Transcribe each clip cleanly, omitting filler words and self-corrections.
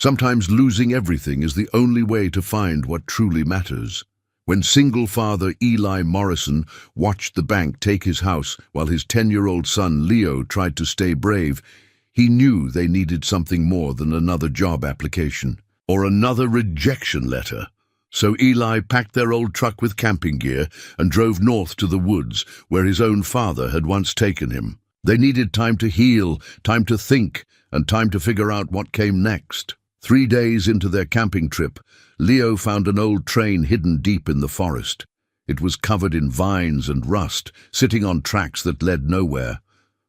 Sometimes losing everything is the only way to find what truly matters. When single father Eli Morrison watched the bank take his house while his 10-year-old son Leo tried to stay brave, he knew they needed something more than another job application or another rejection letter. So Eli packed their old truck with camping gear and drove north to the woods where his own father had once taken him. They needed time to heal, time to think, and time to figure out what came next. 3 days into their camping trip, Leo found an old train hidden deep in the forest. It was covered in vines and rust, sitting on tracks that led nowhere.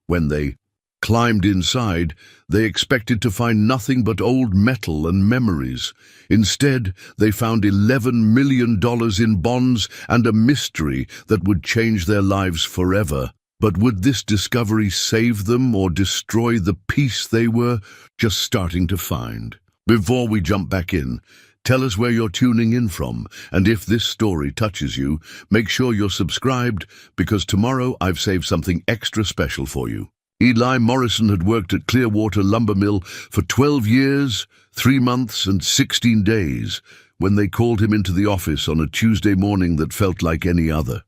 When they climbed inside, they expected to find nothing but old metal and memories. Instead, they found $11 million in bonds and a mystery that would change their lives forever. But would this discovery save them or destroy the peace they were just starting to find? Before we jump back in, tell us where you're tuning in from, and if this story touches you, make sure you're subscribed, because tomorrow I've saved something extra special for you. Eli Morrison had worked at Clearwater Lumber Mill for 12 years, 3 months, and 16 days when they called him into the office on a Tuesday morning that felt like any other.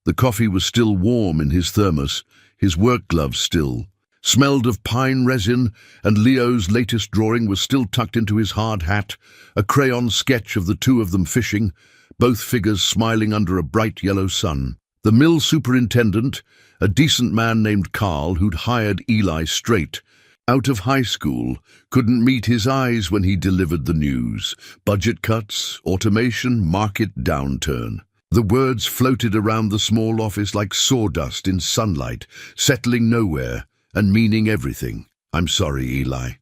The coffee was still warm in his thermos, his work gloves still smelled of pine resin, and Leo's latest drawing was still tucked into his hard hat, a crayon sketch of the two of them fishing, both figures smiling under a bright yellow sun. The mill superintendent, a decent man named Carl who'd hired Eli straight out of high school, couldn't meet his eyes when he delivered the news. Budget cuts, automation, market downturn. The words floated around the small office like sawdust in sunlight, settling nowhere and meaning everything. "I'm sorry, Eli,"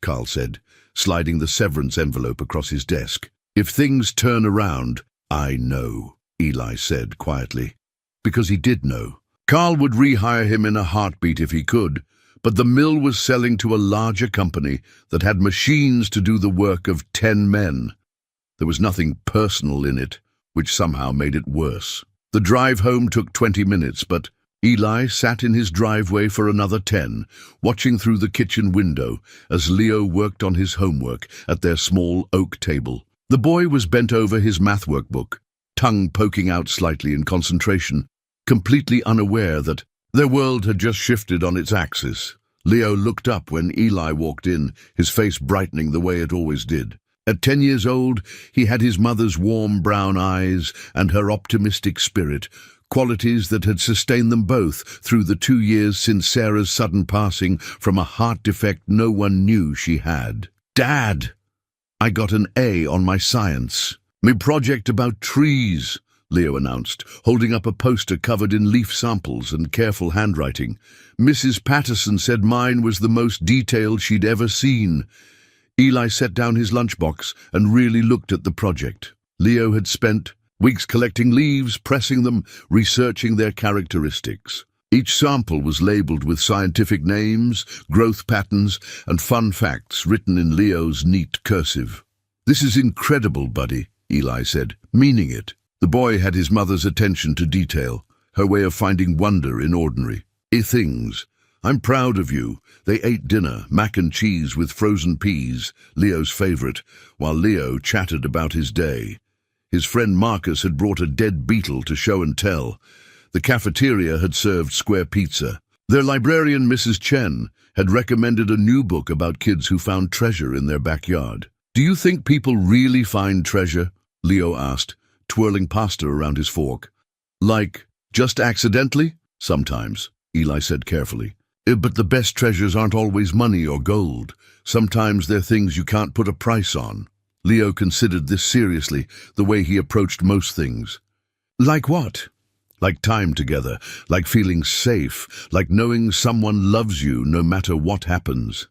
Carl said, sliding the severance envelope across his desk. "If things turn around—" "I know," Eli said quietly, because he did know. Carl would rehire him in a heartbeat if he could, but the mill was selling to a larger company that had machines to do the work of 10 men. There was nothing personal in it, which somehow made it worse. The drive home took 20 minutes, but Eli sat in his driveway for another 10, watching through the kitchen window as Leo worked on his homework at their small oak table. The boy was bent over his math workbook, tongue poking out slightly in concentration, completely unaware that their world had just shifted on its axis. Leo looked up when Eli walked in, his face brightening the way it always did. At 10 years old, he had his mother's warm brown eyes and her optimistic spirit, qualities that had sustained them both through the 2 years since Sarah's sudden passing from a heart defect no one knew she had. "Dad, I got an A on my science. My project about trees," Leo announced, holding up a poster covered in leaf samples and careful handwriting. "Mrs. Patterson said mine was the most detailed she'd ever seen." Eli set down his lunchbox and really looked at the project. Leo had spent weeks collecting leaves, pressing them, researching their characteristics. Each sample was labeled with scientific names, growth patterns, and fun facts written in Leo's neat cursive. "This is incredible, buddy," Eli said, meaning it. The boy had his mother's attention to detail, her way of finding wonder in ordinary things. "I'm proud of you." They ate dinner, mac and cheese with frozen peas, Leo's favorite, while Leo chatted about his day. His friend Marcus had brought a dead beetle to show and tell. The cafeteria had served square pizza. Their librarian, Mrs. Chen, had recommended a new book about kids who found treasure in their backyard. "Do you think people really find treasure?" Leo asked, twirling pasta around his fork. "Like, just accidentally?" "Sometimes," Eli said carefully. "But the best treasures aren't always money or gold. Sometimes they're things you can't put a price on." Leo considered this seriously, the way he approached most things. "Like what?" "Like time together, like feeling safe, like knowing someone loves you no matter what happens.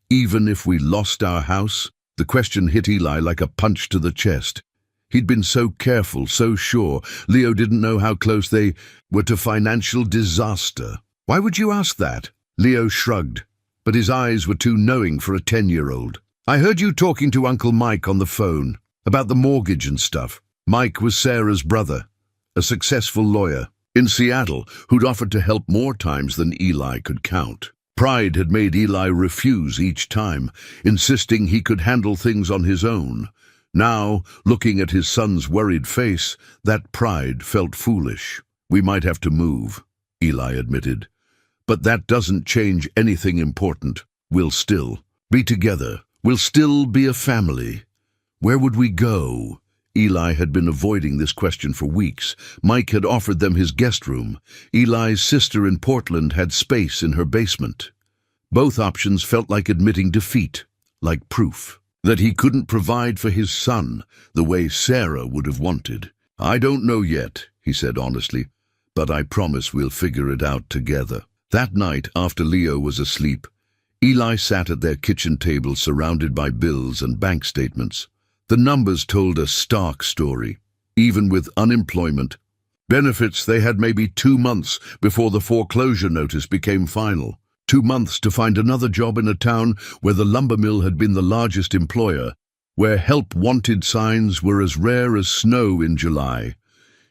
Even if we lost our house?" The question hit Eli like a punch to the chest. He'd been so careful, so sure. Leo didn't know how close they were to financial disaster. "Why would you ask that?" Leo shrugged, but his eyes were too knowing for a 10-year-old. "I heard you talking to Uncle Mike on the phone about the mortgage and stuff." Mike was Sarah's brother, a successful lawyer in Seattle who'd offered to help more times than Eli could count. Pride had made Eli refuse each time, insisting he could handle things on his own. Now, looking at his son's worried face, that pride felt foolish. "We might have to move," Eli admitted. "But that doesn't change anything important. We'll still be together. We'll still be a family." Where would we go? Eli had been avoiding this question for weeks. Mike had offered them his guest room. Eli's sister in Portland had space in her basement. Both options felt like admitting defeat, like proof that he couldn't provide for his son the way Sarah would have wanted. "I don't know yet," he said honestly, "but I promise we'll figure it out together." That night, after Leo was asleep, Eli sat at their kitchen table surrounded by bills and bank statements. The numbers told a stark story. Even with unemployment, benefits, they had maybe 2 months before the foreclosure notice became final. 2 months to find another job in a town where the lumber mill had been the largest employer, where help wanted signs were as rare as snow in July.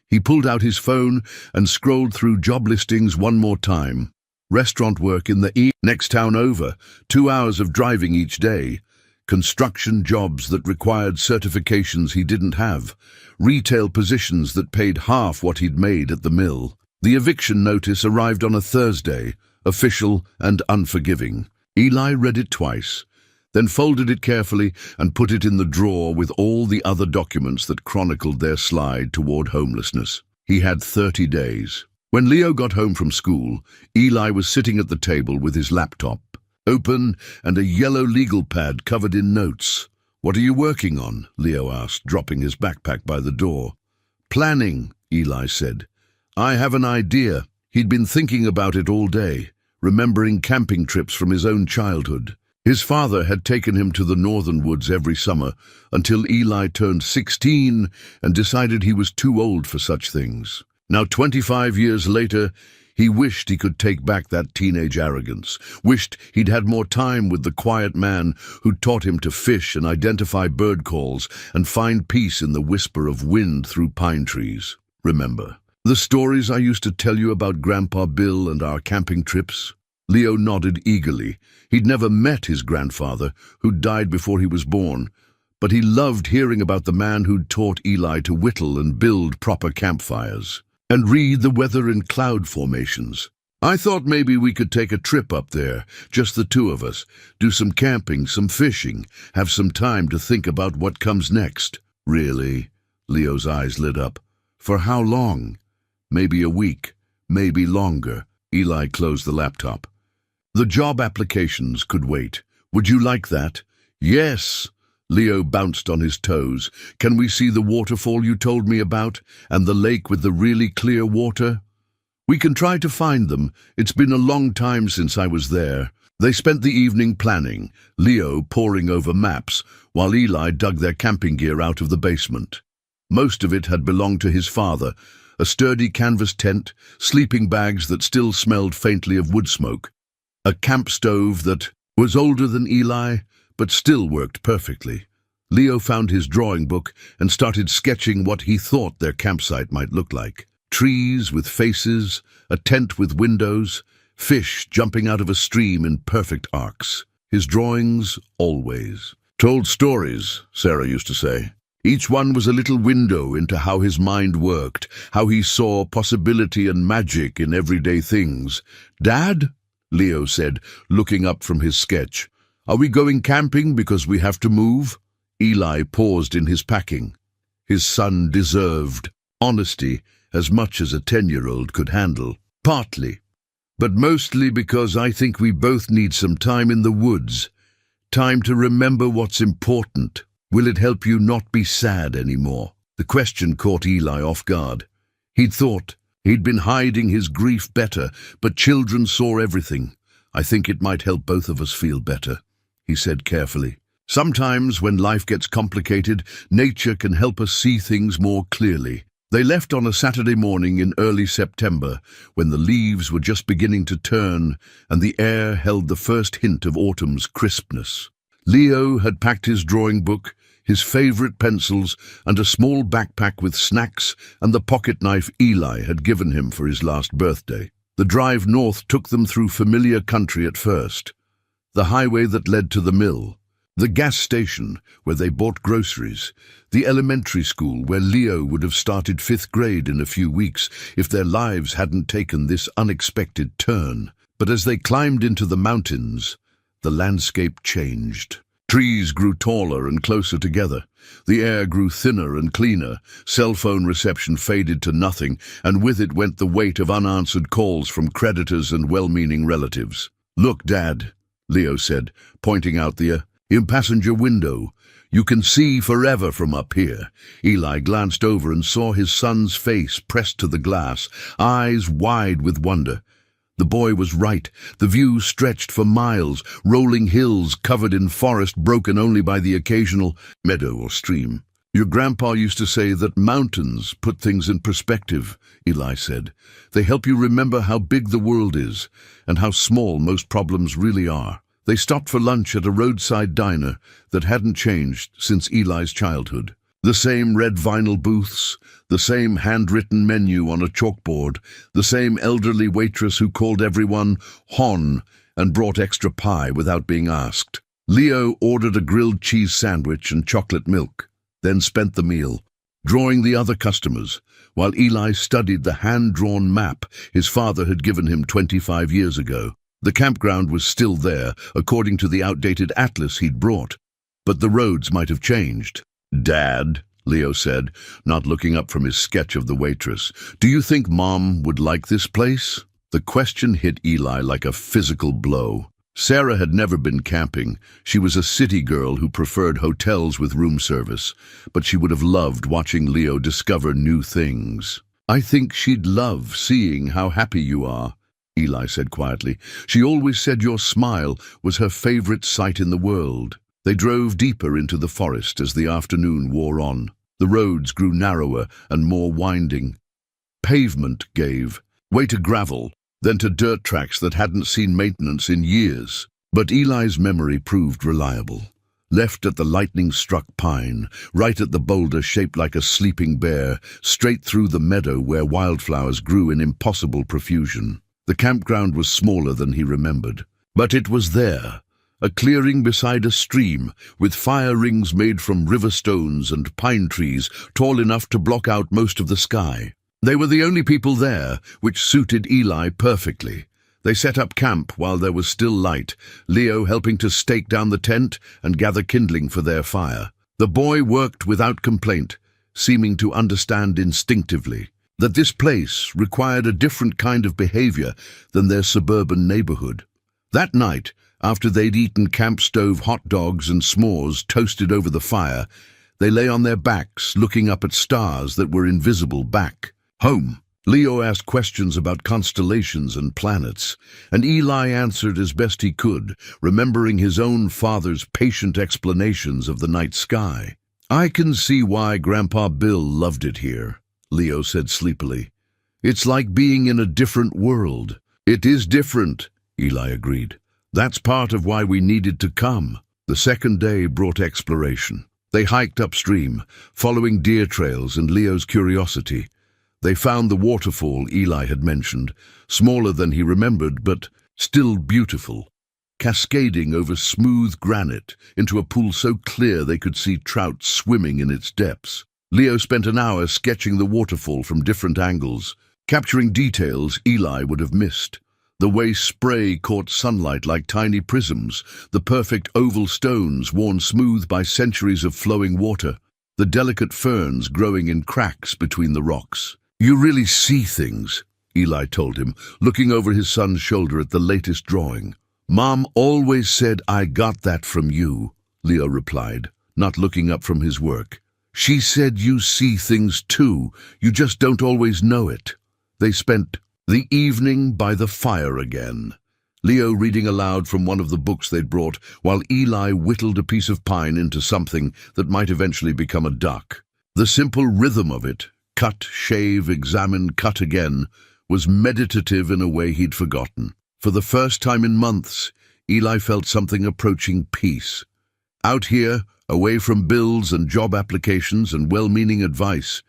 He pulled out his phone and scrolled through job listings one more time. Restaurant work in the next town over, 2 hours of driving each day. Construction jobs that required certifications he didn't have. Retail positions that paid half what he'd made at the mill. The eviction notice arrived on a Thursday, official and unforgiving. Eli read it twice, then folded it carefully and put it in the drawer with all the other documents that chronicled their slide toward homelessness. He had 30 days. When Leo got home from school, Eli was sitting at the table with his laptop open and a yellow legal pad covered in notes. "What are you working on?" Leo asked, dropping his backpack by the door. "Planning," Eli said. "I have an idea." He'd been thinking about it all day, remembering camping trips from his own childhood. His father had taken him to the northern woods every summer until Eli turned 16 and decided he was too old for such things. Now, 25 years later, he wished he could take back that teenage arrogance, wished he'd had more time with the quiet man who taught him to fish and identify bird calls and find peace in the whisper of wind through pine trees. "Remember the stories I used to tell you about Grandpa Bill and our camping trips?" Leo nodded eagerly. He'd never met his grandfather, who'd died before he was born, but he loved hearing about the man who'd taught Eli to whittle and build proper campfires and read the weather in cloud formations. "I thought maybe we could take a trip up there, just the two of us, do some camping, some fishing, have some time to think about what comes next." "Really?" Leo's eyes lit up. "For how long?" "Maybe a week, maybe longer." Eli closed the laptop. "The job applications could wait. Would you like that?" "Yes." Leo bounced on his toes. "Can we see the waterfall you told me about, and the lake with the really clear water?" "We can try to find them. It's been a long time since I was there." They spent the evening planning, Leo poring over maps, while Eli dug their camping gear out of the basement. Most of it had belonged to his father, a sturdy canvas tent, sleeping bags that still smelled faintly of wood smoke, a camp stove that was older than Eli, but still worked perfectly. Leo found his drawing book and started sketching what he thought their campsite might look like. Trees with faces, a tent with windows, fish jumping out of a stream in perfect arcs. His drawings always told stories, Sarah used to say. Each one was a little window into how his mind worked, how he saw possibility and magic in everyday things. "Dad?" Leo said, looking up from his sketch. "Are we going camping because we have to move?" Eli paused in his packing. His son deserved honesty as much as a 10-year-old could handle. "Partly, but mostly because I think we both need some time in the woods. Time to remember what's important. Will it help you not be sad anymore?" The question caught Eli off guard. He'd thought he'd been hiding his grief better, but children saw everything. "I think it might help both of us feel better," he said carefully. "Sometimes when life gets complicated, nature can help us see things more clearly." They left on a Saturday morning in early September, when the leaves were just beginning to turn and the air held the first hint of autumn's crispness. Leo had packed his drawing book, his favorite pencils, and a small backpack with snacks and the pocket knife Eli had given him for his last birthday. The drive north took them through familiar country at first. The highway that led to the mill, the gas station where they bought groceries, the elementary school where Leo would have started 5th grade in a few weeks if their lives hadn't taken this unexpected turn. But as they climbed into the mountains, the landscape changed. Trees grew taller and closer together. The air grew thinner and cleaner. Cell phone reception faded to nothing, and with it went the weight of unanswered calls from creditors and well-meaning relatives. "Look, Dad," Leo said, pointing out the passenger window. "You can see forever from up here." Eli glanced over and saw his son's face pressed to the glass, eyes wide with wonder. The boy was right. The view stretched for miles, rolling hills covered in forest broken only by the occasional meadow or stream. "Your grandpa used to say that mountains put things in perspective," Eli said. "They help you remember how big the world is and how small most problems really are." They stopped for lunch at a roadside diner that hadn't changed since Eli's childhood. The same red vinyl booths, the same handwritten menu on a chalkboard, the same elderly waitress who called everyone Hon and brought extra pie without being asked. Leo ordered a grilled cheese sandwich and chocolate milk, then spent the meal, drawing the other customers, while Eli studied the hand-drawn map his father had given him 25 years ago. The campground was still there, according to the outdated atlas he'd brought, but the roads might have changed. "Dad," Leo said, not looking up from his sketch of the waitress, "do you think Mom would like this place?" The question hit Eli like a physical blow. Sarah had never been camping. She was a city girl who preferred hotels with room service, but she would have loved watching Leo discover new things. "I think she'd love seeing how happy you are," Eli said quietly. "She always said your smile was her favorite sight in the world." They drove deeper into the forest as the afternoon wore on. The roads grew narrower and more winding. Pavement gave way to gravel, then to dirt tracks that hadn't seen maintenance in years. But Eli's memory proved reliable. Left at the lightning-struck pine, right at the boulder shaped like a sleeping bear, straight through the meadow where wildflowers grew in impossible profusion. The campground was smaller than he remembered, but it was there. A clearing beside a stream, with fire rings made from river stones and pine trees tall enough to block out most of the sky. They were the only people there, which suited Eli perfectly. They set up camp while there was still light, Leo helping to stake down the tent and gather kindling for their fire. The boy worked without complaint, seeming to understand instinctively that this place required a different kind of behavior than their suburban neighborhood. That night, after they'd eaten camp stove hot dogs and s'mores toasted over the fire, they lay on their backs looking up at stars that were invisible back home. Leo asked questions about constellations and planets, and Eli answered as best he could, remembering his own father's patient explanations of the night sky. "I can see why Grandpa Bill loved it here," Leo said sleepily. "It's like being in a different world." "It is different," Eli agreed. "That's part of why we needed to come." The second day brought exploration. They hiked upstream, following deer trails and Leo's curiosity. They found the waterfall Eli had mentioned, smaller than he remembered, but still beautiful, cascading over smooth granite into a pool so clear they could see trout swimming in its depths. Leo spent an hour sketching the waterfall from different angles, capturing details Eli would have missed. The way spray caught sunlight like tiny prisms, the perfect oval stones worn smooth by centuries of flowing water, the delicate ferns growing in cracks between the rocks. "You really see things," Eli told him, looking over his son's shoulder at the latest drawing. "Mom always said I got that from you," Leo replied, not looking up from his work. "She said you see things too, you just don't always know it." They spent the evening by the fire again, Leo reading aloud from one of the books they'd brought, while Eli whittled a piece of pine into something that might eventually become a duck. The simple rhythm of it, cut, shave, examine, cut again, was meditative in a way he'd forgotten. For the first time in months, Eli felt something approaching peace. Out here, away from bills and job applications and well-meaning advice,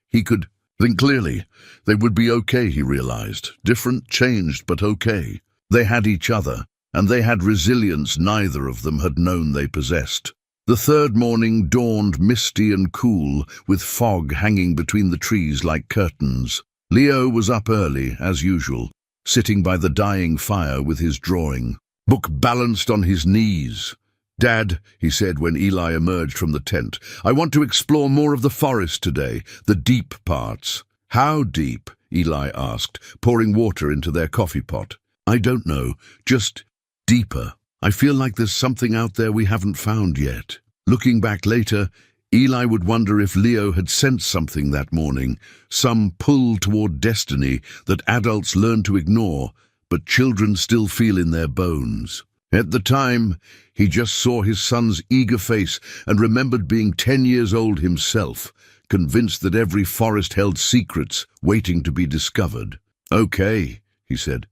he could Think clearly. They would be okay, he realized. Different, changed, but okay. They had each other, and they had resilience neither of them had known they possessed. The third morning dawned misty and cool, with fog hanging between the trees like curtains. Leo was up early, as usual, sitting by the dying fire with his drawing book balanced on his knees. "Dad," he said when Eli emerged from the tent, "I want to explore more of the forest today, the deep parts." "How deep?" Eli asked, pouring water into their coffee pot. "I don't know, just deeper. I feel like there's something out there we haven't found yet." Looking back later, Eli would wonder if Leo had sensed something that morning, some pull toward destiny that adults learn to ignore, but children still feel in their bones. At the time, he just saw his son's eager face and remembered being 10 years old himself, convinced that every forest held secrets waiting to be discovered. "Okay," he said,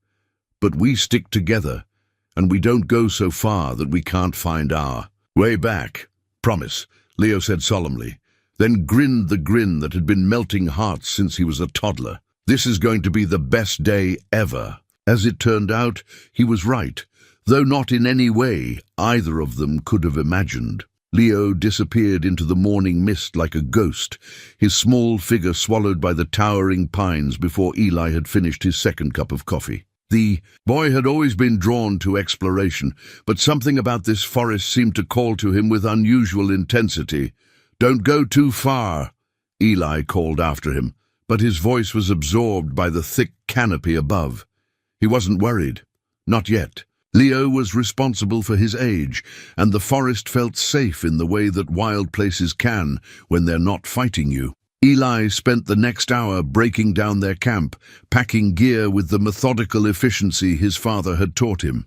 "but we stick together, and we don't go so far that we can't find our way back. Promise," Leo said solemnly, then grinned the grin that had been melting hearts since he was a toddler. "This is going to be the best day ever." As it turned out, he was right, though not in any way either of them could have imagined. Leo disappeared into the morning mist like a ghost, his small figure swallowed by the towering pines before Eli had finished his second cup of coffee. The boy had always been drawn to exploration, but something about this forest seemed to call to him with unusual intensity. "Don't go too far," Eli called after him, but his voice was absorbed by the thick canopy above. He wasn't worried. Not yet. Leo was responsible for his age, and the forest felt safe in the way that wild places can when they're not fighting you. Eli spent the next hour breaking down their camp, packing gear with the methodical efficiency his father had taught him.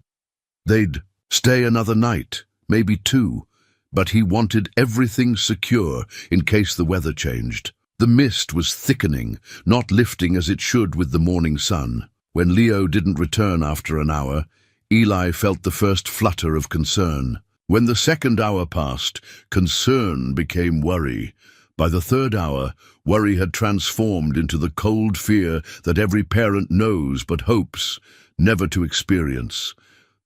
They'd stay another night, maybe two, but he wanted everything secure in case the weather changed. The mist was thickening, not lifting as it should with the morning sun. When Leo didn't return after an hour, Eli felt the first flutter of concern. When the second hour passed, concern became worry. By the third hour, worry had transformed into the cold fear that every parent knows but hopes never to experience.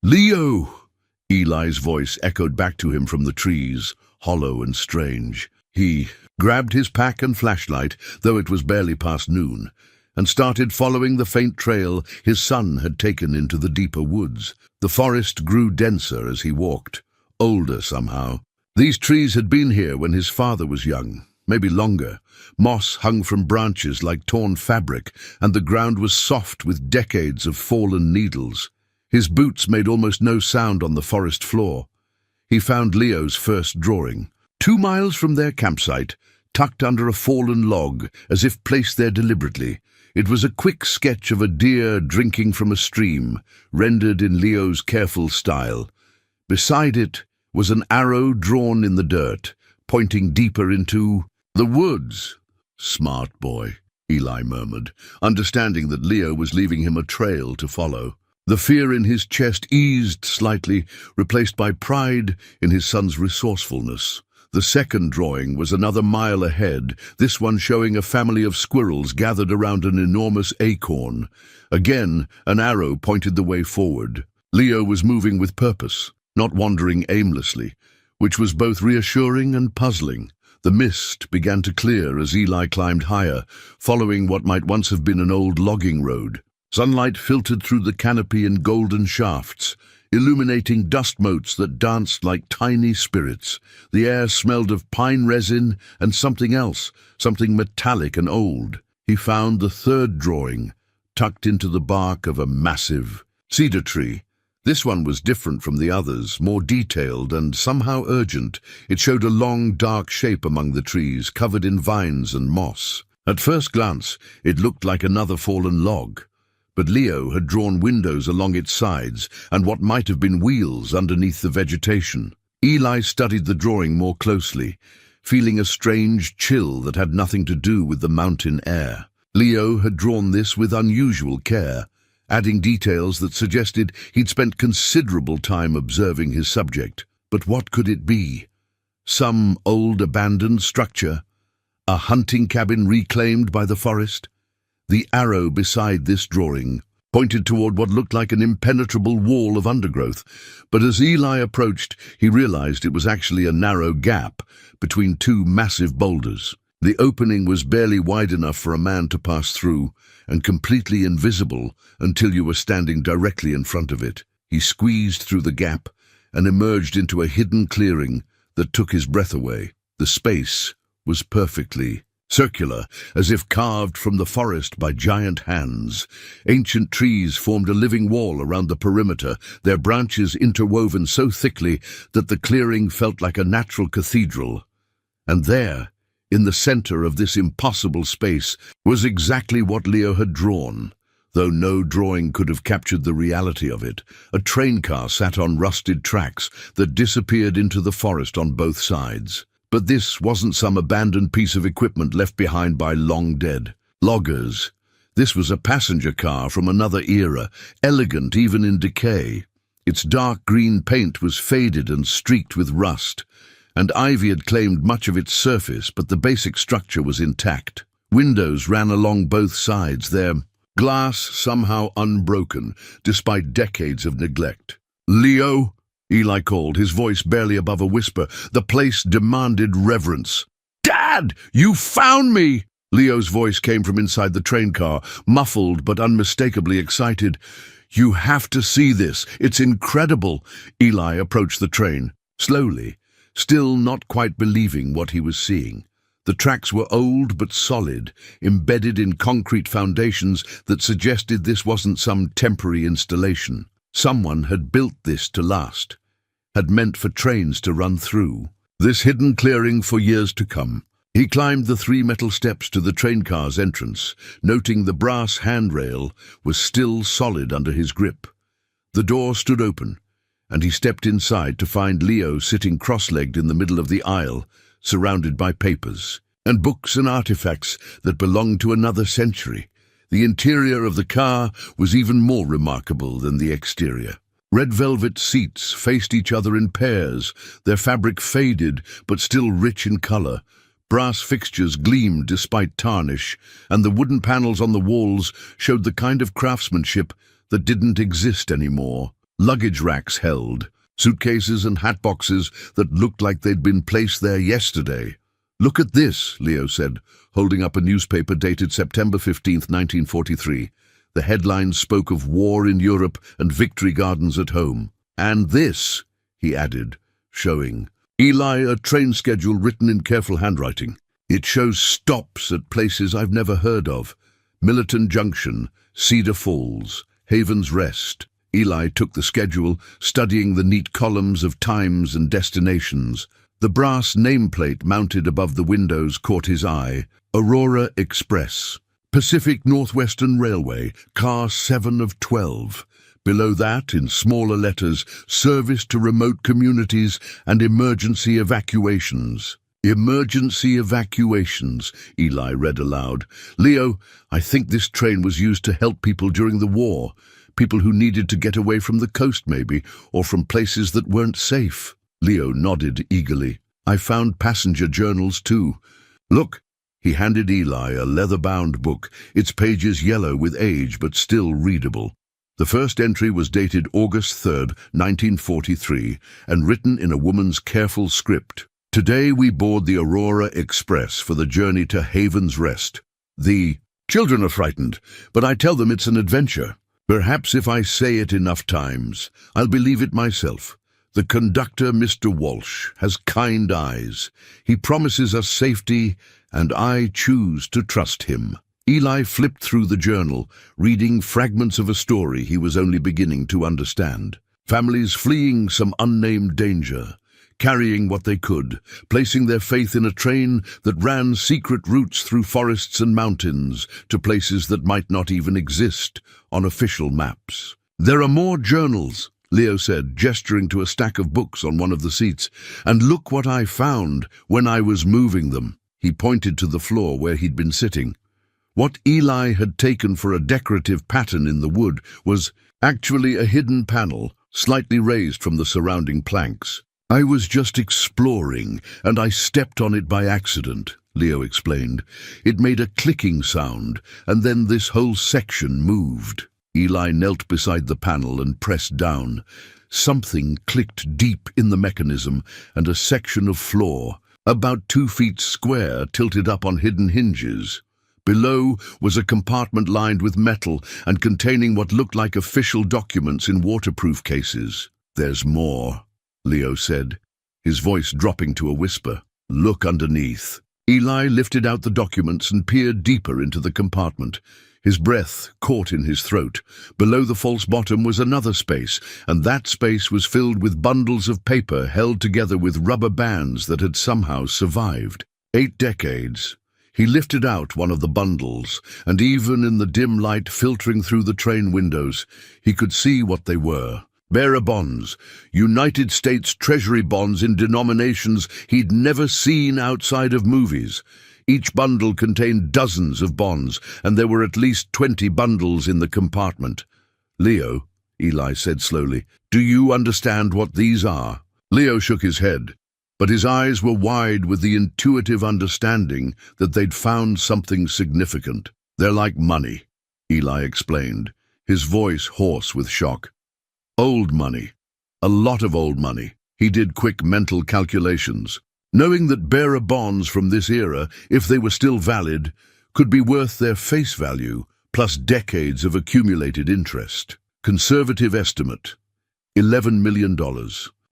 "Leo!" Eli's voice echoed back to him from the trees, hollow and strange. He grabbed his pack and flashlight, though it was barely past noon, and started following the faint trail his son had taken into the deeper woods. The forest grew denser as he walked, older somehow. These trees had been here when his father was young, maybe longer. Moss hung from branches like torn fabric, and the ground was soft with decades of fallen needles. His boots made almost no sound on the forest floor. He found Leo's first drawing. 2 miles from their campsite, tucked under a fallen log, as if placed there deliberately. It was a quick sketch of a deer drinking from a stream, rendered in Leo's careful style. Beside it was an arrow drawn in the dirt, pointing deeper into the woods. "Smart boy," Eli murmured, understanding that Leo was leaving him a trail to follow. The fear in his chest eased slightly, replaced by pride in his son's resourcefulness. The second drawing was another mile ahead, this one showing a family of squirrels gathered around an enormous acorn. Again, an arrow pointed the way forward. Leo was moving with purpose, not wandering aimlessly, which was both reassuring and puzzling. The mist began to clear as Eli climbed higher, following what might once have been an old logging road. Sunlight filtered through the canopy in golden shafts, illuminating dust motes that danced like tiny spirits. The air smelled of pine resin and something else, something metallic and old. He found the third drawing, tucked into the bark of a massive cedar tree. This one was different from the others, more detailed and somehow urgent. It showed a long, dark shape among the trees, covered in vines and moss. At first glance, it looked like another fallen log. But Leo had drawn windows along its sides and what might have been wheels underneath the vegetation. Eli studied the drawing more closely, feeling a strange chill that had nothing to do with the mountain air. Leo had drawn this with unusual care, adding details that suggested he'd spent considerable time observing his subject. But what could it be? Some old abandoned structure? A hunting cabin reclaimed by the forest? The arrow beside this drawing pointed toward what looked like an impenetrable wall of undergrowth, but as Eli approached, he realized it was actually a narrow gap between two massive boulders. The opening was barely wide enough for a man to pass through, and completely invisible until you were standing directly in front of it. He squeezed through the gap and emerged into a hidden clearing that took his breath away. The space was perfectly circular, as if carved from the forest by giant hands. Ancient trees formed a living wall around the perimeter, their branches interwoven so thickly that the clearing felt like a natural cathedral. And there, in the center of this impossible space, was exactly what Leo had drawn, though no drawing could have captured the reality of it. A train car sat on rusted tracks that disappeared into the forest on both sides. But this wasn't some abandoned piece of equipment left behind by long-dead loggers. This was a passenger car from another era, elegant even in decay. Its dark green paint was faded and streaked with rust, and ivy had claimed much of its surface, but the basic structure was intact. Windows ran along both sides, their glass somehow unbroken, despite decades of neglect. "Leo?" Eli called, his voice barely above a whisper. The place demanded reverence. "Dad, you found me!" Leo's voice came from inside the train car, muffled but unmistakably excited. "You have to see this. It's incredible." Eli approached the train, slowly, still not quite believing what he was seeing. The tracks were old but solid, embedded in concrete foundations that suggested this wasn't some temporary installation. Someone had built this to last, had meant for trains to run through this hidden clearing for years to come. He climbed the 3 metal steps to the train car's entrance, noting the brass handrail was still solid under his grip. The door stood open, and he stepped inside to find Leo sitting cross-legged in the middle of the aisle, surrounded by papers and books and artifacts that belonged to another century. The interior of the car was even more remarkable than the exterior. Red velvet seats faced each other in pairs, their fabric faded but still rich in color. Brass fixtures gleamed despite tarnish, and the wooden panels on the walls showed the kind of craftsmanship that didn't exist anymore. Luggage racks held suitcases and hatboxes that looked like they'd been placed there yesterday. "Look at this," Leo said, holding up a newspaper dated September 15th, 1943. The headlines spoke of war in Europe and victory gardens at home. "And this," he added, showing Eli a train schedule written in careful handwriting. "It shows stops at places I've never heard of. Millerton Junction, Cedar Falls, Haven's Rest." Eli took the schedule, studying the neat columns of times and destinations. The brass nameplate mounted above the windows caught his eye. Aurora Express, Pacific Northwestern Railway, car 7 of 12. Below that, in smaller letters, service to remote communities and emergency evacuations. "Emergency evacuations," Eli read aloud. "Leo, I think this train was used to help people during the war. People who needed to get away from the coast, maybe, or from places that weren't safe." Leo nodded eagerly. "I found passenger journals too. Look." He handed Eli a leather-bound book, its pages yellow with age but still readable. The first entry was dated August 3rd, 1943, and written in a woman's careful script. "Today we board the Aurora Express for the journey to Haven's Rest. The children are frightened, but I tell them it's an adventure. Perhaps if I say it enough times, I'll believe it myself. The conductor, Mr. Walsh, has kind eyes. He promises us safety, and I choose to trust him." Eli flipped through the journal, reading fragments of a story he was only beginning to understand. Families fleeing some unnamed danger, carrying what they could, placing their faith in a train that ran secret routes through forests and mountains to places that might not even exist on official maps. "There are more journals," Leo said, gesturing to a stack of books on one of the seats. "And look what I found when I was moving them." He pointed to the floor where he'd been sitting. What Eli had taken for a decorative pattern in the wood was actually a hidden panel, slightly raised from the surrounding planks. "I was just exploring, and I stepped on it by accident." Leo explained. It made a clicking sound, and then this whole section moved. Eli knelt beside the panel and pressed down. Something clicked deep in the mechanism, and a section of floor, about 2 feet square, tilted up on hidden hinges. Below was a compartment lined with metal and containing what looked like official documents in waterproof cases. "There's more," Leo said, his voice dropping to a whisper. "Look underneath." Eli lifted out the documents and peered deeper into the compartment. His breath caught in his throat. Below the false bottom was another space, and that space was filled with bundles of paper held together with rubber bands that had somehow survived. 8 decades. He lifted out one of the bundles, and even in the dim light filtering through the train windows, he could see what they were. Bearer bonds, United States Treasury bonds in denominations he'd never seen outside of movies. Each bundle contained dozens of bonds, and there were at least 20 bundles in the compartment. "Leo," Eli said slowly, "do you understand what these are?" Leo shook his head, but his eyes were wide with the intuitive understanding that they'd found something significant. "They're like money," Eli explained, his voice hoarse with shock. "Old money. A lot of old money." He did quick mental calculations, knowing that bearer bonds from this era, if they were still valid, could be worth their face value, plus decades of accumulated interest. Conservative estimate, $11 million,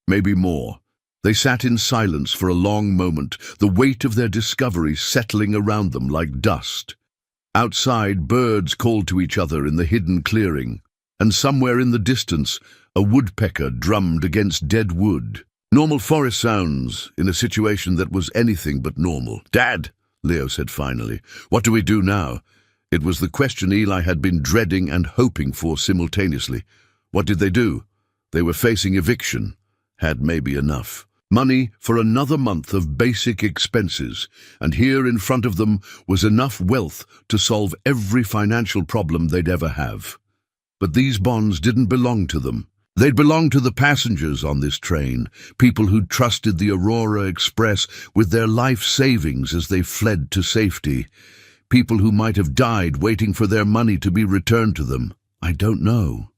maybe more. They sat in silence for a long moment, the weight of their discovery settling around them like dust. Outside, birds called to each other in the hidden clearing, and somewhere in the distance, a woodpecker drummed against dead wood. Normal forest sounds in a situation that was anything but normal. "Dad," Leo said finally, "what do we do now?" It was the question Eli had been dreading and hoping for simultaneously. What did they do? They were facing eviction. Had maybe enough. Money for another month of basic expenses, and here in front of them was enough wealth to solve every financial problem they'd ever have. But these bonds didn't belong to them. They'd belonged to the passengers on this train, people who'd trusted the Aurora Express with their life savings as they fled to safety, people who might have died waiting for their money to be returned to them. "I don't know,"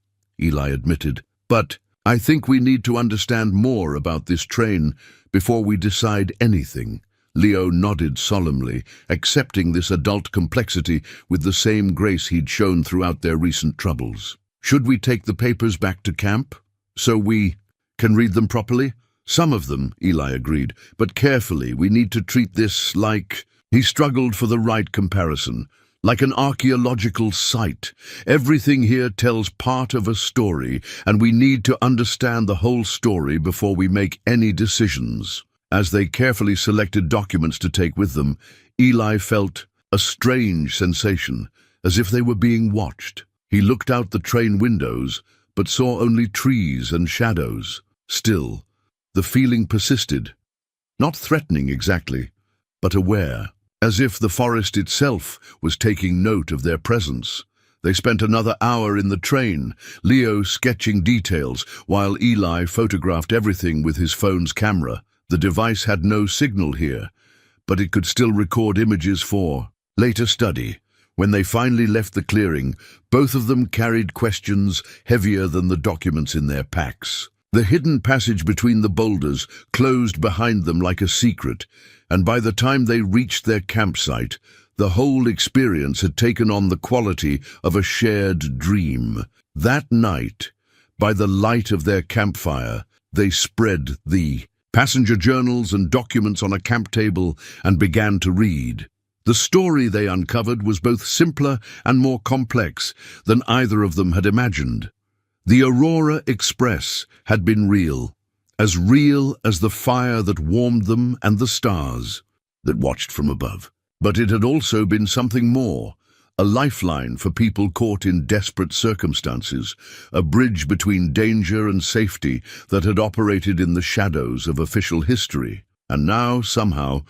Eli admitted, "but I think we need to understand more about this train before we decide anything." Leo nodded solemnly, accepting this adult complexity with the same grace he'd shown throughout their recent troubles. "Should we take the papers back to camp, so we can read them properly?" "Some of them," Eli agreed, "but carefully. We need to treat this like—" He struggled for the right comparison. "Like an archaeological site. Everything here tells part of a story, and we need to understand the whole story before we make any decisions." As they carefully selected documents to take with them, Eli felt a strange sensation, as if they were being watched. He looked out the train windows, but saw only trees and shadows. Still, the feeling persisted. Not threatening exactly, but aware, as if the forest itself was taking note of their presence. They spent another hour in the train, Leo sketching details, while Eli photographed everything with his phone's camera. The device had no signal here, but it could still record images for later study. When they finally left the clearing, both of them carried questions heavier than the documents in their packs. The hidden passage between the boulders closed behind them like a secret, and by the time they reached their campsite, the whole experience had taken on the quality of a shared dream. That night, by the light of their campfire, they spread the passenger journals and documents on a camp table and began to read. The story they uncovered was both simpler and more complex than either of them had imagined. The Aurora Express had been real as the fire that warmed them and the stars that watched from above. But it had also been something more, a lifeline for people caught in desperate circumstances, a bridge between danger and safety that had operated in the shadows of official history. And now, somehow,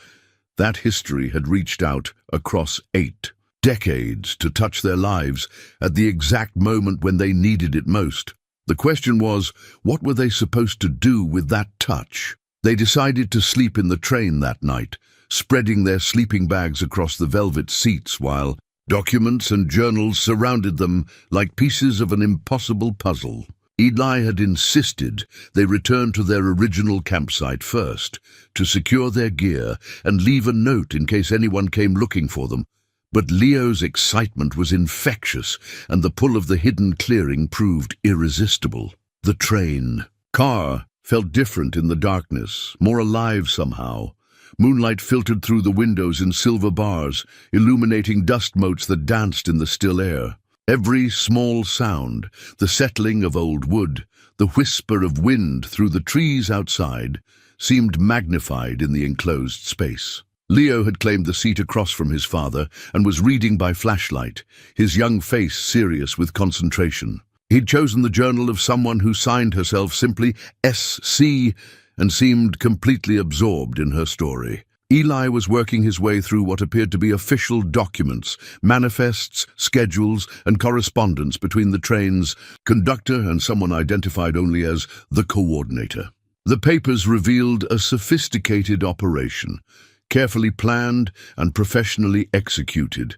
that history had reached out across 8 decades to touch their lives at the exact moment when they needed it most. The question was, what were they supposed to do with that touch? They decided to sleep in the train that night, spreading their sleeping bags across the velvet seats while documents and journals surrounded them like pieces of an impossible puzzle. Eli had insisted they return to their original campsite first, to secure their gear and leave a note in case anyone came looking for them. But Leo's excitement was infectious, and the pull of the hidden clearing proved irresistible. The car felt different in the darkness, more alive somehow. Moonlight filtered through the windows in silver bars, illuminating dust motes that danced in the still air. Every small sound, the settling of old wood, the whisper of wind through the trees outside, seemed magnified in the enclosed space. Leo had claimed the seat across from his father and was reading by flashlight, his young face serious with concentration. He'd chosen the journal of someone who signed herself simply SC and seemed completely absorbed in her story. Eli was working his way through what appeared to be official documents, manifests, schedules, and correspondence between the train's conductor and someone identified only as the coordinator. The papers revealed a sophisticated operation, carefully planned and professionally executed.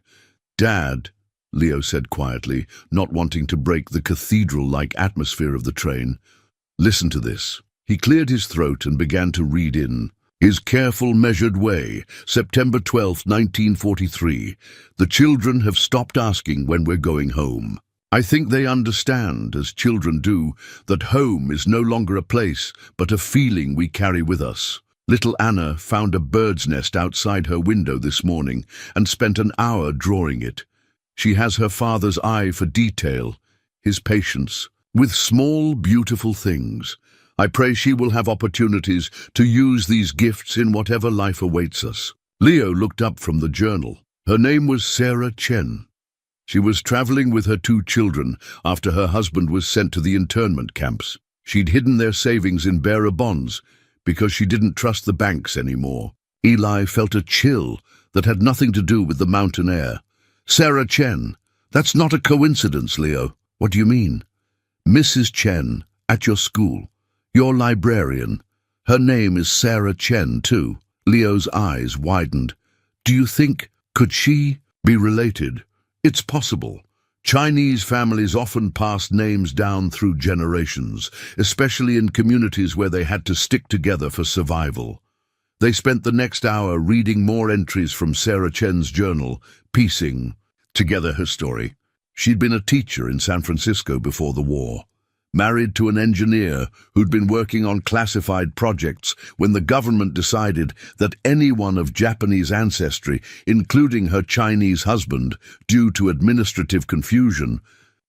"Dad," Leo said quietly, not wanting to break the cathedral-like atmosphere of the train, "listen to this." He cleared his throat and began to read in his careful, measured way. September 12, 1943. "The children have stopped asking when we're going home. I think they understand, as children do, that home is no longer a place, but a feeling we carry with us. Little Anna found a bird's nest outside her window this morning and spent an hour drawing it. She has her father's eye for detail, his patience, with small, beautiful things. I pray she will have opportunities to use these gifts in whatever life awaits us." Leo looked up from the journal. Her name was Sarah Chen. She was traveling with her 2 children after her husband was sent to the internment camps. She'd hidden their savings in bearer bonds because she didn't trust the banks anymore. Eli felt a chill that had nothing to do with the mountain air. "Sarah Chen, that's not a coincidence, Leo." "What do you mean?" "Mrs. Chen, at your school. Your librarian. Her name is Sarah Chen, too." Leo's eyes widened. "Do you think, could she be related?" "It's possible. Chinese families often passed names down through generations, especially in communities where they had to stick together for survival." They spent the next hour reading more entries from Sarah Chen's journal, piecing together her story. She'd been a teacher in San Francisco before the war, married to an engineer who'd been working on classified projects when the government decided that anyone of Japanese ancestry, including her Chinese husband, due to administrative confusion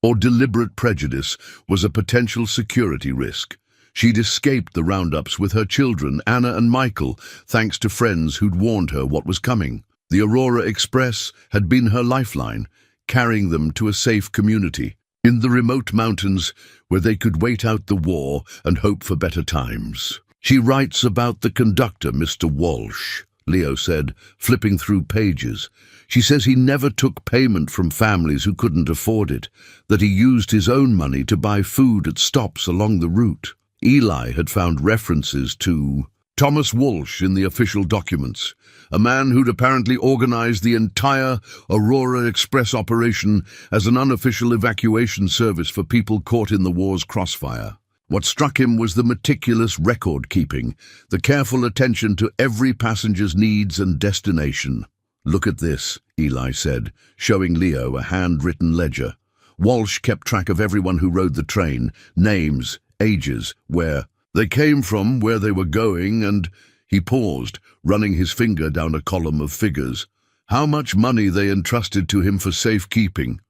or deliberate prejudice, was a potential security risk. She'd escaped the roundups with her children, Anna and Michael, thanks to friends who'd warned her what was coming. The Aurora Express had been her lifeline, carrying them to a safe community in the remote mountains where they could wait out the war and hope for better times. "She writes about the conductor, Mr. Walsh," Leo said, flipping through pages. "She says he never took payment from families who couldn't afford it, that he used his own money to buy food at stops along the route." Eli had found references to Thomas Walsh in the official documents, a man who'd apparently organized the entire Aurora Express operation as an unofficial evacuation service for people caught in the war's crossfire. What struck him was the meticulous record-keeping, the careful attention to every passenger's needs and destination. "Look at this," Eli said, showing Leo a handwritten ledger. Walsh kept track of everyone who rode the train, names, ages, where they came from, where they were going, and he paused, running his finger down a column of figures. How much money they entrusted to him for safekeeping.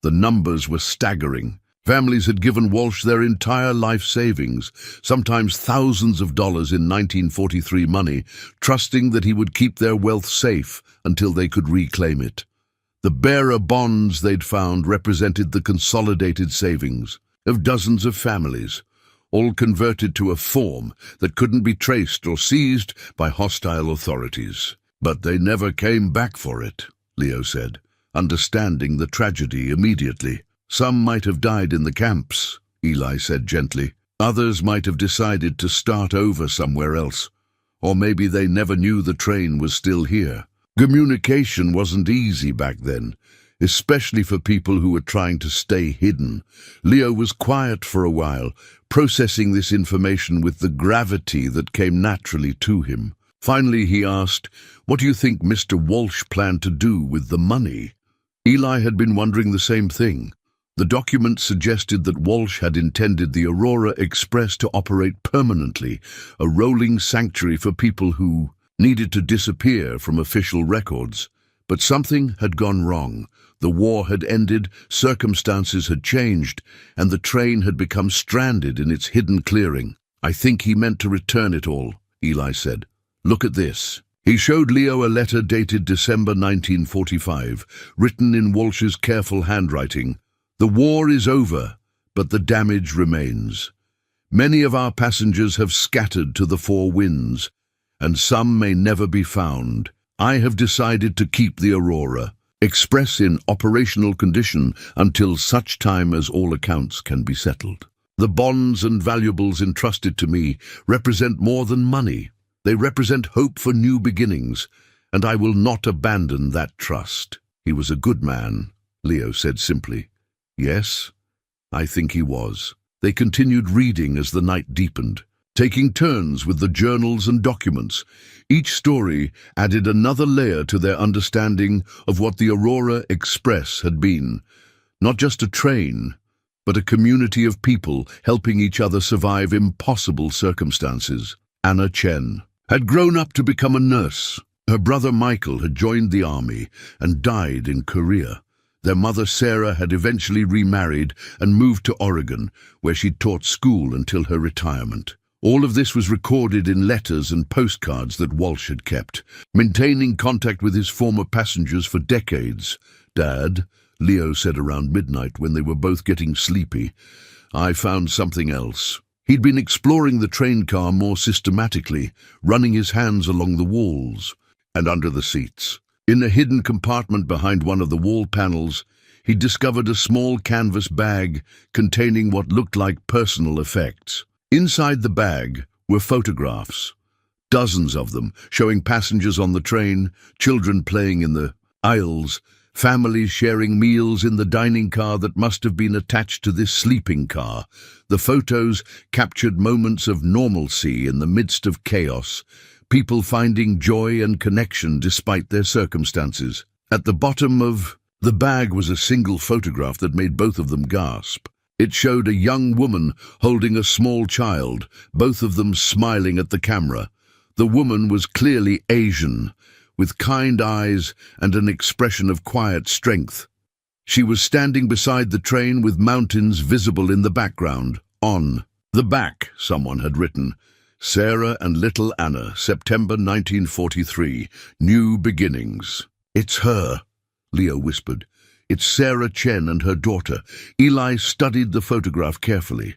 The numbers were staggering. Families had given Walsh their entire life savings, sometimes thousands of dollars in 1943 money, trusting that he would keep their wealth safe until they could reclaim it. The bearer bonds they'd found represented the consolidated savings of dozens of families, all converted to a form that couldn't be traced or seized by hostile authorities. "But they never came back for it," Leo said, understanding the tragedy immediately. "Some might have died in the camps," Eli said gently. "Others might have decided to start over somewhere else, Or maybe they never knew the train was still here. Communication wasn't easy back then, especially for people who were trying to stay hidden. Leo was quiet for a while, processing this information with the gravity that came naturally to him. Finally, he asked, "What do you think Mr. Walsh planned to do with the money?" Eli had been wondering the same thing. The document suggested that Walsh had intended the Aurora Express to operate permanently, a rolling sanctuary for people who needed to disappear from official records. But something had gone wrong. The war had ended, circumstances had changed, and the train had become stranded in its hidden clearing. "I think he meant to return it all," Eli said. "Look at this." He showed Leo a letter dated December 1945, written in Walsh's careful handwriting. "The war is over, but the damage remains. Many of our passengers have scattered to the four winds, and some may never be found. I have decided to keep the Aurora Express in operational condition until such time as all accounts can be settled. The bonds and valuables entrusted to me represent more than money. They represent hope for new beginnings, and I will not abandon that trust." "He was a good man," Leo said simply. "Yes, I think he was." They continued reading as the night deepened, taking turns with the journals and documents. Each story added another layer to their understanding of what the Aurora Express had been. Not just a train, but a community of people helping each other survive impossible circumstances. Anna Chen had grown up to become a nurse. Her brother Michael had joined the army and died in Korea. Their mother Sarah had eventually remarried and moved to Oregon, where she taught school until her retirement. All of this was recorded in letters and postcards that Walsh had kept, maintaining contact with his former passengers for decades. "Dad," Leo said around midnight when they were both getting sleepy, "I found something else." He'd been exploring the train car more systematically, running his hands along the walls and under the seats. In a hidden compartment behind one of the wall panels, he discovered a small canvas bag containing what looked like personal effects. Inside the bag were photographs, dozens of them, showing passengers on the train, children playing in the aisles, families sharing meals in the dining car that must have been attached to this sleeping car. The photos captured moments of normalcy in the midst of chaos, people finding joy and connection despite their circumstances. At the bottom of the bag was a single photograph that made both of them gasp. It showed a young woman holding a small child, both of them smiling at the camera. The woman was clearly Asian, with kind eyes and an expression of quiet strength. She was standing beside the train with mountains visible in the background. On the back, someone had written, "Sarah and little Anna, September 1943, New Beginnings." "It's her," Leo whispered. "It's Sarah Chen and her daughter." Eli studied the photograph carefully.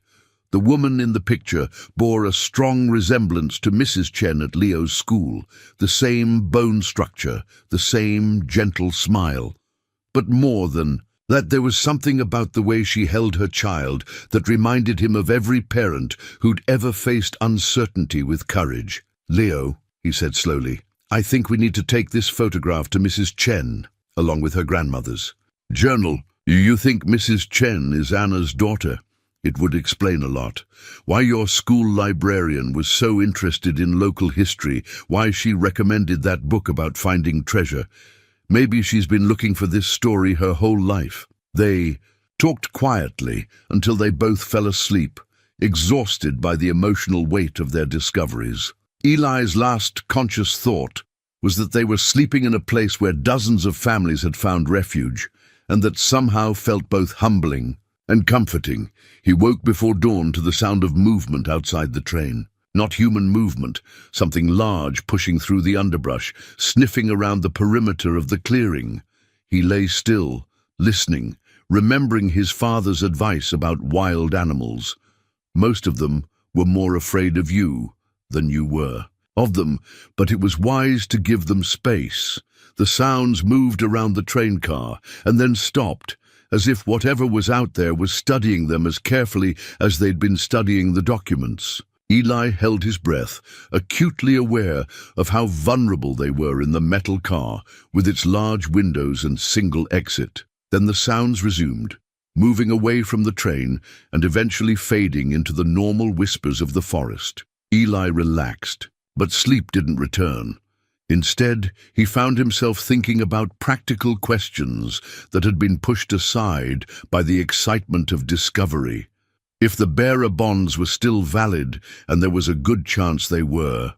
The woman in the picture bore a strong resemblance to Mrs. Chen at Leo's school, the same bone structure, the same gentle smile. But more than that, there was something about the way she held her child that reminded him of every parent who'd ever faced uncertainty with courage. "Leo," he said slowly, "I think we need to take this photograph to Mrs. Chen, along with her grandmother's journal. You think Mrs. Chen is Anna's daughter? It would explain a lot. Why your school librarian was so interested in local history, why she recommended that book about finding treasure. Maybe she's been looking for this story her whole life." They talked quietly until they both fell asleep, exhausted by the emotional weight of their discoveries. Eli's last conscious thought was that they were sleeping in a place where dozens of families had found refuge, and that somehow felt both humbling and comforting. He woke before dawn to the sound of movement outside the train. Not human movement, something large pushing through the underbrush, sniffing around the perimeter of the clearing. He lay still, listening, remembering his father's advice about wild animals. Most of them were more afraid of you than you were of them, but it was wise to give them space. The sounds moved around the train car and then stopped, as if whatever was out there was studying them as carefully as they'd been studying the documents. Eli held his breath, acutely aware of how vulnerable they were in the metal car, with its large windows and single exit. Then the sounds resumed, moving away from the train and eventually fading into the normal whispers of the forest. Eli relaxed, but sleep didn't return. Instead, he found himself thinking about practical questions that had been pushed aside by the excitement of discovery. If the bearer bonds were still valid, and there was a good chance they were,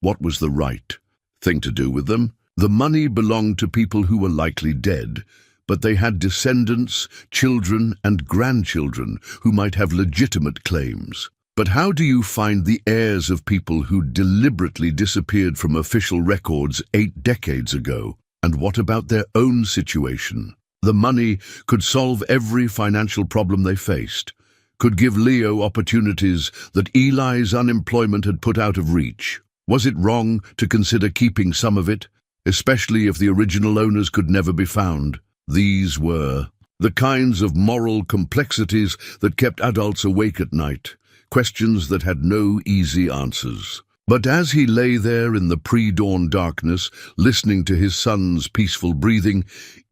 what was the right thing to do with them? The money belonged to people who were likely dead, but they had descendants, children, and grandchildren who might have legitimate claims. But how do you find the heirs of people who deliberately disappeared from official records 8 decades ago? And what about their own situation? The money could solve every financial problem they faced, could give Leo opportunities that Eli's unemployment had put out of reach. Was it wrong to consider keeping some of it, especially if the original owners could never be found? These were the kinds of moral complexities that kept adults awake at night, questions that had no easy answers. But as he lay there in the pre-dawn darkness, listening to his son's peaceful breathing,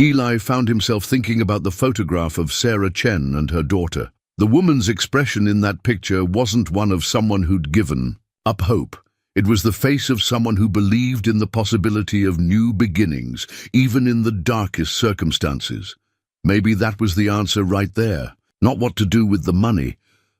Eli found himself thinking about the photograph of Sarah Chen and her daughter. The woman's expression in that picture wasn't one of someone who'd given up hope. It was the face of someone who believed in the possibility of new beginnings, even in the darkest circumstances. Maybe that was the answer right there. Not what to do with the money,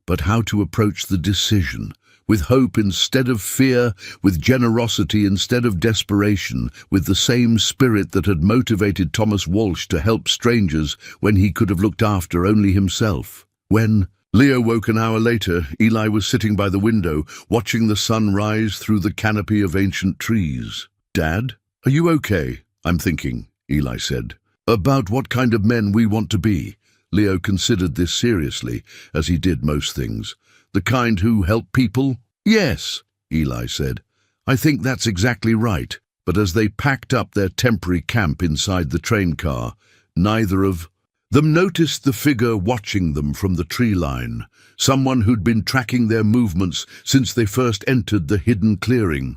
but how to approach the decision. With hope instead of fear, with generosity instead of desperation, with the same spirit that had motivated Thomas Walsh to help strangers when he could have looked after only himself. When Leo woke an hour later, Eli was sitting by the window, watching the sun rise through the canopy of ancient trees. "Dad, are you okay?" "I'm thinking," Eli said, "about what kind of men we want to be." Leo considered this seriously, as he did most things. "The kind who help people?" "Yes," Eli said. "I think that's exactly right." But as they packed up their temporary camp inside the train car, neither of them noticed the figure watching them from the tree line, someone who'd been tracking their movements since they first entered the hidden clearing,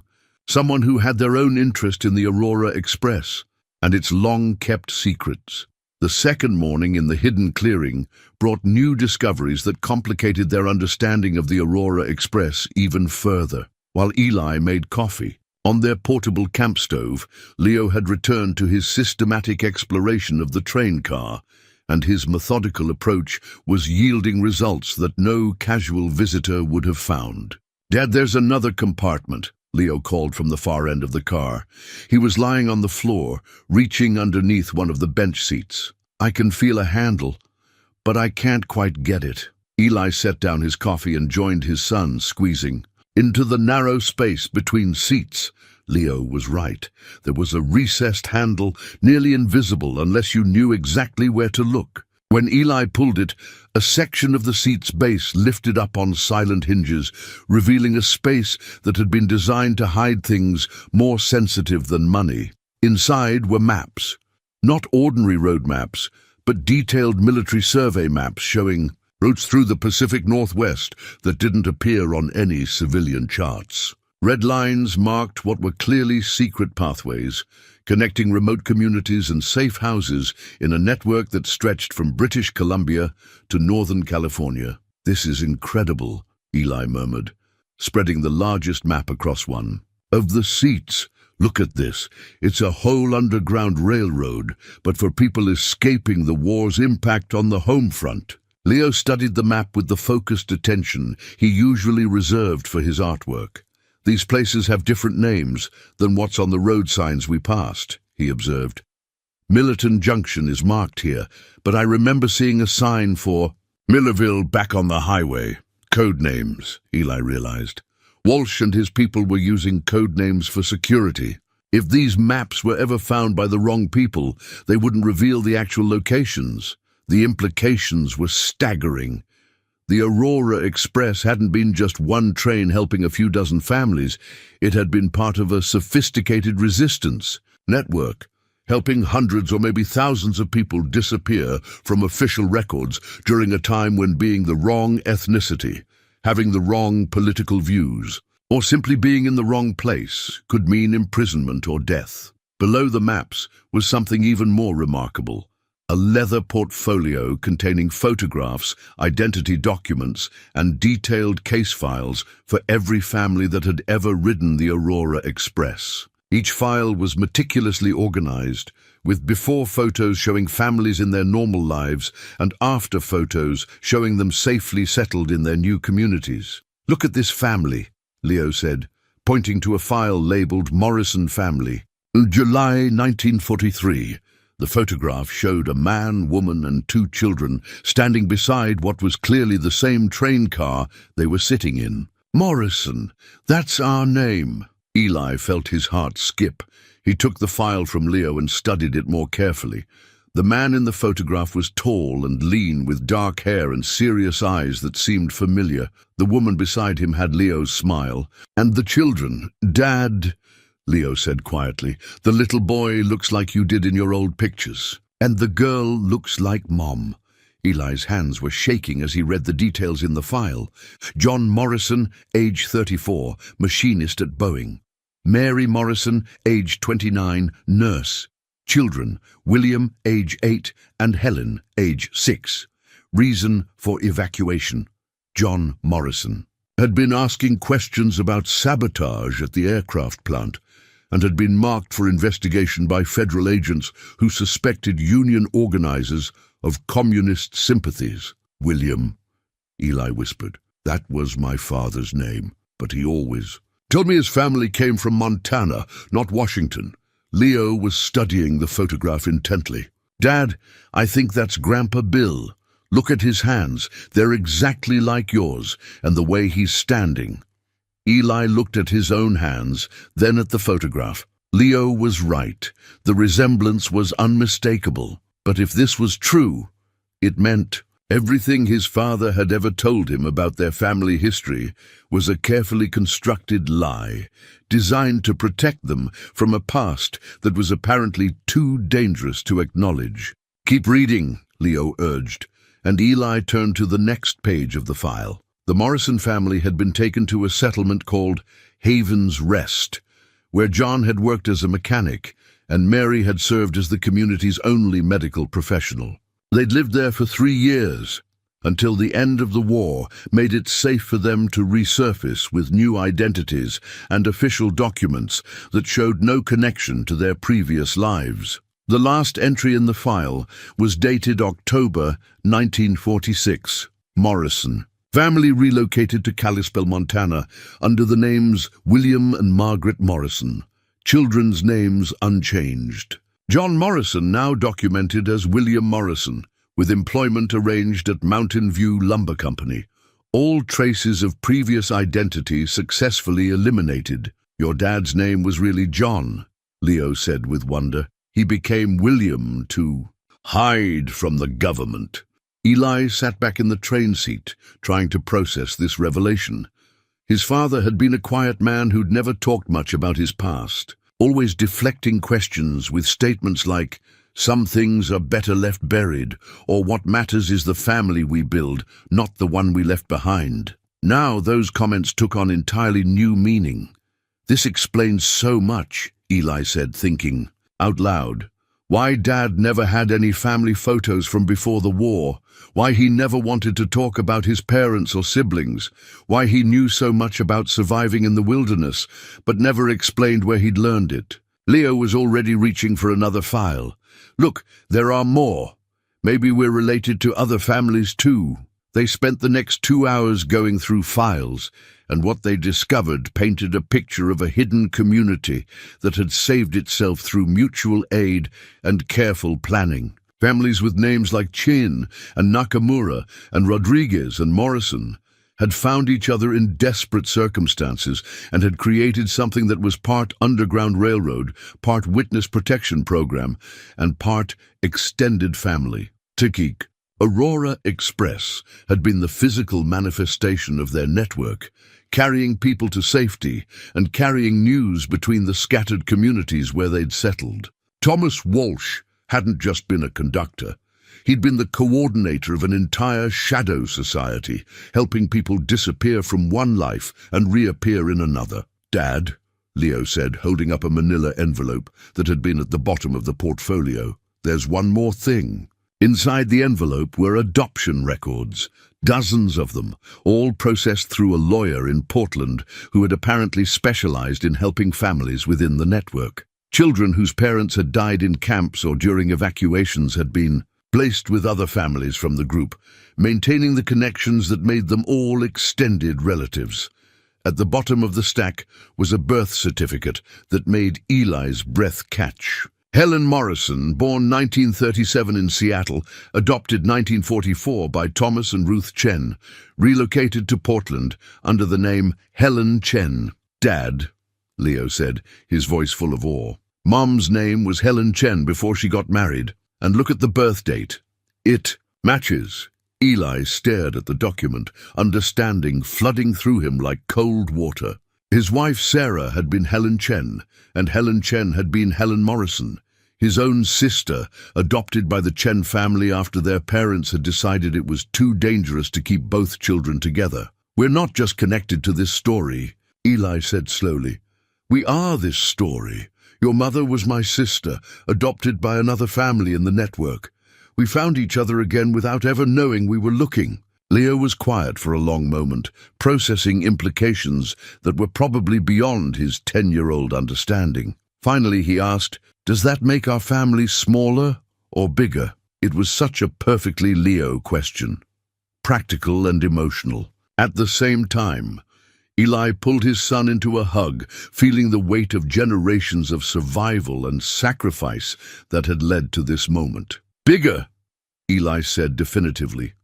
someone who had their own interest in the Aurora Express and its long-kept secrets. The second morning in the hidden clearing brought new discoveries that complicated their understanding of the Aurora Express even further. While Eli made coffee on their portable camp stove, Leo had returned to his systematic exploration of the train car, and his methodical approach was yielding results that no casual visitor would have found. "Dad, there's another compartment," Leo called from the far end of the car. He was lying on the floor, reaching underneath one of the bench seats. "I can feel a handle, but I can't quite get it." Eli set down his coffee and joined his son, squeezing into the narrow space between seats. Leo was right. There was a recessed handle, nearly invisible unless you knew exactly where to look. When Eli pulled it, a section of the seat's base lifted up on silent hinges, revealing a space that had been designed to hide things more sensitive than money. Inside were maps. Not ordinary road maps, but detailed military survey maps showing routes through the Pacific Northwest that didn't appear on any civilian charts. Red lines marked what were clearly secret pathways, connecting remote communities and safe houses in a network that stretched from British Columbia to Northern California. "This is incredible," Eli murmured, spreading the largest map across one of the seats. "Look at this. It's a whole underground railroad, but for people escaping the war's impact on the home front." Leo studied the map with the focused attention he usually reserved for his artwork. "These places have different names than what's on the road signs we passed," he observed. "Millerton Junction is marked here, but I remember seeing a sign for Millerville back on the highway." Code names, Eli realized. Walsh and his people were using code names for security. If these maps were ever found by the wrong people, they wouldn't reveal the actual locations. The implications were staggering. The Aurora Express hadn't been just one train helping a few dozen families. It had been part of a sophisticated resistance network, helping hundreds or maybe thousands of people disappear from official records during a time when being the wrong ethnicity having the wrong political views, or simply being in the wrong place could mean imprisonment or death. Below the maps was something even more remarkable: a leather portfolio containing photographs, identity documents, and detailed case files for every family that had ever ridden the Aurora Express. Each file was meticulously organized, with before photos showing families in their normal lives and after photos showing them safely settled in their new communities. "Look at this family," Leo said, pointing to a file labeled Morrison Family. July 1943. The photograph showed a man, woman, and 2 children standing beside what was clearly the same train car they were sitting in. "Morrison, that's our name." Eli felt his heart skip. He took the file from Leo and studied it more carefully. The man in the photograph was tall and lean, with dark hair and serious eyes that seemed familiar. The woman beside him had Leo's smile. "And the children, Dad," Leo said quietly, "the little boy looks like you did in your old pictures. And the girl looks like Mom." Eli's hands were shaking as he read the details in the file. John Morrison, age 34, machinist at Boeing. Mary Morrison, age 29, nurse. Children, William, age 8, and Helen, age 6. Reason for evacuation: John Morrison had been asking questions about sabotage at the aircraft plant and had been marked for investigation by federal agents who suspected union organizers of communist sympathies. "William," Eli whispered. "That was my father's name, but he always told me his family came from Montana, not Washington." Leo was studying the photograph intently. "Dad, I think that's Grandpa Bill. Look at his hands. They're exactly like yours, and the way he's standing." Eli looked at his own hands, then at the photograph. Leo was right. The resemblance was unmistakable. But if this was true, it meant everything his father had ever told him about their family history was a carefully constructed lie, designed to protect them from a past that was apparently too dangerous to acknowledge. "Keep reading," Leo urged, and Eli turned to the next page of the file. The Morrison family had been taken to a settlement called Haven's Rest, where John had worked as a mechanic and Mary had served as the community's only medical professional. They'd lived there for 3 years, until the end of the war made it safe for them to resurface with new identities and official documents that showed no connection to their previous lives. The last entry in the file was dated October 1946. Morrison. Family relocated to Kalispell, Montana, under the names William and Margaret Morrison. Children's names unchanged. John Morrison now documented as William Morrison, with employment arranged at Mountain View Lumber Company. All traces of previous identity successfully eliminated. "Your dad's name was really John," Leo said with wonder. "He became William to hide from the government." Eli sat back in the train seat, trying to process this revelation. His father had been a quiet man who'd never talked much about his past, always deflecting questions with statements like, "Some things are better left buried," or "What matters is the family we build, not the one we left behind." Now those comments took on entirely new meaning. "This explains so much," Eli said, thinking out loud. Why Dad never had any family photos from before the war, why he never wanted to talk about his parents or siblings, why he knew so much about surviving in the wilderness, but never explained where he'd learned it. Leo was already reaching for another file. "Look, there are more. Maybe we're related to other families too." They spent the next 2 hours going through files, and what they discovered painted a picture of a hidden community that had saved itself through mutual aid and careful planning. Families with names like Chin and Nakamura and Rodriguez and Morrison had found each other in desperate circumstances and had created something that was part Underground Railroad, part Witness Protection Program, and part extended family. Tikik. Aurora Express had been the physical manifestation of their network, carrying people to safety and carrying news between the scattered communities where they'd settled. Thomas Walsh hadn't just been a conductor. He'd been the coordinator of an entire shadow society, helping people disappear from one life and reappear in another. "Dad," Leo said, holding up a manila envelope that had been at the bottom of the portfolio, "there's one more thing." Inside the envelope were adoption records, dozens of them, all processed through a lawyer in Portland who had apparently specialized in helping families within the network. Children whose parents had died in camps or during evacuations had been placed with other families from the group, maintaining the connections that made them all extended relatives. At the bottom of the stack was a birth certificate that made Eli's breath catch. Helen Morrison, born 1937 in Seattle, adopted 1944 by Thomas and Ruth Chen, relocated to Portland under the name Helen Chen. "Dad," Leo said, his voice full of awe. "Mom's name was Helen Chen before she got married. And look at the birth date. It matches." Eli stared at the document, understanding flooding through him like cold water. His wife Sarah had been Helen Chen, and Helen Chen had been Helen Morrison, his own sister, adopted by the Chen family after their parents had decided it was too dangerous to keep both children together. "We're not just connected to this story," Eli said slowly. "We are this story. Your mother was my sister, adopted by another family in the network. We found each other again without ever knowing we were looking." Leo was quiet for a long moment, processing implications that were probably beyond his 10-year-old understanding. Finally he asked, "Does that make our family smaller or bigger?" It was such a perfectly Leo question, practical and emotional. At the same time, Eli pulled his son into a hug, feeling the weight of generations of survival and sacrifice that had led to this moment. "Bigger," Eli said definitively.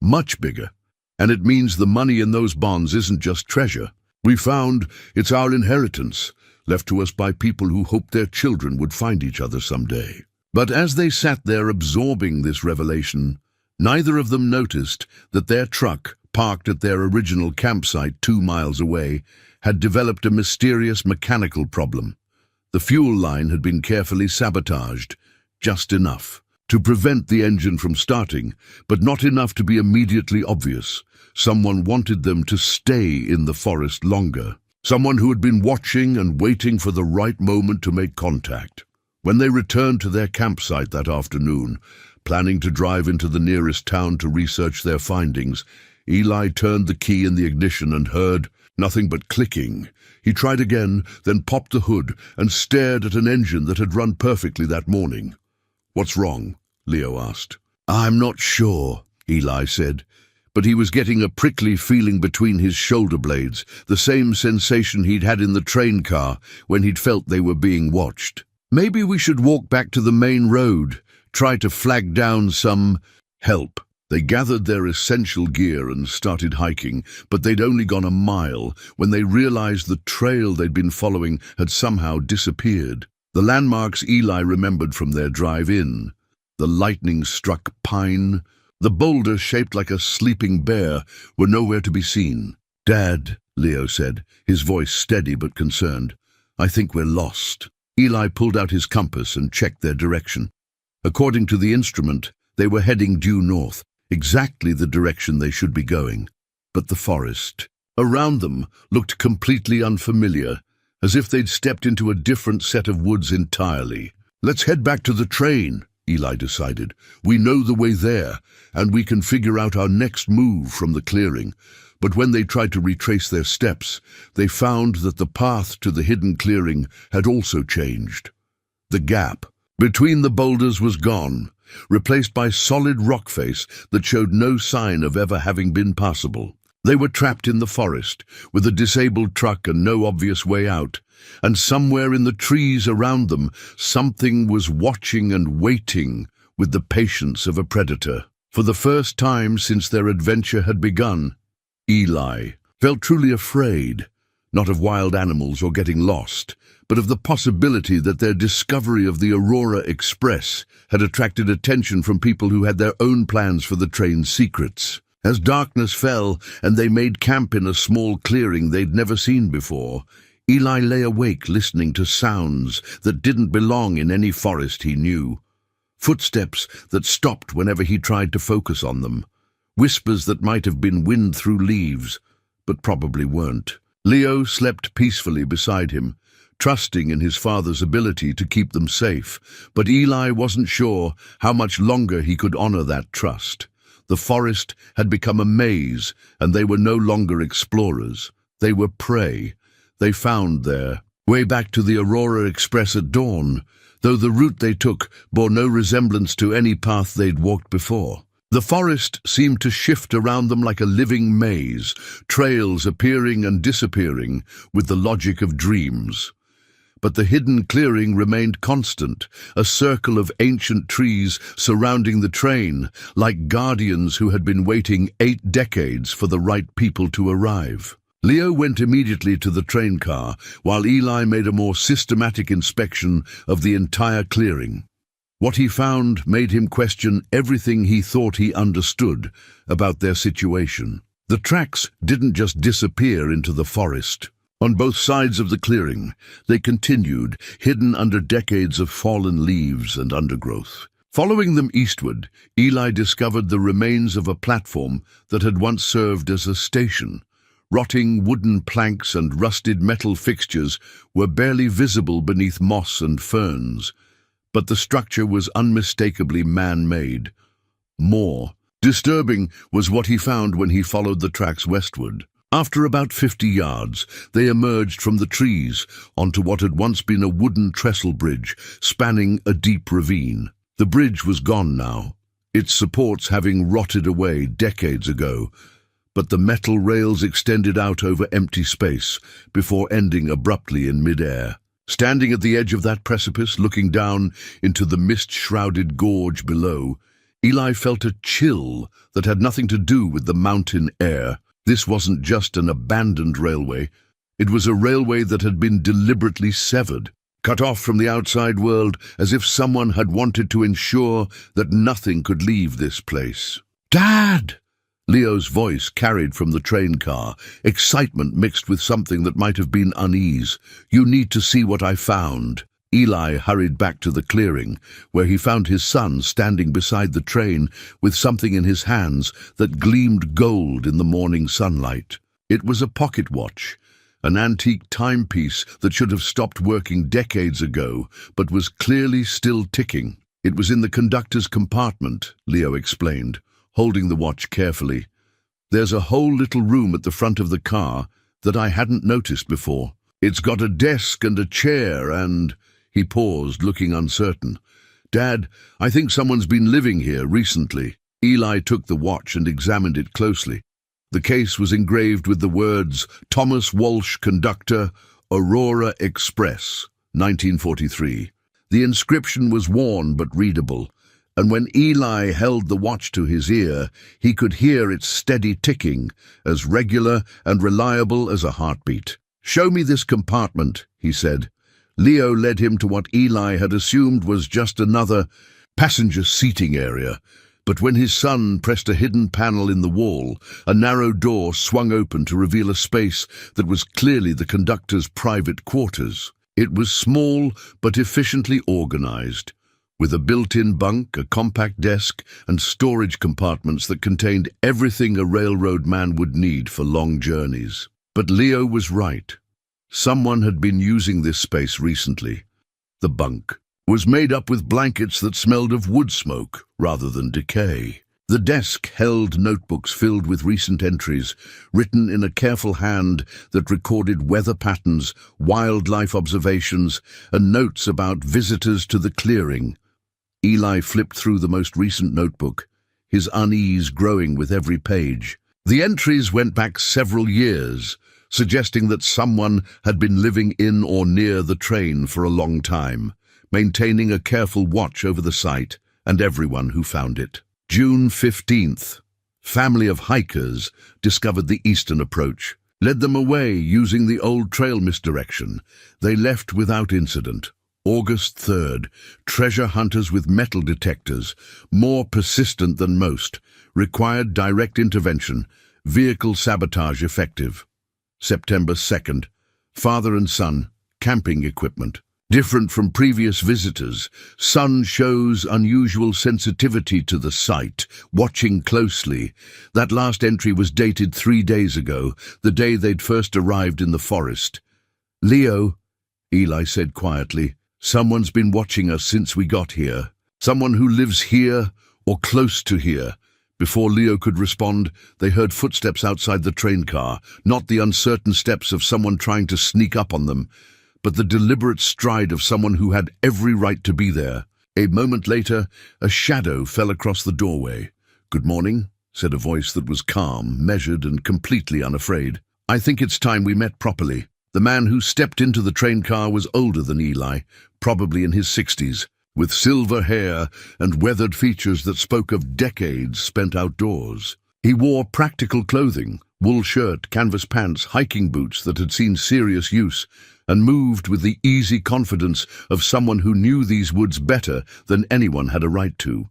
"Much bigger. And it means the money in those bonds isn't just treasure. We found it's our inheritance, left to us by people who hoped their children would find each other someday." But as they sat there absorbing this revelation, neither of them noticed that their truck, parked at their original campsite 2 miles away, had developed a mysterious mechanical problem. The fuel line had been carefully sabotaged, just enough to prevent the engine from starting, but not enough to be immediately obvious. Someone wanted them to stay in the forest longer. Someone who had been watching and waiting for the right moment to make contact. When they returned to their campsite that afternoon, planning to drive into the nearest town to research their findings, Eli turned the key in the ignition and heard nothing but clicking. He tried again, then popped the hood and stared at an engine that had run perfectly that morning. "What's wrong?" Leo asked. "I'm not sure," Eli said, but he was getting a prickly feeling between his shoulder blades, the same sensation he'd had in the train car when he'd felt they were being watched. "Maybe we should walk back to the main road, try to flag down some help." They gathered their essential gear and started hiking, but they'd only gone a mile when they realized the trail they'd been following had somehow disappeared. The landmarks Eli remembered from their drive in, the lightning-struck pine, the boulder shaped like a sleeping bear, were nowhere to be seen. "Dad," Leo said, his voice steady but concerned, "I think we're lost." Eli pulled out his compass and checked their direction. According to the instrument, they were heading due north, exactly the direction they should be going. But the forest around them looked completely unfamiliar, as if they'd stepped into a different set of woods entirely. "Let's head back to the train," Eli decided. "We know the way there, and we can figure out our next move from the clearing." But when they tried to retrace their steps, they found that the path to the hidden clearing had also changed. The gap between the boulders was gone, replaced by solid rock face that showed no sign of ever having been passable. They were trapped in the forest, with a disabled truck and no obvious way out, and somewhere in the trees around them, something was watching and waiting with the patience of a predator. For the first time since their adventure had begun, Eli felt truly afraid, not of wild animals or getting lost, but of the possibility that their discovery of the Aurora Express had attracted attention from people who had their own plans for the train's secrets. As darkness fell and they made camp in a small clearing they'd never seen before, Eli lay awake listening to sounds that didn't belong in any forest he knew. footsteps that stopped whenever he tried to focus on them, whispers that might have been wind through leaves, but probably weren't. Leo slept peacefully beside him, trusting in his father's ability to keep them safe, but Eli wasn't sure how much longer he could honor that trust. The forest had become a maze, and they were no longer explorers. They were prey. They found their way back to the Aurora Express at dawn, though the route they took bore no resemblance to any path they'd walked before. The forest seemed to shift around them like a living maze, trails appearing and disappearing with the logic of dreams. But the hidden clearing remained constant, a circle of ancient trees surrounding the train, like guardians who had been waiting 8 decades for the right people to arrive. Leo went immediately to the train car, while Eli made a more systematic inspection of the entire clearing. What he found made him question everything he thought he understood about their situation. The tracks didn't just disappear into the forest. On both sides of the clearing, they continued, hidden under decades of fallen leaves and undergrowth. Following them eastward, Eli discovered the remains of a platform that had once served as a station. Rotting wooden planks and rusted metal fixtures were barely visible beneath moss and ferns, but the structure was unmistakably man-made. More disturbing was what he found when he followed the tracks westward. After about 50 yards, they emerged from the trees onto what had once been a wooden trestle bridge spanning a deep ravine. The bridge was gone now, its supports having rotted away decades ago, but the metal rails extended out over empty space before ending abruptly in midair. Standing at the edge of that precipice, looking down into the mist-shrouded gorge below, Eli felt a chill that had nothing to do with the mountain air. This wasn't just an abandoned railway. It was a railway that had been deliberately severed, cut off from the outside world, as if someone had wanted to ensure that nothing could leave this place. "Dad!" Leo's voice carried from the train car, excitement mixed with something that might have been unease. "You need to see what I found." Eli hurried back to the clearing, where he found his son standing beside the train with something in his hands that gleamed gold in the morning sunlight. It was a pocket watch, an antique timepiece that should have stopped working decades ago, but was clearly still ticking. "It was in the conductor's compartment," Leo explained, holding the watch carefully. "There's a whole little room at the front of the car that I hadn't noticed before. It's got a desk and a chair and—" He paused, looking uncertain. "Dad, I think someone's been living here recently." Eli took the watch and examined it closely. The case was engraved with the words, "Thomas Walsh, Conductor, Aurora Express, 1943. The inscription was worn but readable, and when Eli held the watch to his ear, he could hear its steady ticking, as regular and reliable as a heartbeat. "Show me this compartment," he said. Leo led him to what Eli had assumed was just another passenger seating area, but when his son pressed a hidden panel in the wall, a narrow door swung open to reveal a space that was clearly the conductor's private quarters. It was small but efficiently organized, with a built-in bunk, a compact desk, and storage compartments that contained everything a railroad man would need for long journeys. But Leo was right. Someone had been using this space recently. The bunk was made up with blankets that smelled of wood smoke rather than decay. The desk held notebooks filled with recent entries, written in a careful hand that recorded weather patterns, wildlife observations, and notes about visitors to the clearing. Eli flipped through the most recent notebook, his unease growing with every page. The entries went back several years, suggesting that someone had been living in or near the train for a long time, maintaining a careful watch over the site and everyone who found it. June 15th. Family of hikers discovered the eastern approach, led them away using the old trail misdirection. They left without incident. August 3rd. Treasure hunters with metal detectors, more persistent than most, required direct intervention, vehicle sabotage effective. September 2nd. Father and son, camping equipment. Different from previous visitors, Sun shows unusual sensitivity to the site, watching closely. That last entry was dated 3 days ago, the day they'd first arrived in the forest. "Leo," Eli said quietly, "someone's been watching us since we got here. Someone who lives here or close to here." Before Leo could respond, they heard footsteps outside the train car, not the uncertain steps of someone trying to sneak up on them, but the deliberate stride of someone who had every right to be there. A moment later, a shadow fell across the doorway. "Good morning," said a voice that was calm, measured, and completely unafraid. "I think it's time we met properly." The man who stepped into the train car was older than Eli, probably in his 60s, with silver hair and weathered features that spoke of decades spent outdoors. He wore practical clothing, wool shirt, canvas pants, hiking boots that had seen serious use, and moved with the easy confidence of someone who knew these woods better than anyone had a right to.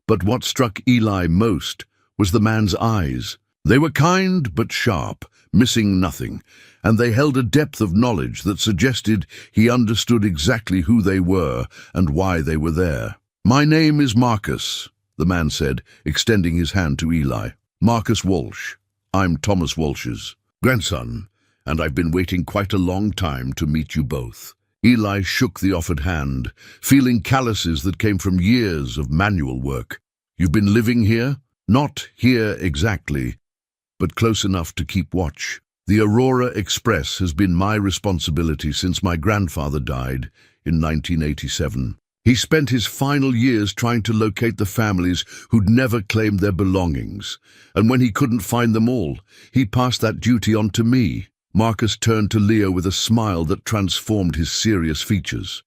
But what struck Eli most was the man's eyes. They were kind but sharp, missing nothing, and they held a depth of knowledge that suggested he understood exactly who they were and why they were there. "My name is Marcus," the man said, extending his hand to Eli. "Marcus Walsh. I'm Thomas Walsh's grandson, and I've been waiting quite a long time to meet you both." Eli shook the offered hand, feeling calluses that came from years of manual work. "You've been living here?" "Not here exactly, but close enough to keep watch. The Aurora Express has been my responsibility since my grandfather died in 1987. He spent his final years trying to locate the families who'd never claimed their belongings, and when he couldn't find them all, he passed that duty on to me." Marcus turned to Leo with a smile that transformed his serious features.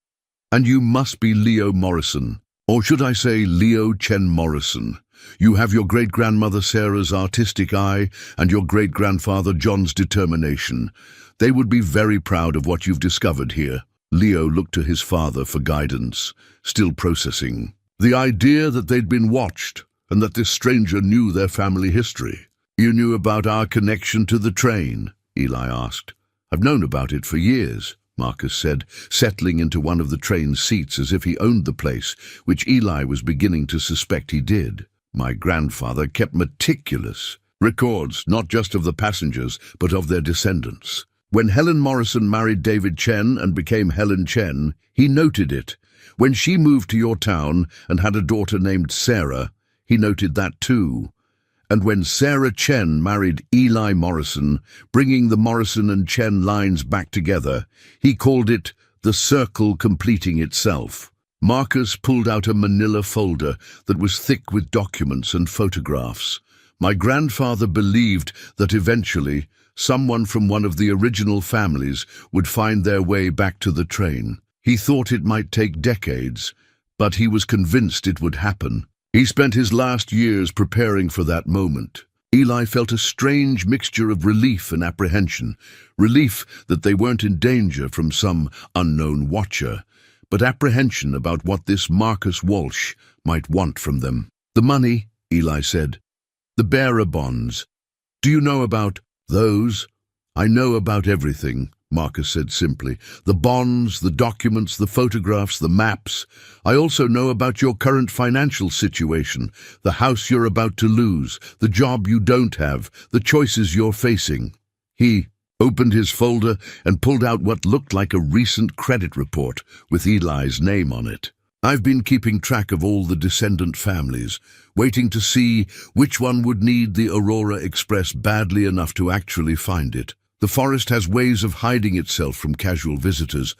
"And you must be Leo Morrison, or should I say Leo Chen Morrison. You have your great-grandmother Sarah's artistic eye and your great-grandfather John's determination. They would be very proud of what you've discovered here." Leo looked to his father for guidance, still processing. The idea that they'd been watched and that this stranger knew their family history. "You knew about our connection to the train?" Eli asked. "I've known about it for years," Marcus said, settling into one of the train's seats as if he owned the place, which Eli was beginning to suspect he did. "My grandfather kept meticulous records, not just of the passengers, but of their descendants. When Helen Morrison married David Chen and became Helen Chen, he noted it. When she moved to your town and had a daughter named Sarah, he noted that too. And when Sarah Chen married Eli Morrison, bringing the Morrison and Chen lines back together, he called it the circle completing itself." Marcus pulled out a manila folder that was thick with documents and photographs. "My grandfather believed that eventually someone from one of the original families would find their way back to the train. He thought it might take decades, but he was convinced it would happen. He spent his last years preparing for that moment." Eli felt a strange mixture of relief and apprehension. Relief that they weren't in danger from some unknown watcher, but apprehension about what this Marcus Walsh might want from them. "The money," Eli said. "The bearer bonds. Do you know about those?" "I know about everything," Marcus said simply. "The bonds, the documents, the photographs, the maps. I also know about your current financial situation, the house you're about to lose, the job you don't have, the choices you're facing." He opened his folder and pulled out what looked like a recent credit report with Eli's name on it. "I've been keeping track of all the descendant families, waiting to see which one would need the Aurora Express badly enough to actually find it. The forest has ways of hiding itself from casual visitors,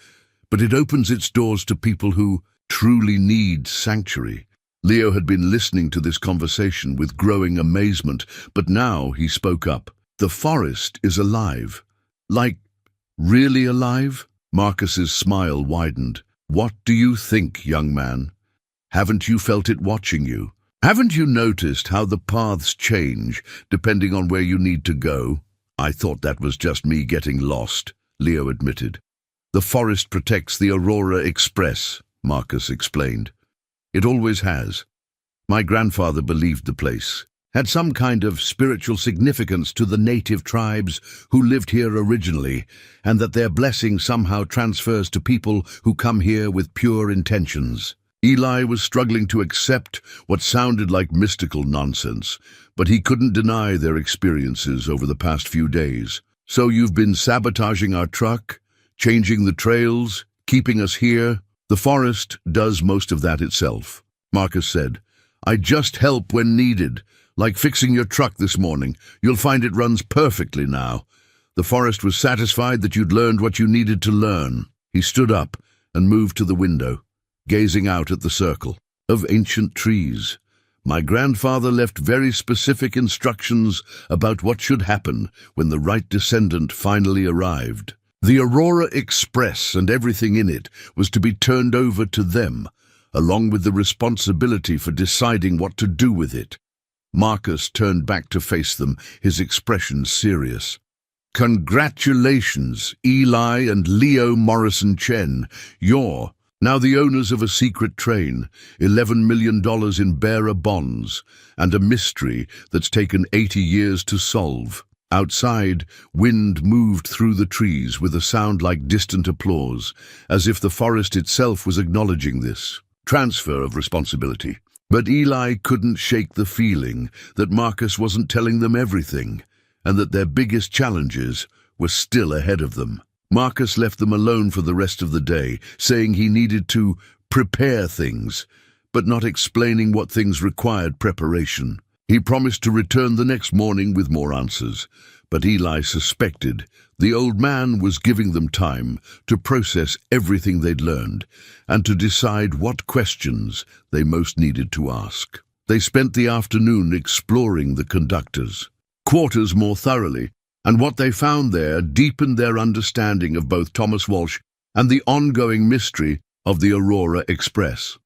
but it opens its doors to people who truly need sanctuary." Leo had been listening to this conversation with growing amazement, but now he spoke up. "The forest is alive. Like, really alive?" Marcus's smile widened. "What do you think, young man? Haven't you felt it watching you? Haven't you noticed how the paths change depending on where you need to go?" "I thought that was just me getting lost," Leo admitted. "The forest protects the Aurora Express," Marcus explained. "It always has. My grandfather believed the place. had some kind of spiritual significance to the native tribes who lived here originally, and that their blessing somehow transfers to people who come here with pure intentions. Eli was struggling to accept what sounded like mystical nonsense, but he couldn't deny their experiences over the past few days. "So you've been sabotaging our truck, changing the trails, keeping us here?" "The forest does most of that itself," Marcus said. "I just help when needed, like fixing your truck this morning. You'll find it runs perfectly now." The forest was satisfied that you'd learned what you needed to learn. He stood up and moved to the window, gazing out at the circle of ancient trees. "My grandfather left very specific instructions about what should happen when the right descendant finally arrived. The Aurora Express and everything in it was to be turned over to them, along with the responsibility for deciding what to do with it." Marcus turned back to face them, his expression serious. "Congratulations, Eli and Leo Morrison Chen. You're now the owners of a secret train, $11 million in bearer bonds, and a mystery that's taken 80 years to solve." Outside, wind moved through the trees with a sound like distant applause, as if the forest itself was acknowledging this transfer of responsibility. But Eli couldn't shake the feeling that Marcus wasn't telling them everything, and that their biggest challenges were still ahead of them. Marcus left them alone for the rest of the day, saying he needed to prepare things, but not explaining what things required preparation. He promised to return the next morning with more answers, but Eli suspected the old man was giving them time to process everything they'd learned and to decide what questions they most needed to ask. They spent the afternoon exploring the conductors' quarters more thoroughly, and what they found there deepened their understanding of both Thomas Walsh and the ongoing mystery of the Aurora Express.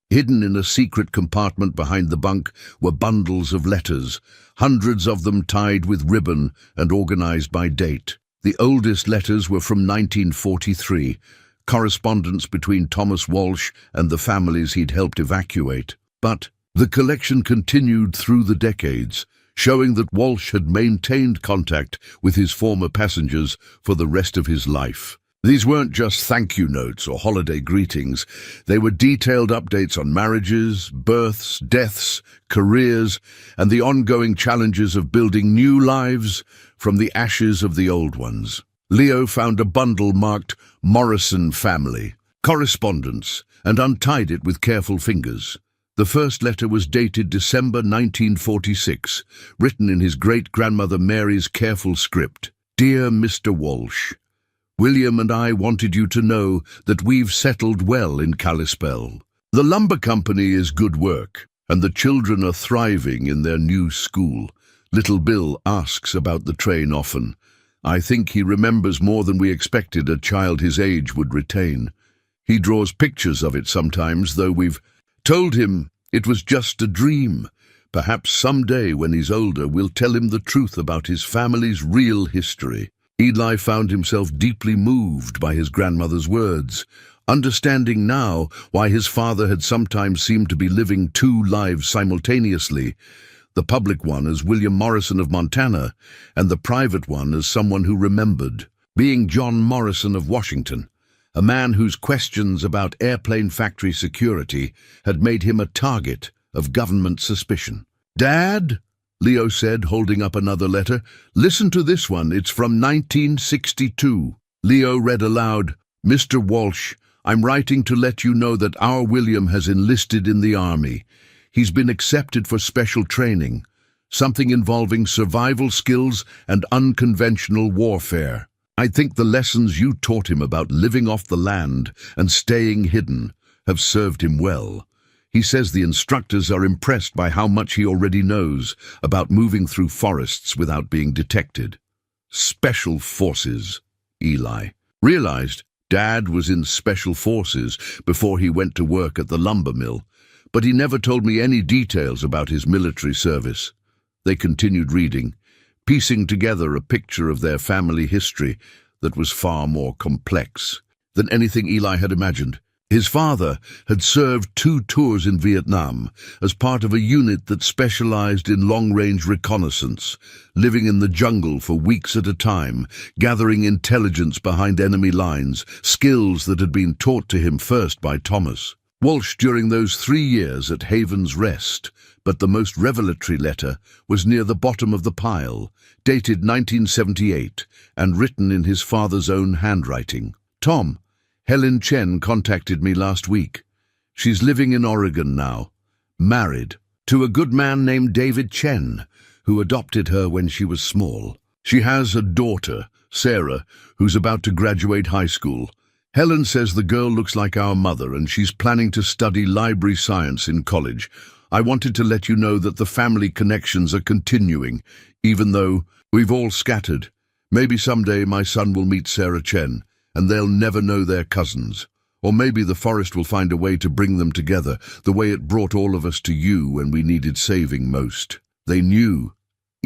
Hidden in a secret compartment behind the bunk were bundles of letters, hundreds of them tied with ribbon and organized by date. The oldest letters were from 1943, correspondence between Thomas Walsh and the families he'd helped evacuate. But the collection continued through the decades, showing that Walsh had maintained contact with his former passengers for the rest of his life. These weren't just thank you notes or holiday greetings. They were detailed updates on marriages, births, deaths, careers, and the ongoing challenges of building new lives from the ashes of the old ones. Leo found a bundle marked Morrison Family correspondence and untied it with careful fingers. The first letter was dated December 1946, written in his great-grandmother Mary's careful script. "Dear Mr. Walsh, William and I wanted you to know that we've settled well in Kalispell. The lumber company is good work, and the children are thriving in their new school. Little Bill asks about the train often. I think he remembers more than we expected a child his age would retain. He draws pictures of it sometimes, though we've told him it was just a dream. Perhaps someday when he's older we'll tell him the truth about his family's real history." Eli found himself deeply moved by his grandmother's words, understanding now why his father had sometimes seemed to be living two lives simultaneously, the public one as William Morrison of Montana, and the private one as someone who remembered being John Morrison of Washington, a man whose questions about airplane factory security had made him a target of government suspicion. "Dad," Leo said, holding up another letter. "Listen to this one. It's from 1962. Leo read aloud, "Mr. Walsh, I'm writing to let you know that our William has enlisted in the Army. He's been accepted for special training, something involving survival skills and unconventional warfare. I think the lessons you taught him about living off the land and staying hidden have served him well. He says the instructors are impressed by how much he already knows about moving through forests without being detected." Special Forces, Eli realized. Dad was in Special Forces before he went to work at the lumber mill, but he never told me any details about his military service. They continued reading, piecing together a picture of their family history that was far more complex than anything Eli had imagined. His father had served 2 tours in Vietnam as part of a unit that specialized in long-range reconnaissance, living in the jungle for weeks at a time, gathering intelligence behind enemy lines, skills that had been taught to him first by Thomas. Walsh during those 3 years at Haven's Rest, but the most revelatory letter was near the bottom of the pile, dated 1978 and written in his father's own handwriting. Tom, Helen Chen contacted me last week. She's living in Oregon now, married to a good man named David Chen, who adopted her when she was small. She has a daughter, Sarah, who's about to graduate high school. Helen says the girl looks like our mother and she's planning to study library science in college. I wanted to let you know that the family connections are continuing, even though we've all scattered. Maybe someday my son will meet Sarah Chen, and they'll never know they're cousins. Or maybe the forest will find a way to bring them together, the way it brought all of us to you when we needed saving most. They knew,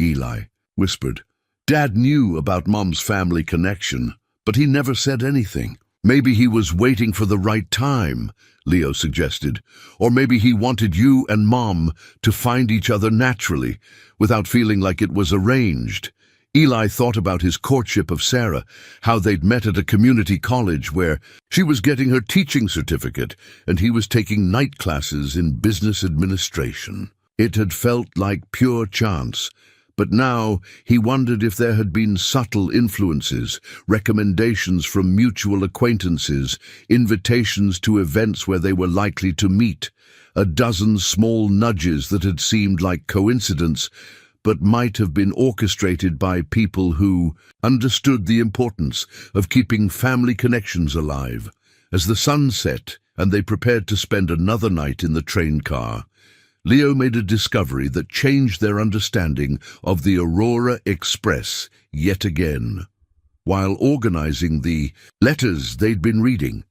Eli whispered. Dad knew about Mom's family connection, but he never said anything. Maybe he was waiting for the right time, Leo suggested. Or maybe he wanted you and Mom to find each other naturally, without feeling like it was arranged. Eli thought about his courtship of Sarah, how they'd met at a community college where she was getting her teaching certificate and he was taking night classes in business administration. It had felt like pure chance, but now he wondered if there had been subtle influences, recommendations from mutual acquaintances, invitations to events where they were likely to meet, a dozen small nudges that had seemed like coincidence, but might have been orchestrated by people who understood the importance of keeping family connections alive. As the sun set and they prepared to spend another night in the train car, Leo made a discovery that changed their understanding of the Aurora Express yet again. While organizing the letters they'd been reading,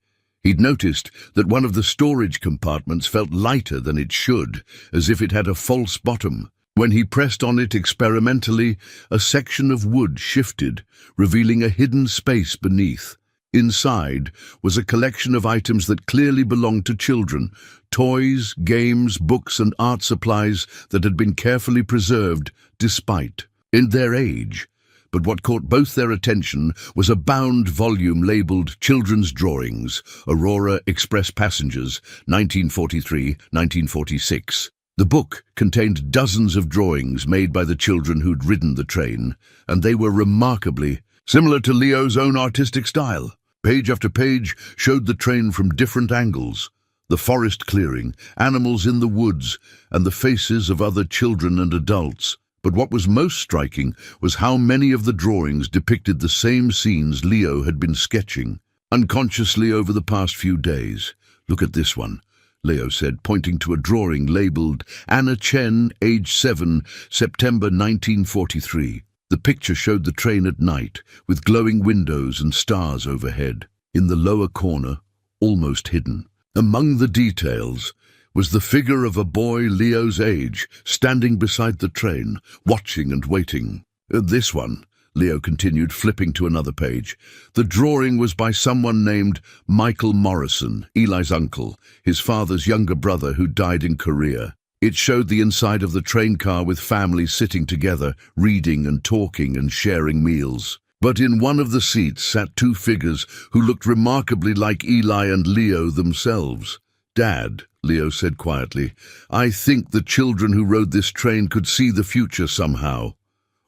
he'd noticed that one of the storage compartments felt lighter than it should, as if it had a false bottom. When he pressed on it experimentally, a section of wood shifted, revealing a hidden space beneath. Inside was a collection of items that clearly belonged to children, toys, games, books, and art supplies that had been carefully preserved despite in their age. But what caught both their attention was a bound volume labeled Children's Drawings, Aurora Express Passengers, 1943-1946. The book contained dozens of drawings made by the children who'd ridden the train, and they were remarkably similar to Leo's own artistic style. Page after page showed the train from different angles, the forest clearing, animals in the woods, and the faces of other children and adults. But what was most striking was how many of the drawings depicted the same scenes Leo had been sketching unconsciously over the past few days. Look at this one, Leo said, pointing to a drawing labeled Anna Chen, age 7, September 1943. The picture showed the train at night, with glowing windows and stars overhead. In the lower corner, almost hidden, among the details, was the figure of a boy Leo's age, standing beside the train, watching and waiting. This one, Leo continued, flipping to another page. The drawing was by someone named Michael Morrison, Eli's uncle, his father's younger brother who died in Korea. It showed the inside of the train car with families sitting together, reading and talking and sharing meals. But in one of the seats sat 2 figures who looked remarkably like Eli and Leo themselves. Dad, Leo said quietly, I think the children who rode this train could see the future somehow.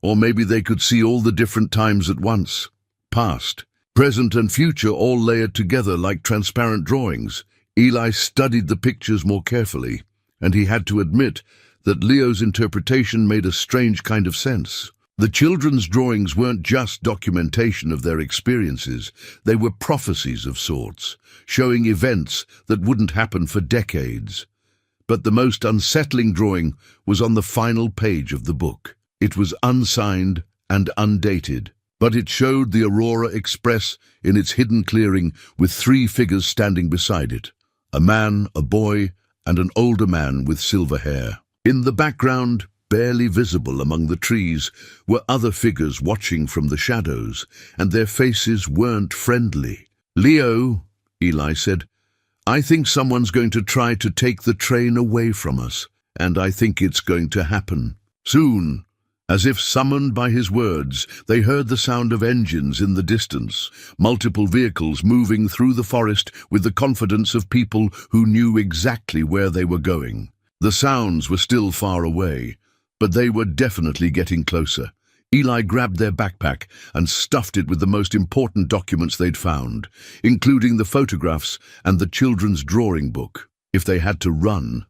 Or maybe they could see all the different times at once. Past, present and future all layered together like transparent drawings. Eli studied the pictures more carefully, and he had to admit that Leo's interpretation made a strange kind of sense. The children's drawings weren't just documentation of their experiences, they were prophecies of sorts, showing events that wouldn't happen for decades. But the most unsettling drawing was on the final page of the book. It was unsigned and undated, but it showed the Aurora Express in its hidden clearing with 3 figures standing beside it, a man, a boy, and an older man with silver hair. In the background, barely visible among the trees, were other figures watching from the shadows, and their faces weren't friendly. Leo, Eli said, I think someone's going to try to take the train away from us, and I think it's going to happen. Soon, as if summoned by his words, they heard the sound of engines in the distance, multiple vehicles moving through the forest with the confidence of people who knew exactly where they were going. The sounds were still far away, but they were definitely getting closer. Eli grabbed their backpack and stuffed it with the most important documents they'd found, including the photographs and the children's drawing book. If they had to run,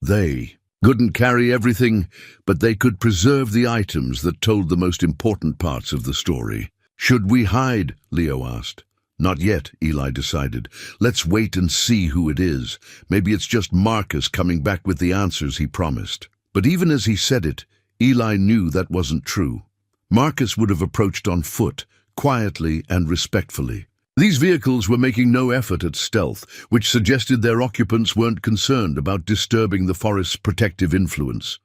they couldn't carry everything, but they could preserve the items that told the most important parts of the story. "Should we hide?" Leo asked. "Not yet," Eli decided. "Let's wait and see who it is. Maybe it's just Marcus coming back with the answers he promised." But even as he said it, Eli knew that wasn't true. Marcus would have approached on foot, quietly and respectfully. These vehicles were making no effort at stealth, which suggested their occupants weren't concerned about disturbing the forest's protective influence.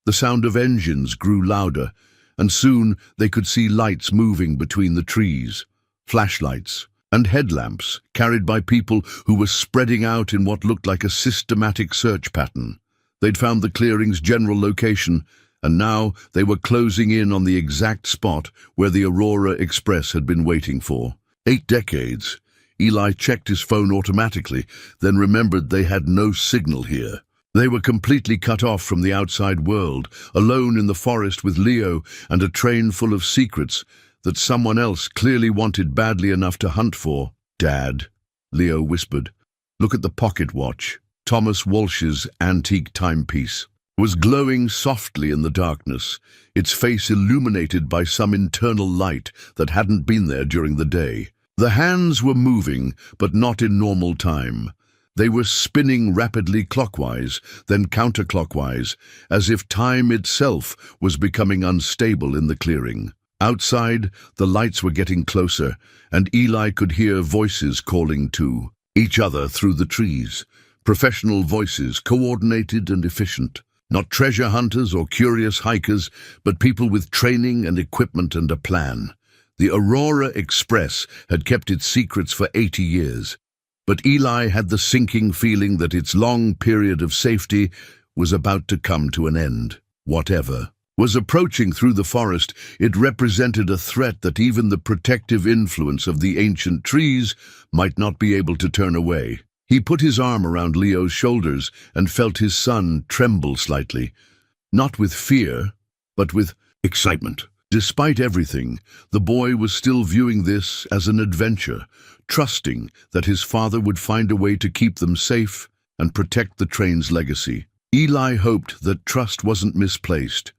The sound of engines grew louder, and soon they could see lights moving between the trees, flashlights, and headlamps carried by people who were spreading out in what looked like a systematic search pattern. They'd found the clearing's general location, and now they were closing in on the exact spot where the Aurora Express had been waiting for. 8 decades. Eli checked his phone automatically, then remembered they had no signal here. They were completely cut off from the outside world, alone in the forest with Leo and a train full of secrets that someone else clearly wanted badly enough to hunt for. "Dad," Leo whispered, "look at the pocket watch." Thomas Walsh's antique timepiece was glowing softly in the darkness, its face illuminated by some internal light that hadn't been there during the day. The hands were moving, but not in normal time. They were spinning rapidly clockwise, then counterclockwise, as if time itself was becoming unstable in the clearing. Outside, the lights were getting closer, and Eli could hear voices calling to each other through the trees. Professional voices, coordinated and efficient. Not treasure hunters or curious hikers, but people with training and equipment and a plan. The Aurora Express had kept its secrets for 80 years, but Eli had the sinking feeling that its long period of safety was about to come to an end. Whatever was approaching through the forest, it represented a threat that even the protective influence of the ancient trees might not be able to turn away. He put his arm around Leo's shoulders and felt his son tremble slightly, not with fear, but with excitement. Despite everything, the boy was still viewing this as an adventure, trusting that his father would find a way to keep them safe and protect the train's legacy. Eli hoped that trust wasn't misplaced,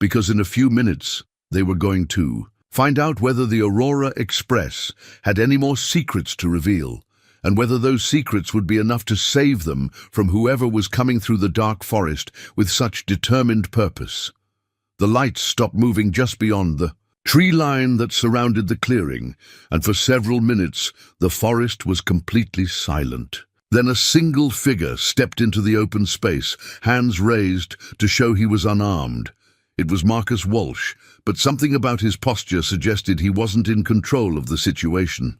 because in a few minutes they were going to find out whether the Aurora Express had any more secrets to reveal, and whether those secrets would be enough to save them from whoever was coming through the dark forest with such determined purpose. The lights stopped moving just beyond the tree line that surrounded the clearing, and for several minutes the forest was completely silent. Then a single figure stepped into the open space, hands raised to show he was unarmed. It was Marcus Walsh, but something about his posture suggested he wasn't in control of the situation.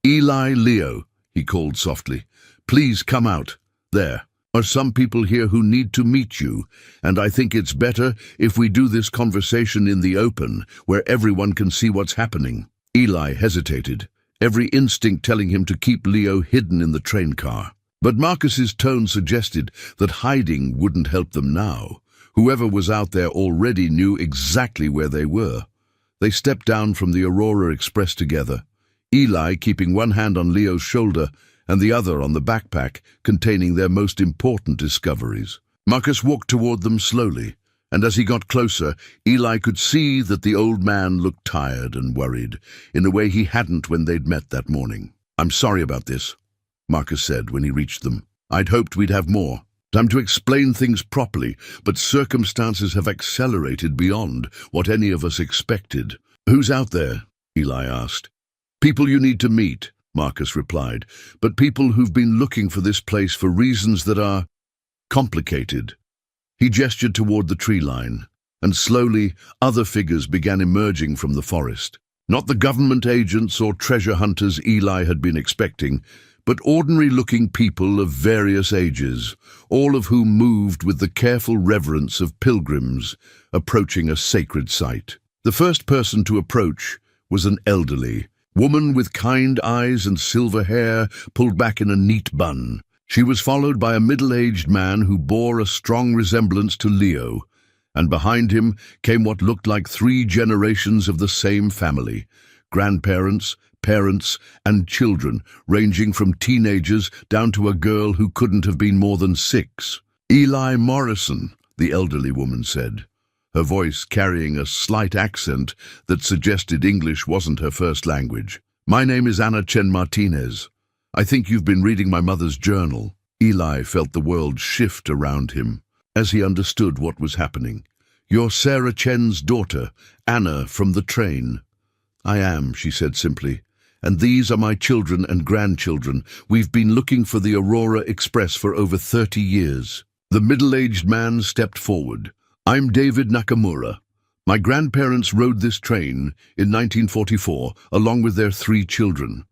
"Eli, Leo," he called softly, "please come out. There are some people here who need to meet you, and I think it's better if we do this conversation in the open, where everyone can see what's happening." Eli hesitated, every instinct telling him to keep Leo hidden in the train car. But Marcus's tone suggested that hiding wouldn't help them now. Whoever was out there already knew exactly where they were. They stepped down from the Aurora Express together, Eli keeping one hand on Leo's shoulder and the other on the backpack containing their most important discoveries. Marcus walked toward them slowly, and as he got closer, Eli could see that the old man looked tired and worried, in a way he hadn't when they'd met that morning. "I'm sorry about this," Marcus said when he reached them. "I'd hoped we'd have more time to explain things properly, but circumstances have accelerated beyond what any of us expected." "Who's out there?" Eli asked. "People you need to meet," Marcus replied, "but people who've been looking for this place for reasons that are complicated." He gestured toward the tree line, and slowly other figures began emerging from the forest. Not the government agents or treasure hunters Eli had been expecting, but ordinary-looking people of various ages, all of whom moved with the careful reverence of pilgrims approaching a sacred site. The first person to approach was an elderly woman with kind eyes and silver hair pulled back in a neat bun. She was followed by a middle-aged man who bore a strong resemblance to Leo, and behind him came what looked like 3 generations of the same family: grandparents, parents, and children, ranging from teenagers down to a girl who couldn't have been more than 6. "Eli Morrison," the elderly woman said, her voice carrying a slight accent that suggested English wasn't her first language. "My name is Ana Chen Martinez. I think you've been reading my mother's journal." Eli felt the world shift around him as he understood what was happening. "You're Sarah Chen's daughter, Anna, from the train." "I am," she said simply. "And these are my children and grandchildren. We've been looking for the Aurora Express for over 30 years. The middle-aged man stepped forward. "I'm David Nakamura. My grandparents rode this train in 1944, along with their 3 children.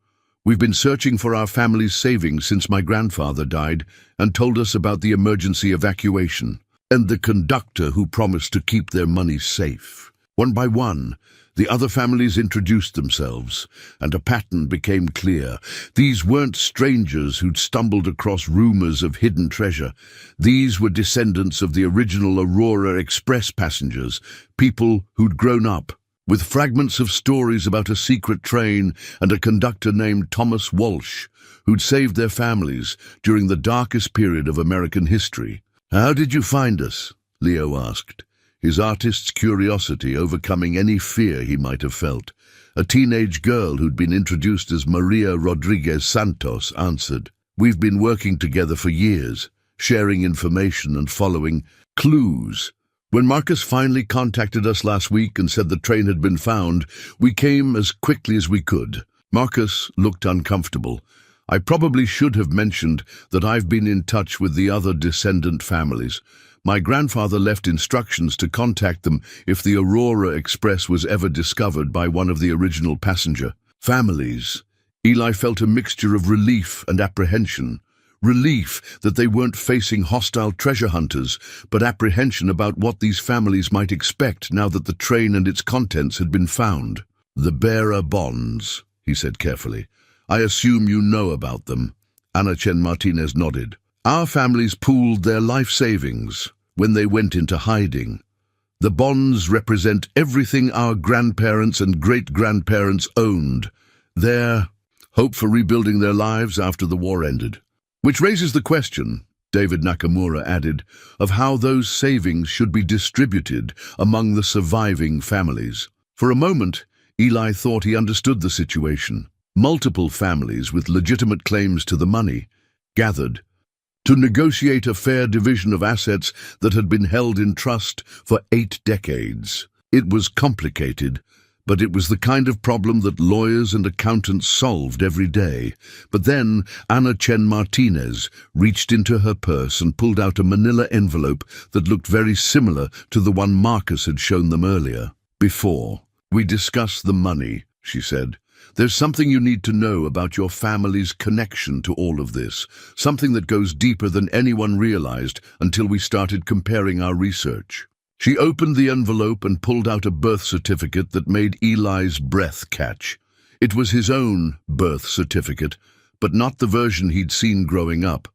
We've been searching for our family's savings since my grandfather died and told us about the emergency evacuation, and the conductor who promised to keep their money safe." One by one, the other families introduced themselves, and a pattern became clear. These weren't strangers who'd stumbled across rumors of hidden treasure. These were descendants of the original Aurora Express passengers, people who'd grown up with fragments of stories about a secret train and a conductor named Thomas Walsh, who'd saved their families during the darkest period of American history. "How did you find us?" Leo asked, his artist's curiosity overcoming any fear he might have felt. A teenage girl who'd been introduced as Maria Rodriguez Santos answered, "We've been working together for years, sharing information and following clues. When Marcus finally contacted us last week and said the train had been found, we came as quickly as we could." Marcus looked uncomfortable. "I probably should have mentioned that I've been in touch with the other descendant families. My grandfather left instructions to contact them if the Aurora Express was ever discovered by one of the original passenger families." Eli felt a mixture of relief and apprehension. Relief that they weren't facing hostile treasure hunters, but apprehension about what these families might expect now that the train and its contents had been found. "The bearer bonds," he said carefully. "I assume you know about them." Ana Chen Martinez nodded. "Our families pooled their life savings when they went into hiding. The bonds represent everything our grandparents and great-grandparents owned. Their hope for rebuilding their lives after the war ended. Which raises the question," David Nakamura added, "of how those savings should be distributed among the surviving families." For a moment, Eli thought he understood the situation. Multiple families with legitimate claims to the money gathered to negotiate a fair division of assets that had been held in trust for 8 decades. It was complicated, but it was the kind of problem that lawyers and accountants solved every day. But then Ana Chen Martinez reached into her purse and pulled out a manila envelope that looked very similar to the one Marcus had shown them earlier. "Before we discuss the money," she said, "there's something you need to know about your family's connection to all of this, something that goes deeper than anyone realized until we started comparing our research." She opened the envelope and pulled out a birth certificate that made Eli's breath catch. It was his own birth certificate, but not the version he'd seen growing up.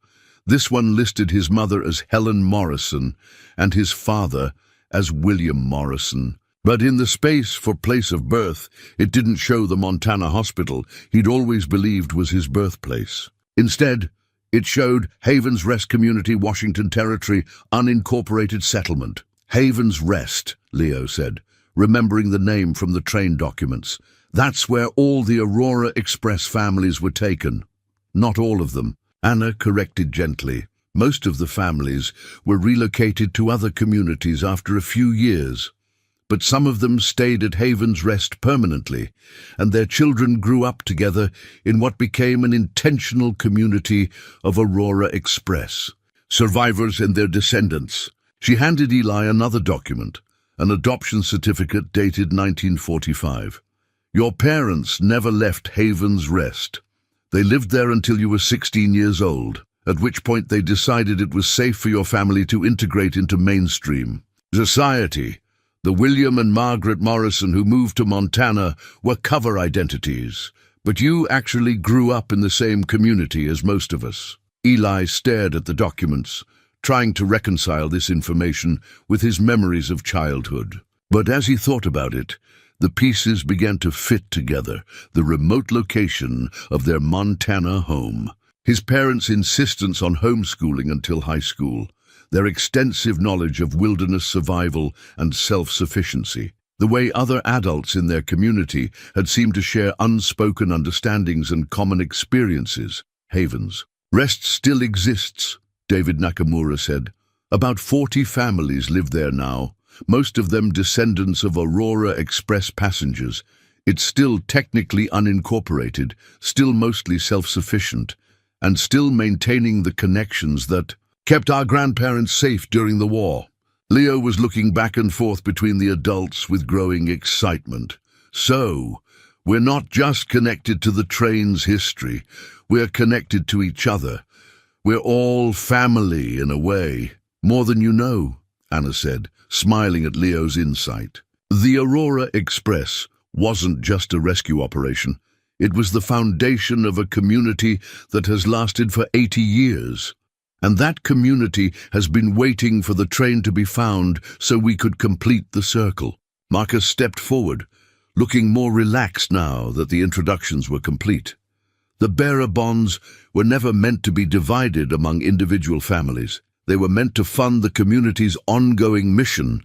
This one listed his mother as Helen Morrison and his father as William Morrison. But in the space for place of birth, it didn't show the Montana hospital he'd always believed was his birthplace. Instead, it showed Havens Rest Community, Washington Territory, unincorporated settlement. "Havens Rest," Leo said, remembering the name from the train documents. "That's where all the Aurora Express families were taken." "Not all of them," Anna corrected gently. "Most of the families were relocated to other communities after a few years. But some of them stayed at Havens Rest permanently, and their children grew up together in what became an intentional community of Aurora Express. Survivors and their descendants." She handed Eli another document, an adoption certificate dated 1945. "Your parents never left Havens Rest. They lived there until you were 16 years old, at which point they decided it was safe for your family to integrate into mainstream society. The William and Margaret Morrison who moved to Montana were cover identities, but you actually grew up in the same community as most of us. Eli stared at the documents, trying to reconcile this information with his memories of childhood. But as he thought about it, the pieces began to fit together, the remote location of their Montana home, his parents' insistence on homeschooling until high school, their extensive knowledge of wilderness survival and self-sufficiency, the way other adults in their community had seemed to share unspoken understandings and common experiences, havens. Rest still exists, David Nakamura said. About 40 families live there now, most of them descendants of Aurora Express passengers. It's still technically unincorporated, still mostly self-sufficient, and still maintaining the connections that kept our grandparents safe during the war. Leo was looking back and forth between the adults with growing excitement. So, we're not just connected to the train's history, we're connected to each other. We're all family in a way. More than you know, Anna said, smiling at Leo's insight. The Aurora Express wasn't just a rescue operation. It was the foundation of a community that has lasted for 80 years. And that community has been waiting for the train to be found so we could complete the circle. Marcus stepped forward, looking more relaxed now that the introductions were complete. The bearer bonds were never meant to be divided among individual families. They were meant to fund the community's ongoing mission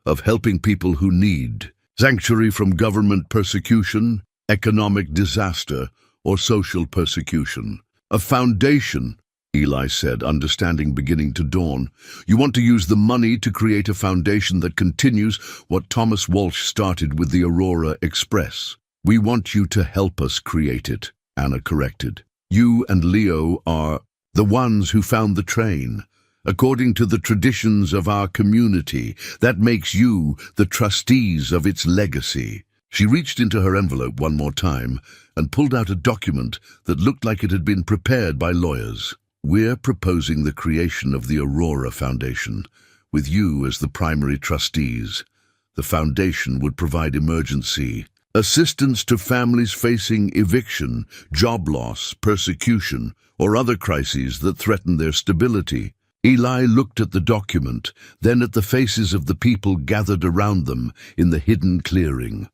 of helping people who need sanctuary from government persecution, economic disaster, or social persecution. A foundation, Eli said, understanding beginning to dawn. You want to use the money to create a foundation that continues what Thomas Walsh started with the Aurora Express. We want you to help us create it, Anna corrected. You and Leo are the ones who found the train. According to the traditions of our community, that makes you the trustees of its legacy. She reached into her envelope one more time and pulled out a document that looked like it had been prepared by lawyers. We're proposing the creation of the Aurora Foundation, with you as the primary trustees. The foundation would provide emergency assistance to families facing eviction, job loss, persecution, or other crises that threaten their stability. Eli looked at the document, then at the faces of the people gathered around them in the hidden clearing.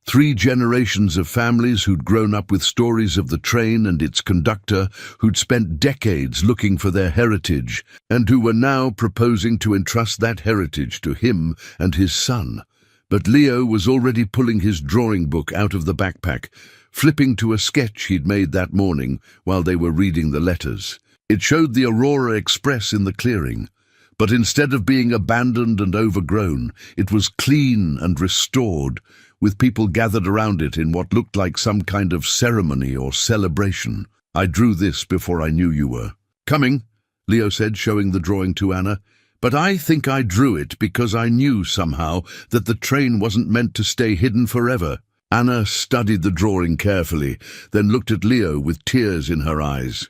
3 generations of families who'd grown up with stories of the train and its conductor, who'd spent decades looking for their heritage, and who were now proposing to entrust that heritage to him and his son. But Leo was already pulling his drawing book out of the backpack, flipping to a sketch he'd made that morning while they were reading the letters. It showed the Aurora Express in the clearing, but instead of being abandoned and overgrown, it was clean and restored, with people gathered around it in what looked like some kind of ceremony or celebration. I drew this before I knew you were coming, Leo said, showing the drawing to Anna. But I think I drew it because I knew somehow that the train wasn't meant to stay hidden forever. Anna studied the drawing carefully, then looked at Leo with tears in her eyes.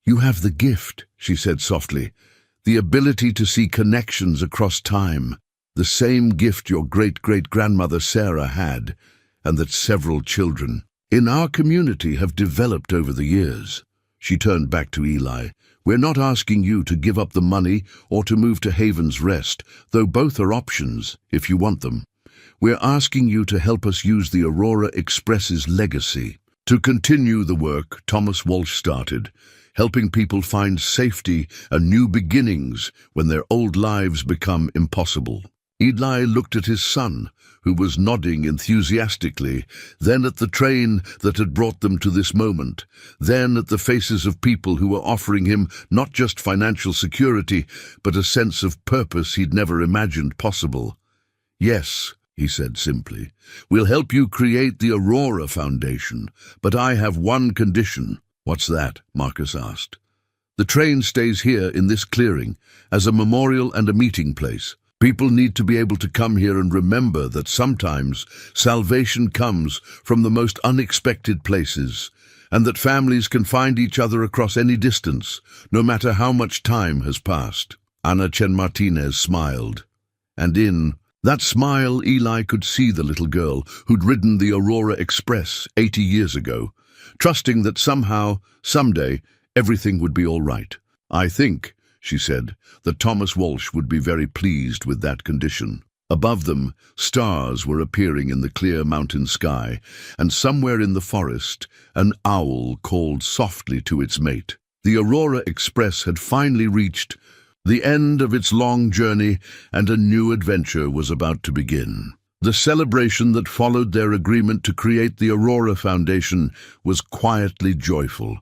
You have the gift, she said softly, the ability to see connections across time, the same gift your great-great-grandmother Sarah had, and that several children in our community have developed over the years. She turned back to Eli. We're not asking you to give up the money or to move to Haven's Rest, though both are options if you want them. We're asking you to help us use the Aurora Express's legacy to continue the work Thomas Walsh started, helping people find safety and new beginnings when their old lives become impossible. Eli looked at his son, who was nodding enthusiastically, then at the train that had brought them to this moment, then at the faces of people who were offering him not just financial security, but a sense of purpose he'd never imagined possible. Yes, he said simply, we'll help you create the Aurora Foundation, but I have one condition. What's that? Marcus asked. The train stays here in this clearing as a memorial and a meeting place. People need to be able to come here and remember that sometimes salvation comes from the most unexpected places, and that families can find each other across any distance, no matter how much time has passed. Ana Chen Martinez smiled, and in that smile Eli could see the little girl who'd ridden the Aurora Express 80 years ago, trusting that somehow, someday, everything would be all right. "I think," she said, "that Thomas Walsh would be very pleased with that condition." Above them, stars were appearing in the clear mountain sky, and somewhere in the forest, an owl called softly to its mate. The Aurora Express had finally reached the end of its long journey, and a new adventure was about to begin. The celebration that followed their agreement to create the Aurora Foundation was quietly joyful.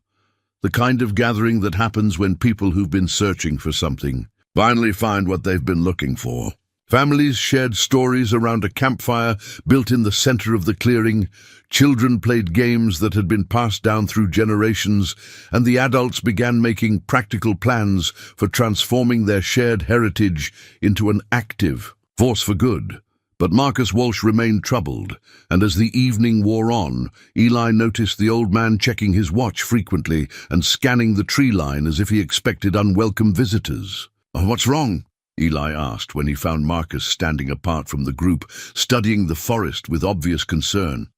The kind of gathering that happens when people who've been searching for something finally find what they've been looking for. Families shared stories around a campfire built in the center of the clearing, children played games that had been passed down through generations, and the adults began making practical plans for transforming their shared heritage into an active force for good. But Marcus Walsh remained troubled, and as the evening wore on, Eli noticed the old man checking his watch frequently and scanning the tree line as if he expected unwelcome visitors. "Oh, what's wrong?" Eli asked when he found Marcus standing apart from the group, studying the forest with obvious concern.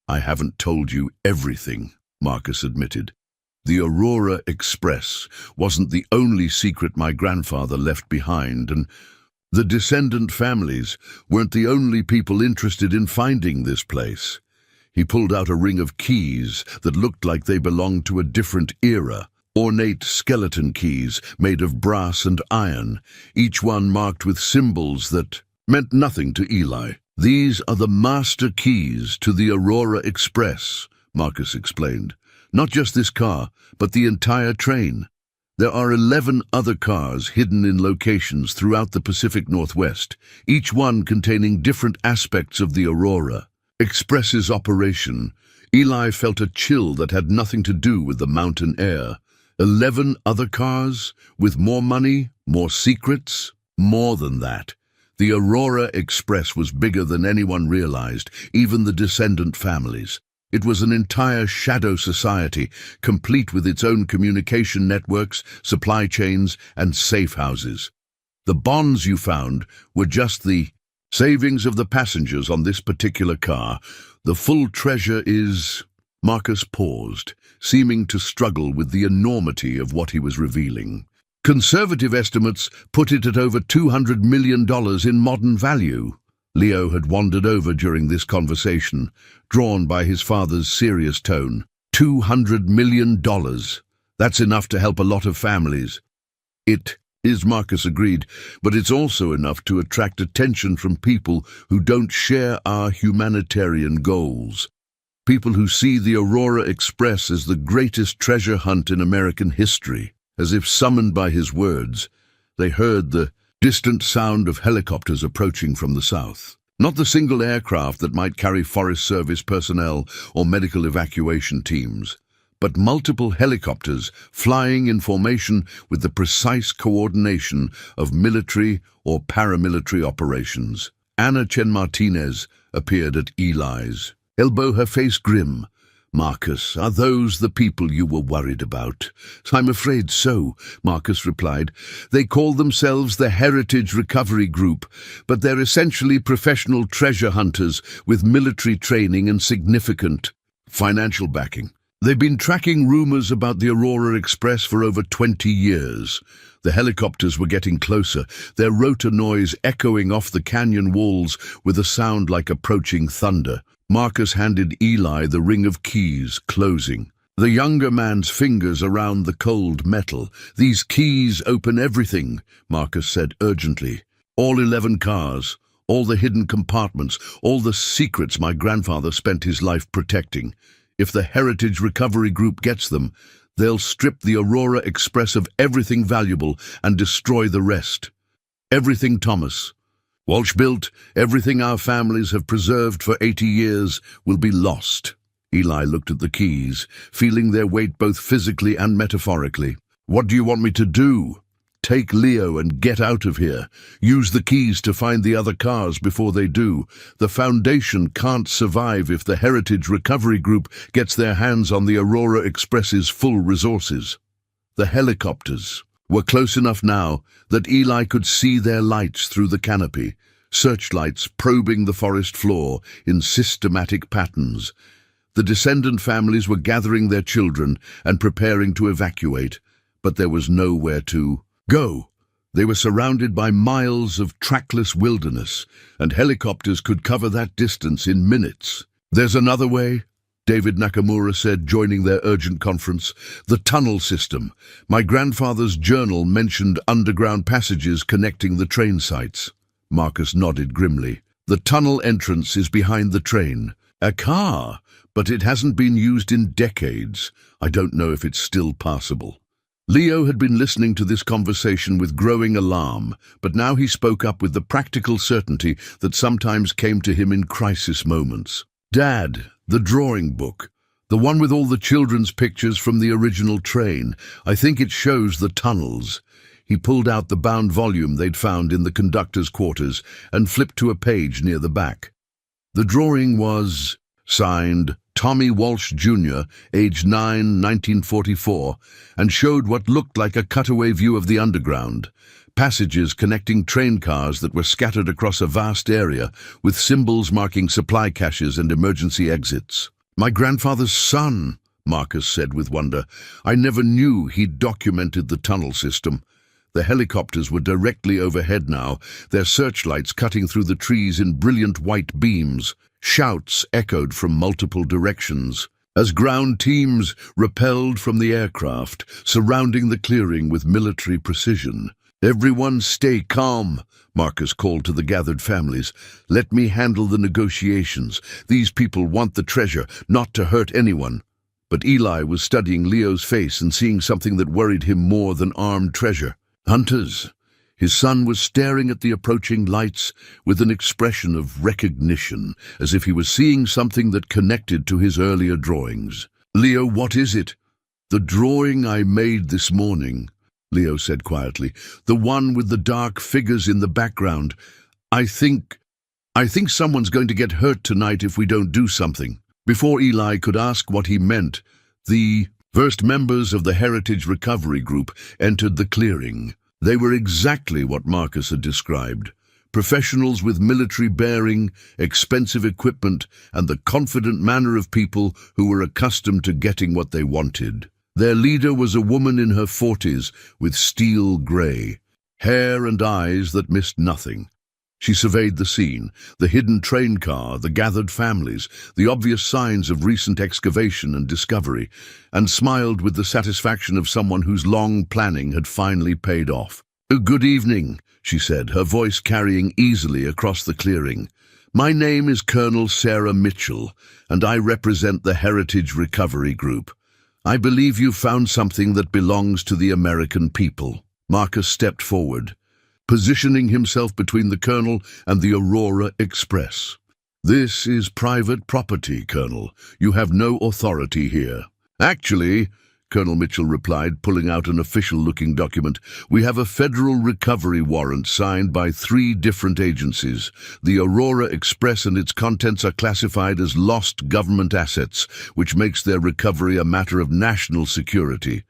"I haven't told you everything," Marcus admitted. "The Aurora Express wasn't the only secret my grandfather left behind, and the descendant families weren't the only people interested in finding this place." He pulled out a ring of keys that looked like they belonged to a different era. Ornate skeleton keys made of brass and iron, each one marked with symbols that meant nothing to Eli. "These are the master keys to the Aurora Express," Marcus explained. "Not just this car, but the entire train. There are 11 other cars hidden in locations throughout the Pacific Northwest, each one containing different aspects of the Aurora Express's operation." Eli felt a chill that had nothing to do with the mountain air. 11 other cars, with more money, more secrets, more than that. The Aurora Express was bigger than anyone realized, even the descendant families. It was an entire shadow society, complete with its own communication networks, supply chains, and safe houses. The bonds you found were just the savings of the passengers on this particular car. The full treasure is... Marcus paused, seeming to struggle with the enormity of what he was revealing. Conservative estimates put it at over $200 million in modern value. Leo had wandered over during this conversation, drawn by his father's serious tone. $200 million. That's enough to help a lot of families. "It is," Marcus agreed, "but it's also enough to attract attention from people who don't share our humanitarian goals. People who see the Aurora Express as the greatest treasure hunt in American history." As if summoned by his words, they heard the distant sound of helicopters approaching from the south. Not the single aircraft that might carry Forest Service personnel or medical evacuation teams, but multiple helicopters flying in formation with the precise coordination of military or paramilitary operations. Ana Chen Martinez appeared at Eli's elbow, her face grim. "Marcus, are those the people you were worried about?" "I'm afraid so," Marcus replied. "They call themselves the Heritage Recovery Group, but they're essentially professional treasure hunters with military training and significant financial backing. They've been tracking rumors about the Aurora Express for over 20 years. The helicopters were getting closer, their rotor noise echoing off the canyon walls with a sound like approaching thunder. Marcus handed Eli the ring of keys, closing. The younger man's fingers around the cold metal. "These keys open everything," Marcus said urgently. "All 11 cars, all the hidden compartments, all the secrets my grandfather spent his life protecting. If the Heritage Recovery Group gets them, they'll strip the Aurora Express of everything valuable and destroy the rest. Everything Thomas Walsh built, everything our families have preserved for 80 years will be lost." Eli looked at the keys, feeling their weight both physically and metaphorically. "What do you want me to do?" Take Leo and get out of here. Use the keys to find the other cars before they do. The Foundation can't survive if the Heritage Recovery Group gets their hands on the Aurora Express's full resources. The helicopters were close enough now that Eli could see their lights through the canopy, searchlights probing the forest floor in systematic patterns. The descendant families were gathering their children and preparing to evacuate, but there was nowhere to go. They were surrounded by miles of trackless wilderness, and helicopters could cover that distance in minutes. "There's another way," David Nakamura said, joining their urgent conference. "The tunnel system. My grandfather's journal mentioned underground passages connecting the train sites." Marcus nodded grimly. "The tunnel entrance is behind the train. A car, but it hasn't been used in decades. I don't know if it's still passable." Leo had been listening to this conversation with growing alarm, but now he spoke up with the practical certainty that sometimes came to him in crisis moments. "Dad, the drawing book. The one with all the children's pictures from the original train. I think it shows the tunnels." He pulled out the bound volume they'd found in the conductor's quarters and flipped to a page near the back. The drawing was signed Tommy Walsh Jr., age 9, 1944, and showed what looked like a cutaway view of the underground. Passages connecting train cars that were scattered across a vast area, with symbols marking supply caches and emergency exits. "My grandfather's son," Marcus said with wonder. "I never knew he'd documented the tunnel system." The helicopters were directly overhead now, their searchlights cutting through the trees in brilliant white beams. Shouts echoed from multiple directions as ground teams rappelled from the aircraft, surrounding the clearing with military precision. "Everyone stay calm," Marcus called to the gathered families. "Let me handle the negotiations. These people want the treasure, not to hurt anyone." But Eli was studying Leo's face and seeing something that worried him more than armed treasure. "Hunters." His son was staring at the approaching lights with an expression of recognition, as if he was seeing something that connected to his earlier drawings. "Leo, what is it?" "The drawing I made this morning," Leo said quietly. "The one with the dark figures in the background. I think someone's going to get hurt tonight if we don't do something." Before Eli could ask what he meant, the first members of the Heritage Recovery Group entered the clearing. They were exactly what Marcus had described. Professionals with military bearing, expensive equipment, and the confident manner of people who were accustomed to getting what they wanted. Their leader was a woman in her 40s with steel grey, hair and eyes that missed nothing. She surveyed the scene, the hidden train car, the gathered families, the obvious signs of recent excavation and discovery, and smiled with the satisfaction of someone whose long planning had finally paid off. "Good evening," she said, her voice carrying easily across the clearing. "My name is Colonel Sarah Mitchell, and I represent the Heritage Recovery Group. I believe you found something that belongs to the American people." Marcus stepped forward, positioning himself between the Colonel and the Aurora Express. "This is private property, Colonel. You have no authority here." "Actually," Colonel Mitchell replied, pulling out an official-looking document, "we have a federal recovery warrant signed by 3 different agencies. The Aurora Express and its contents are classified as lost government assets, which makes their recovery a matter of national security."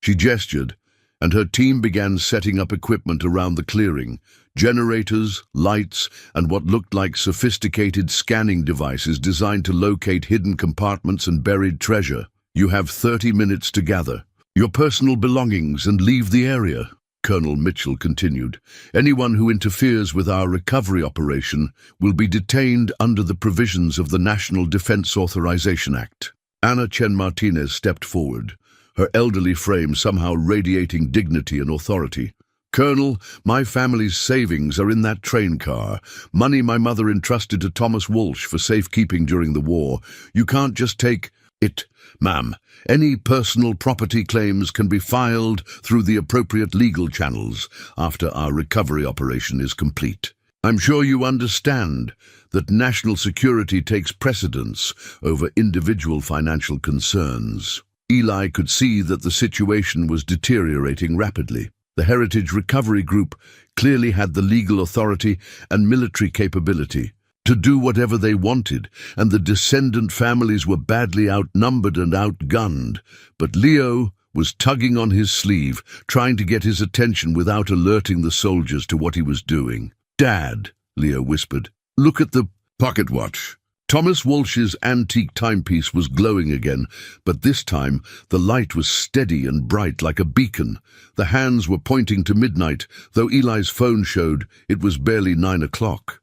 She gestured, and her team began setting up equipment around the clearing, generators, lights, and what looked like sophisticated scanning devices designed to locate hidden compartments and buried treasure. "You have 30 minutes to gather your personal belongings and leave the area," Colonel Mitchell continued. "Anyone who interferes with our recovery operation will be detained under the provisions of the National Defense Authorization Act." Anna Chen Martinez stepped forward, her elderly frame somehow radiating dignity and authority. "Colonel, my family's savings are in that train car, money my mother entrusted to Thomas Walsh for safekeeping during the war. You can't just take it, ma'am. Any personal property claims can be filed through the appropriate legal channels after our recovery operation is complete. I'm sure you understand that national security takes precedence over individual financial concerns." Eli could see that the situation was deteriorating rapidly. The Heritage Recovery Group clearly had the legal authority and military capability to do whatever they wanted, and the descendant families were badly outnumbered and outgunned. But Leo was tugging on his sleeve, trying to get his attention without alerting the soldiers to what he was doing. "Dad," Leo whispered, "look at the pocket watch." Thomas Walsh's antique timepiece was glowing again, but this time the light was steady and bright like a beacon. The hands were pointing to midnight, though Eli's phone showed it was barely 9 o'clock.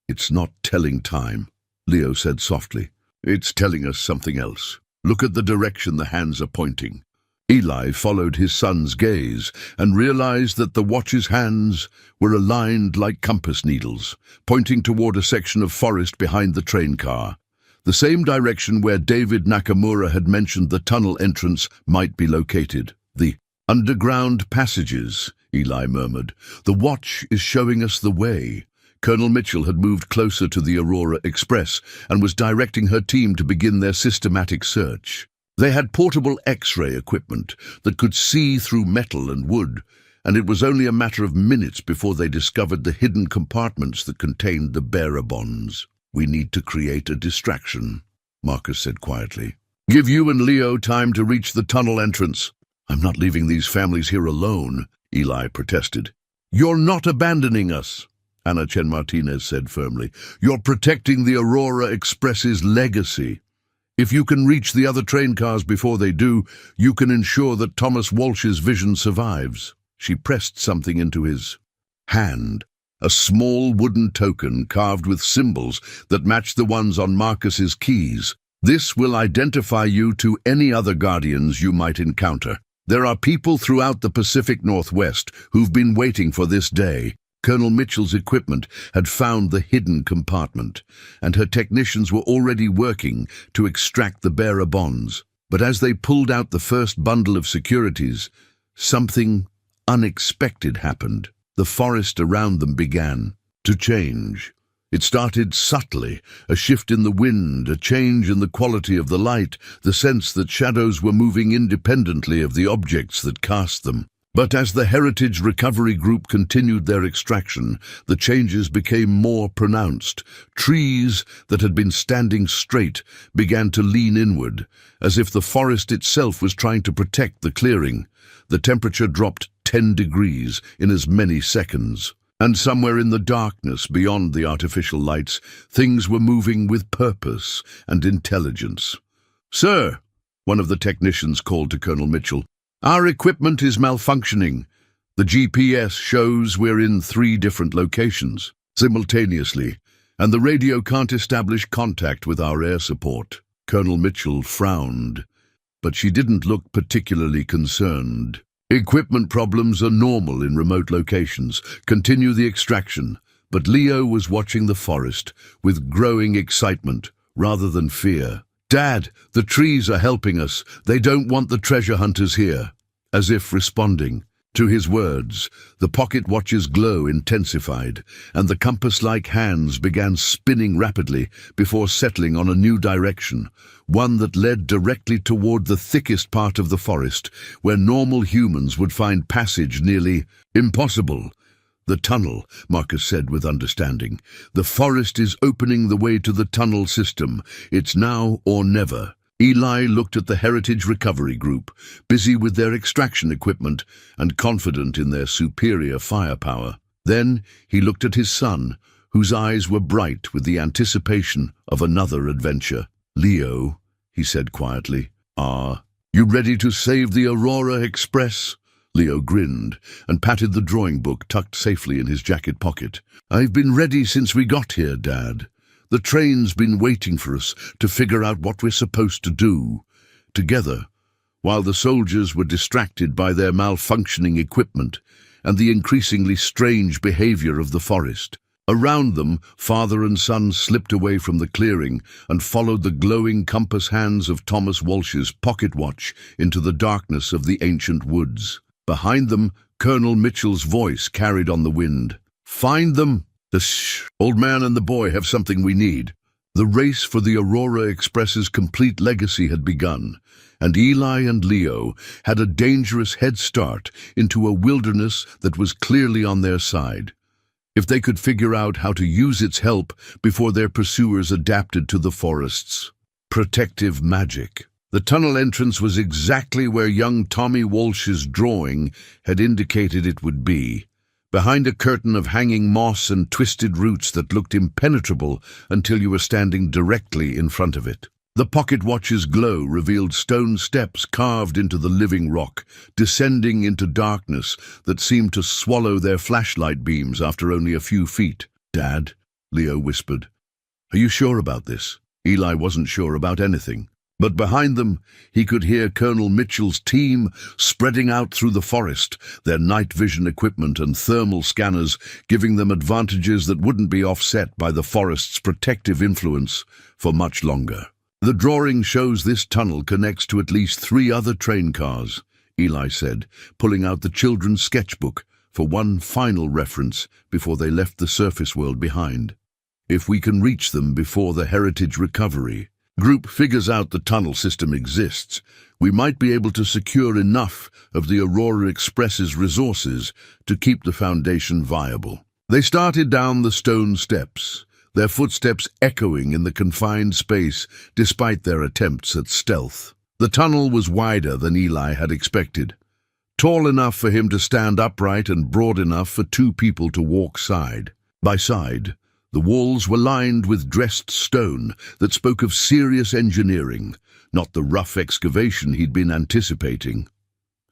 "It's not telling time," Leo said softly. "It's telling us something else. Look at the direction the hands are pointing." Eli followed his son's gaze and realized that the watch's hands were aligned like compass needles, pointing toward a section of forest behind the train car, the same direction where David Nakamura had mentioned the tunnel entrance might be located. "The underground passages," Eli murmured. "The watch is showing us the way." Colonel Mitchell had moved closer to the Aurora Express and was directing her team to begin their systematic search. They had portable X-ray equipment that could see through metal and wood, and it was only a matter of minutes before they discovered the hidden compartments that contained the bearer bonds. "We need to create a distraction," Marcus said quietly. "Give you and Leo time to reach the tunnel entrance." "I'm not leaving these families here alone," Eli protested. "You're not abandoning us," Ana Chen Martinez said firmly. "You're protecting the Aurora Express's legacy. If you can reach the other train cars before they do, you can ensure that Thomas Walsh's vision survives." She pressed something into his hand, a small wooden token carved with symbols that matched the ones on Marcus's keys. "This will identify you to any other guardians you might encounter. There are people throughout the Pacific Northwest who've been waiting for this day." Colonel Mitchell's equipment had found the hidden compartment, and her technicians were already working to extract the bearer bonds. But as they pulled out the first bundle of securities, something unexpected happened. The forest around them began to change. It started subtly, a shift in the wind, a change in the quality of the light, the sense that shadows were moving independently of the objects that cast them. But as the Heritage Recovery Group continued their extraction, the changes became more pronounced. Trees that had been standing straight began to lean inward, as if the forest itself was trying to protect the clearing. The temperature dropped 10 degrees in as many seconds. And somewhere in the darkness, beyond the artificial lights, things were moving with purpose and intelligence. "Sir," one of the technicians called to Colonel Mitchell, "our equipment is malfunctioning. The GPS shows we're in 3 different locations simultaneously, and the radio can't establish contact with our air support." Colonel Mitchell frowned, but she didn't look particularly concerned. "Equipment problems are normal in remote locations. Continue the extraction." But Leo was watching the forest with growing excitement rather than fear. "Dad, the trees are helping us. They don't want the treasure hunters here." As if responding to his words, the pocket watch's glow intensified, and the compass-like hands began spinning rapidly before settling on a new direction, one that led directly toward the thickest part of the forest, where normal humans would find passage nearly impossible. "The tunnel," Marcus said with understanding. "The forest is opening the way to the tunnel system. It's now or never." Eli looked at the Heritage Recovery Group, busy with their extraction equipment and confident in their superior firepower. Then he looked at his son, whose eyes were bright with the anticipation of another adventure. "Leo," he said quietly, "are you ready to save the Aurora Express?" Leo grinned and patted the drawing book tucked safely in his jacket pocket. "I've been ready since we got here, Dad. The train's been waiting for us to figure out what we're supposed to do. Together, while the soldiers were distracted by their malfunctioning equipment and the increasingly strange behavior of the forest. Around them, father and son slipped away from the clearing and followed the glowing compass hands of Thomas Walsh's pocket watch into the darkness of the ancient woods. Behind them, Colonel Mitchell's voice carried on the wind. "Find them! The old man and the boy have something we need." The race for the Aurora Express's complete legacy had begun, and Eli and Leo had a dangerous head start into a wilderness that was clearly on their side. If they could figure out how to use its help before their pursuers adapted to the forest's protective magic. The tunnel entrance was exactly where young Tommy Walsh's drawing had indicated it would be, behind a curtain of hanging moss and twisted roots that looked impenetrable until you were standing directly in front of it. The pocket watch's glow revealed stone steps carved into the living rock, descending into darkness that seemed to swallow their flashlight beams after only a few feet. "Dad," Leo whispered, "are you sure about this?" Eli wasn't sure about anything. But behind them, he could hear Colonel Mitchell's team spreading out through the forest, their night vision equipment and thermal scanners giving them advantages that wouldn't be offset by the forest's protective influence for much longer. "The drawing shows this tunnel connects to at least 3 other train cars," Eli said, pulling out the children's sketchbook for one final reference before they left the surface world behind. "If we can reach them before the heritage recovery group figures out the tunnel system exists, we might be able to secure enough of the Aurora Express's resources to keep the Foundation viable." They started down the stone steps, their footsteps echoing in the confined space despite their attempts at stealth. The tunnel was wider than Eli had expected, tall enough for him to stand upright and broad enough for 2 people to walk side by side. The walls were lined with dressed stone that spoke of serious engineering, not the rough excavation he'd been anticipating.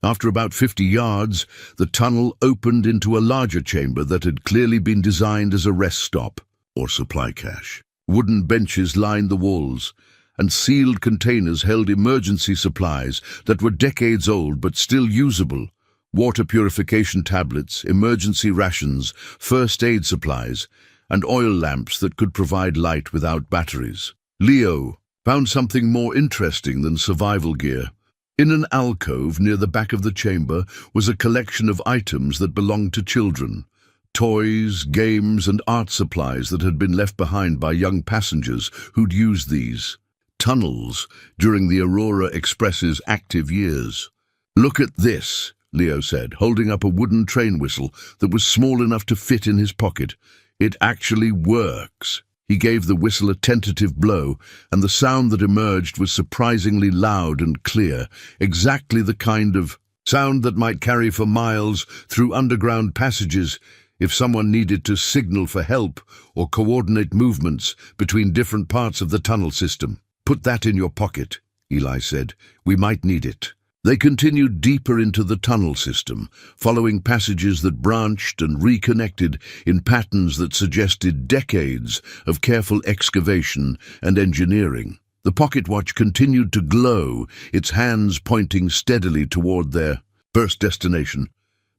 After about 50 yards, the tunnel opened into a larger chamber that had clearly been designed as a rest stop or supply cache. Wooden benches lined the walls, and sealed containers held emergency supplies that were decades old but still usable. Water purification tablets, emergency rations, first aid supplies, and oil lamps that could provide light without batteries. Leo found something more interesting than survival gear. In an alcove near the back of the chamber was a collection of items that belonged to children. Toys, games, and art supplies that had been left behind by young passengers who'd used these tunnels during the Aurora Express's active years. "Look at this," Leo said, holding up a wooden train whistle that was small enough to fit in his pocket. "It actually works." He gave the whistle a tentative blow, and the sound that emerged was surprisingly loud and clear, exactly the kind of sound that might carry for miles through underground passages if someone needed to signal for help or coordinate movements between different parts of the tunnel system. "Put that in your pocket," Eli said. "We might need it." They continued deeper into the tunnel system, following passages that branched and reconnected in patterns that suggested decades of careful excavation and engineering. The pocket watch continued to glow, its hands pointing steadily toward their first destination.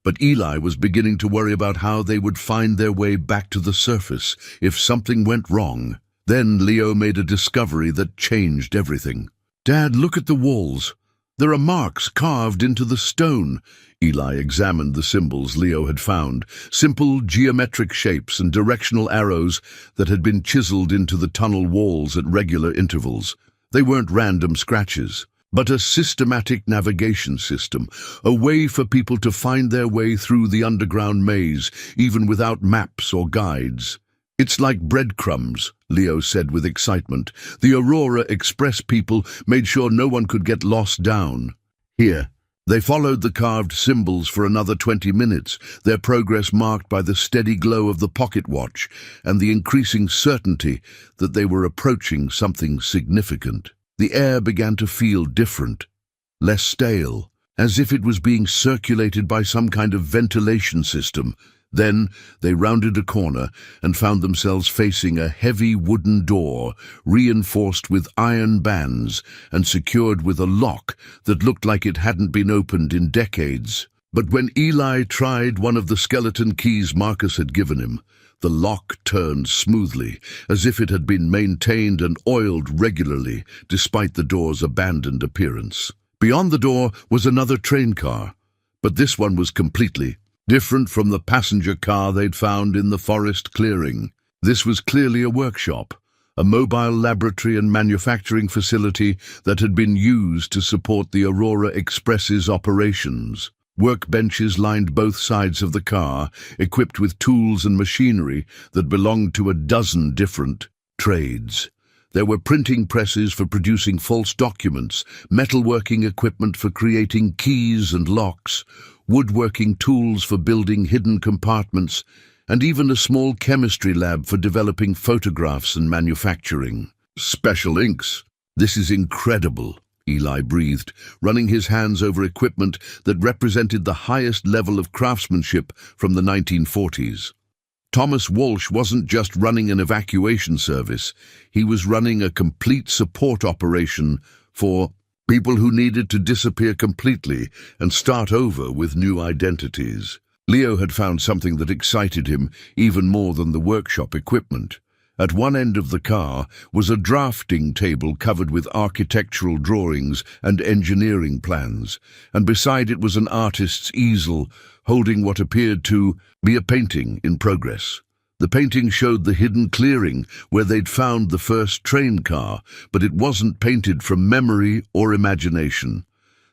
But Eli was beginning to worry about how they would find their way back to the surface if something went wrong. Then Leo made a discovery that changed everything. "Dad, look at the walls. There are marks carved into the stone." Eli examined the symbols Leo had found, simple geometric shapes and directional arrows that had been chiseled into the tunnel walls at regular intervals. They weren't random scratches, but a systematic navigation system, a way for people to find their way through the underground maze, even without maps or guides. "It's like breadcrumbs," Leo said with excitement. "The Aurora Express people made sure no one could get lost down here." They followed the carved symbols for another 20 minutes, their progress marked by the steady glow of the pocket watch and the increasing certainty that they were approaching something significant. The air began to feel different, less stale, as if it was being circulated by some kind of ventilation system. Then they rounded a corner and found themselves facing a heavy wooden door, reinforced with iron bands and secured with a lock that looked like it hadn't been opened in decades. But when Eli tried one of the skeleton keys Marcus had given him, the lock turned smoothly, as if it had been maintained and oiled regularly, despite the door's abandoned appearance. Beyond the door was another train car, but this one was completely different from the passenger car they'd found in the forest clearing. This was clearly a workshop, a mobile laboratory and manufacturing facility that had been used to support the Aurora Express's operations. Workbenches lined both sides of the car, equipped with tools and machinery that belonged to a dozen different trades. There were printing presses for producing false documents, metalworking equipment for creating keys and locks, woodworking tools for building hidden compartments, and even a small chemistry lab for developing photographs and manufacturing. Special inks. This is incredible, Eli breathed, running his hands over equipment that represented the highest level of craftsmanship from the 1940s. Thomas Walsh wasn't just running an evacuation service, he was running a complete support operation for people who needed to disappear completely and start over with new identities. Leo had found something that excited him even more than the workshop equipment. At one end of the car was a drafting table covered with architectural drawings and engineering plans, and beside it was an artist's easel holding what appeared to be a painting in progress. The painting showed the hidden clearing where they'd found the first train car, but it wasn't painted from memory or imagination.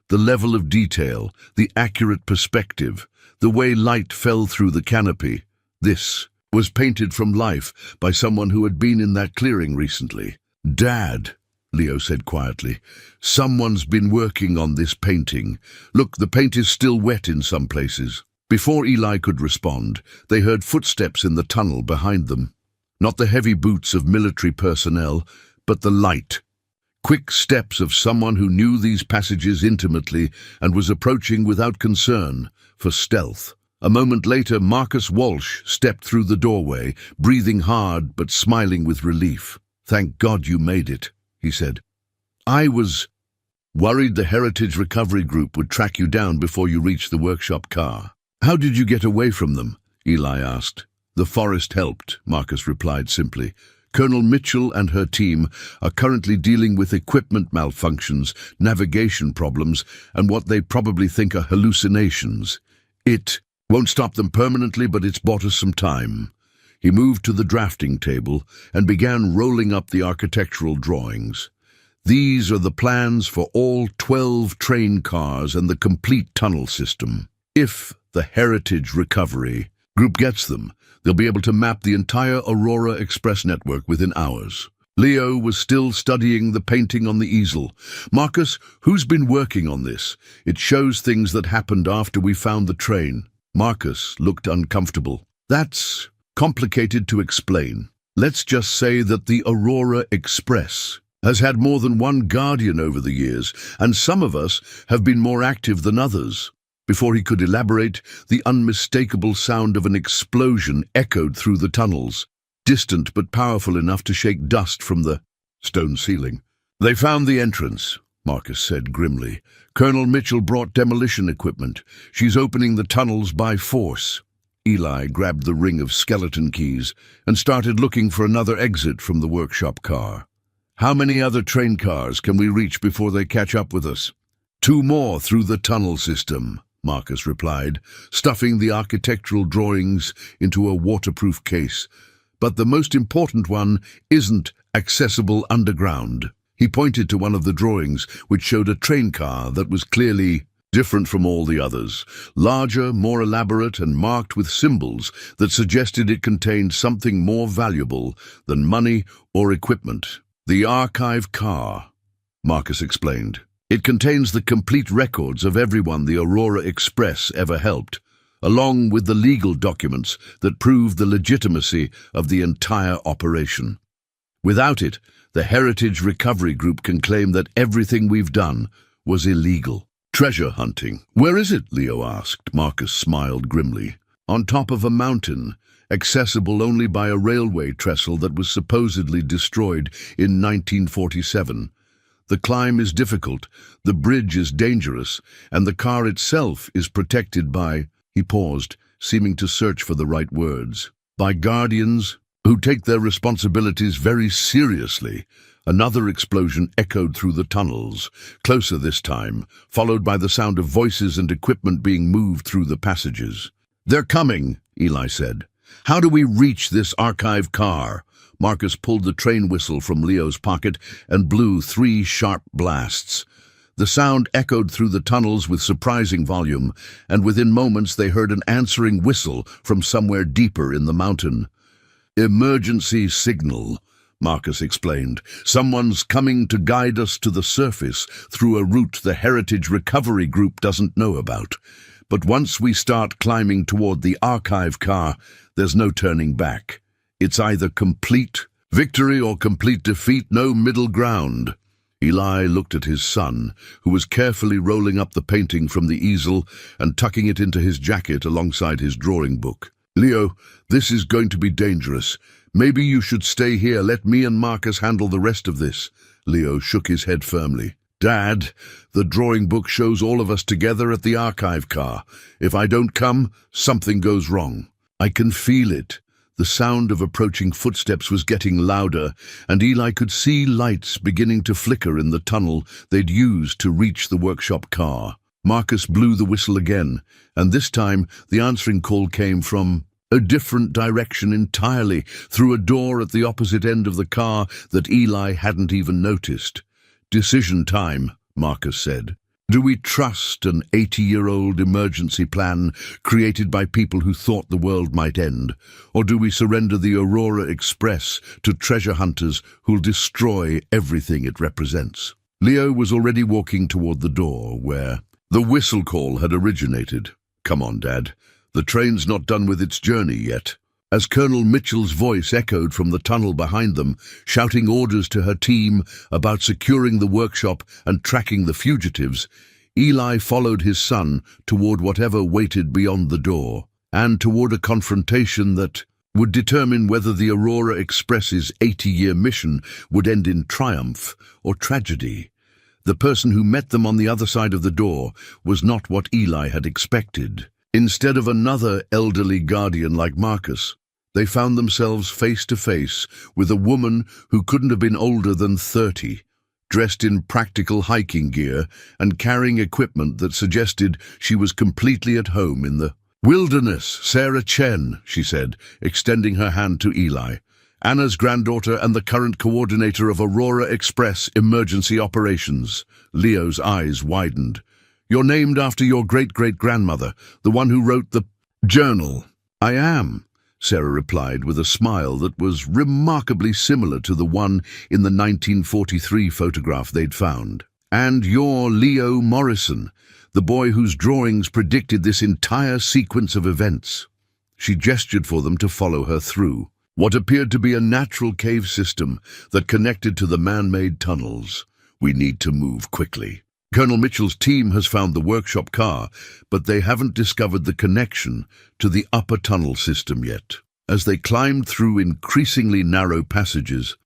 The level of detail, the accurate perspective, the way light fell through the canopy, this was painted from life by someone who had been in that clearing recently. "Dad," Leo said quietly, "someone's been working on this painting. Look, the paint is still wet in some places." Before Eli could respond, they heard footsteps in the tunnel behind them. Not the heavy boots of military personnel, but the light. Quick steps of someone who knew these passages intimately and was approaching without concern, for stealth. A moment later, Marcus Walsh stepped through the doorway, breathing hard but smiling with relief. "Thank God you made it," he said. "I was worried the Heritage Recovery Group would track you down before you reached the workshop car." "How did you get away from them?" Eli asked. "The forest helped," Marcus replied simply. "Colonel Mitchell and her team are currently dealing with equipment malfunctions, navigation problems, and what they probably think are hallucinations. It won't stop them permanently, but it's bought us some time." He moved to the drafting table and began rolling up the architectural drawings. "These are the plans for all 12 train cars and the complete tunnel system. If the Heritage Recovery Group gets them, they'll be able to map the entire Aurora Express network within hours." Leo was still studying the painting on the easel. "Marcus, who's been working on this? It shows things that happened after we found the train." Marcus looked uncomfortable. "That's complicated to explain. Let's just say that the Aurora Express has had more than one guardian over the years, and some of us have been more active than others." Before he could elaborate, the unmistakable sound of an explosion echoed through the tunnels, distant but powerful enough to shake dust from the stone ceiling. "They found the entrance," Marcus said grimly. "Colonel Mitchell brought demolition equipment. She's opening the tunnels by force." Eli grabbed the ring of skeleton keys and started looking for another exit from the workshop car. "How many other train cars can we reach before they catch up with us?" "2 more through the tunnel system," Marcus replied, stuffing the architectural drawings into a waterproof case. "But the most important one isn't accessible underground." He pointed to one of the drawings, which showed a train car that was clearly different from all the others, larger, more elaborate, and marked with symbols that suggested it contained something more valuable than money or equipment. "The archive car," Marcus explained. "It contains the complete records of everyone the Aurora Express ever helped, along with the legal documents that prove the legitimacy of the entire operation. Without it, the Heritage Recovery Group can claim that everything we've done was illegal." "Treasure hunting. Where is it?" Leo asked. Marcus smiled grimly. "On top of a mountain, accessible only by a railway trestle that was supposedly destroyed in 1947. The climb is difficult, the bridge is dangerous, and the car itself is protected by—" He paused, seeming to search for the right words. "By guardians who take their responsibilities very seriously." Another explosion echoed through the tunnels, closer this time, followed by the sound of voices and equipment being moved through the passages. "They're coming," Eli said. "How do we reach this archive car?" Marcus pulled the train whistle from Leo's pocket and blew 3 sharp blasts. The sound echoed through the tunnels with surprising volume, and within moments they heard an answering whistle from somewhere deeper in the mountain. "Emergency signal," Marcus explained. "Someone's coming to guide us to the surface through a route the Heritage Recovery Group doesn't know about. But once we start climbing toward the archive car, there's no turning back. It's either complete victory or complete defeat, no middle ground." Eli looked at his son, who was carefully rolling up the painting from the easel and tucking it into his jacket alongside his drawing book. "Leo, this is going to be dangerous. Maybe you should stay here. Let me and Marcus handle the rest of this." Leo shook his head firmly. "Dad, the drawing book shows all of us together at the archive car. If I don't come, something goes wrong. I can feel it." The sound of approaching footsteps was getting louder, and Eli could see lights beginning to flicker in the tunnel they'd used to reach the workshop car. Marcus blew the whistle again, and this time the answering call came from a different direction entirely, through a door at the opposite end of the car that Eli hadn't even noticed. "Decision time," Marcus said. "Do we trust an 80-year-old emergency plan created by people who thought the world might end? Or do we surrender the Aurora Express to treasure hunters who'll destroy everything it represents?" Leo was already walking toward the door where the whistle call had originated. "Come on, Dad. The train's not done with its journey yet." As Colonel Mitchell's voice echoed from the tunnel behind them, shouting orders to her team about securing the workshop and tracking the fugitives, Eli followed his son toward whatever waited beyond the door, and toward a confrontation that would determine whether the Aurora Express's 80-year mission would end in triumph or tragedy. The person who met them on the other side of the door was not what Eli had expected. Instead of another elderly guardian like Marcus, they found themselves face to face with a woman who couldn't have been older than 30, dressed in practical hiking gear and carrying equipment that suggested she was completely at home in the wilderness. "Sarah Chen," she said, extending her hand to Eli. "Anna's granddaughter and the current coordinator of Aurora Express emergency operations." Leo's eyes widened. "You're named after your great-great-grandmother, the one who wrote the journal." "I am," Sarah replied with a smile that was remarkably similar to the one in the 1943 photograph they'd found. "And you're Leo Morrison, the boy whose drawings predicted this entire sequence of events." She gestured for them to follow her through what appeared to be a natural cave system that connected to the man-made tunnels. "We need to move quickly. Colonel Mitchell's team has found the workshop car, but they haven't discovered the connection to the upper tunnel system yet." As they climbed through increasingly narrow passages,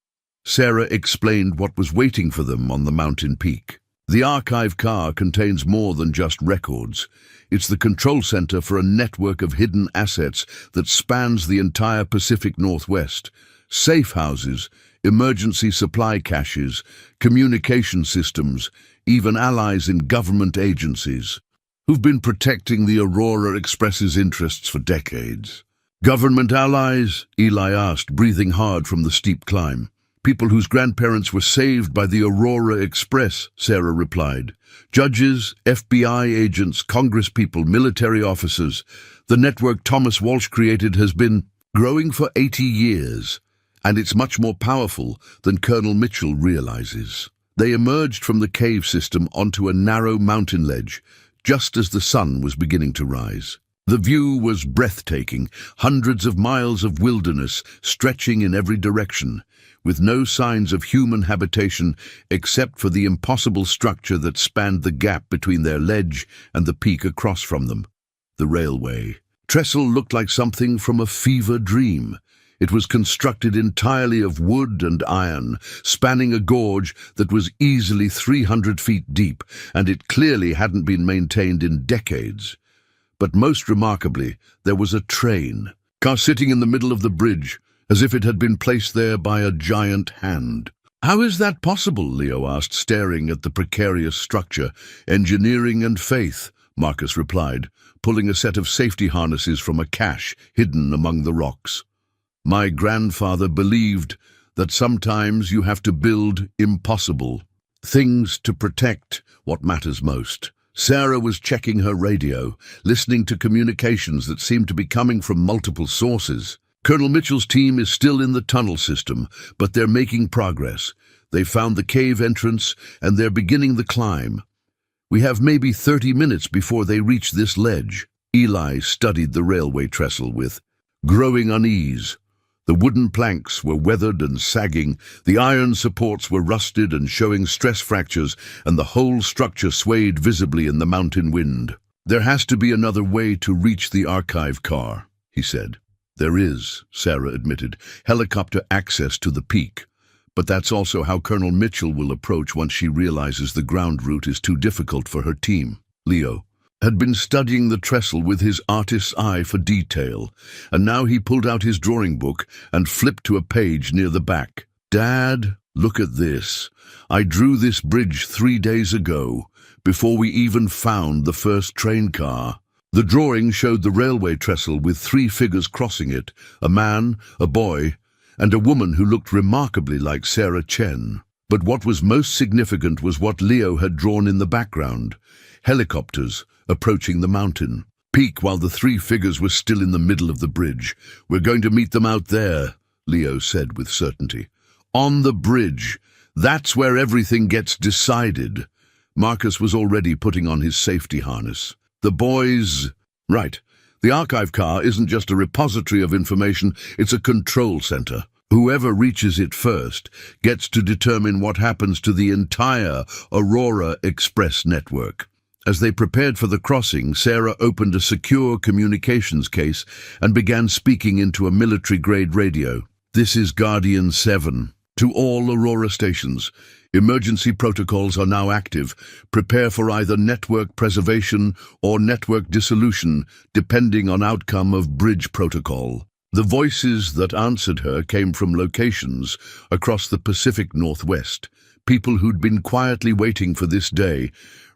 Sarah explained what was waiting for them on the mountain peak. The archive car contains more than just records. It's the control center for a network of hidden assets that spans the entire Pacific Northwest. Safe houses, emergency supply caches, communication systems, even allies in government agencies who've been protecting the Aurora Express's interests for decades. "Government allies?" Eli asked, breathing hard from the steep climb. "People whose grandparents were saved by the Aurora Express," Sarah replied. "Judges, FBI agents, congresspeople, military officers. The network Thomas Walsh created has been growing for 80 years, and it's much more powerful than Colonel Mitchell realizes." They emerged from the cave system onto a narrow mountain ledge, just as the sun was beginning to rise. The view was breathtaking, hundreds of miles of wilderness stretching in every direction, with no signs of human habitation except for the impossible structure that spanned the gap between their ledge and the peak across from them, the railway. Trestle looked like something from a fever dream. It was constructed entirely of wood and iron, spanning a gorge that was easily 300 feet deep, and it clearly hadn't been maintained in decades. But most remarkably, there was a train, car sitting in the middle of the bridge, as if it had been placed there by a giant hand. "How is that possible?" Leo asked, staring at the precarious structure. "Engineering and faith," Marcus replied, pulling a set of safety harnesses from a cache hidden among the rocks. My grandfather believed that sometimes you have to build impossible things to protect what matters most. Sarah was checking her radio, listening to communications that seemed to be coming from multiple sources. Colonel Mitchell's team is still in the tunnel system, but they're making progress. They found the cave entrance, and they're beginning the climb. We have maybe 30 minutes before they reach this ledge. Eli studied the railway trestle with growing unease. The wooden planks were weathered and sagging, the iron supports were rusted and showing stress fractures, and the whole structure swayed visibly in the mountain wind. "There has to be another way to reach the archive car," he said. "There is," Sarah admitted, "helicopter access to the peak. But that's also how Colonel Mitchell will approach once she realizes the ground route is too difficult for her team." Leo had been studying the trestle with his artist's eye for detail, and now he pulled out his drawing book and flipped to a page near the back. "Dad, look at this. I drew this bridge 3 days ago, before we even found the first train car." The drawing showed the railway trestle with 3 figures crossing it, a man, a boy, and a woman who looked remarkably like Sarah Chen. But what was most significant was what Leo had drawn in the background: helicopters approaching the mountain peak while the 3 figures were still in the middle of the bridge. "We're going to meet them out there," Leo said with certainty. "On the bridge. That's where everything gets decided." Marcus was already putting on his safety harness. "The boys—" "Right. The archive car isn't just a repository of information, it's a control center. Whoever reaches it first gets to determine what happens to the entire Aurora Express network." As they prepared for the crossing, Sarah opened a secure communications case and began speaking into a military-grade radio. "This is Guardian 7. To all Aurora stations. Emergency protocols are now active. Prepare for either network preservation or network dissolution, depending on outcome of bridge protocol." The voices that answered her came from locations across the Pacific Northwest, people who'd been quietly waiting for this day,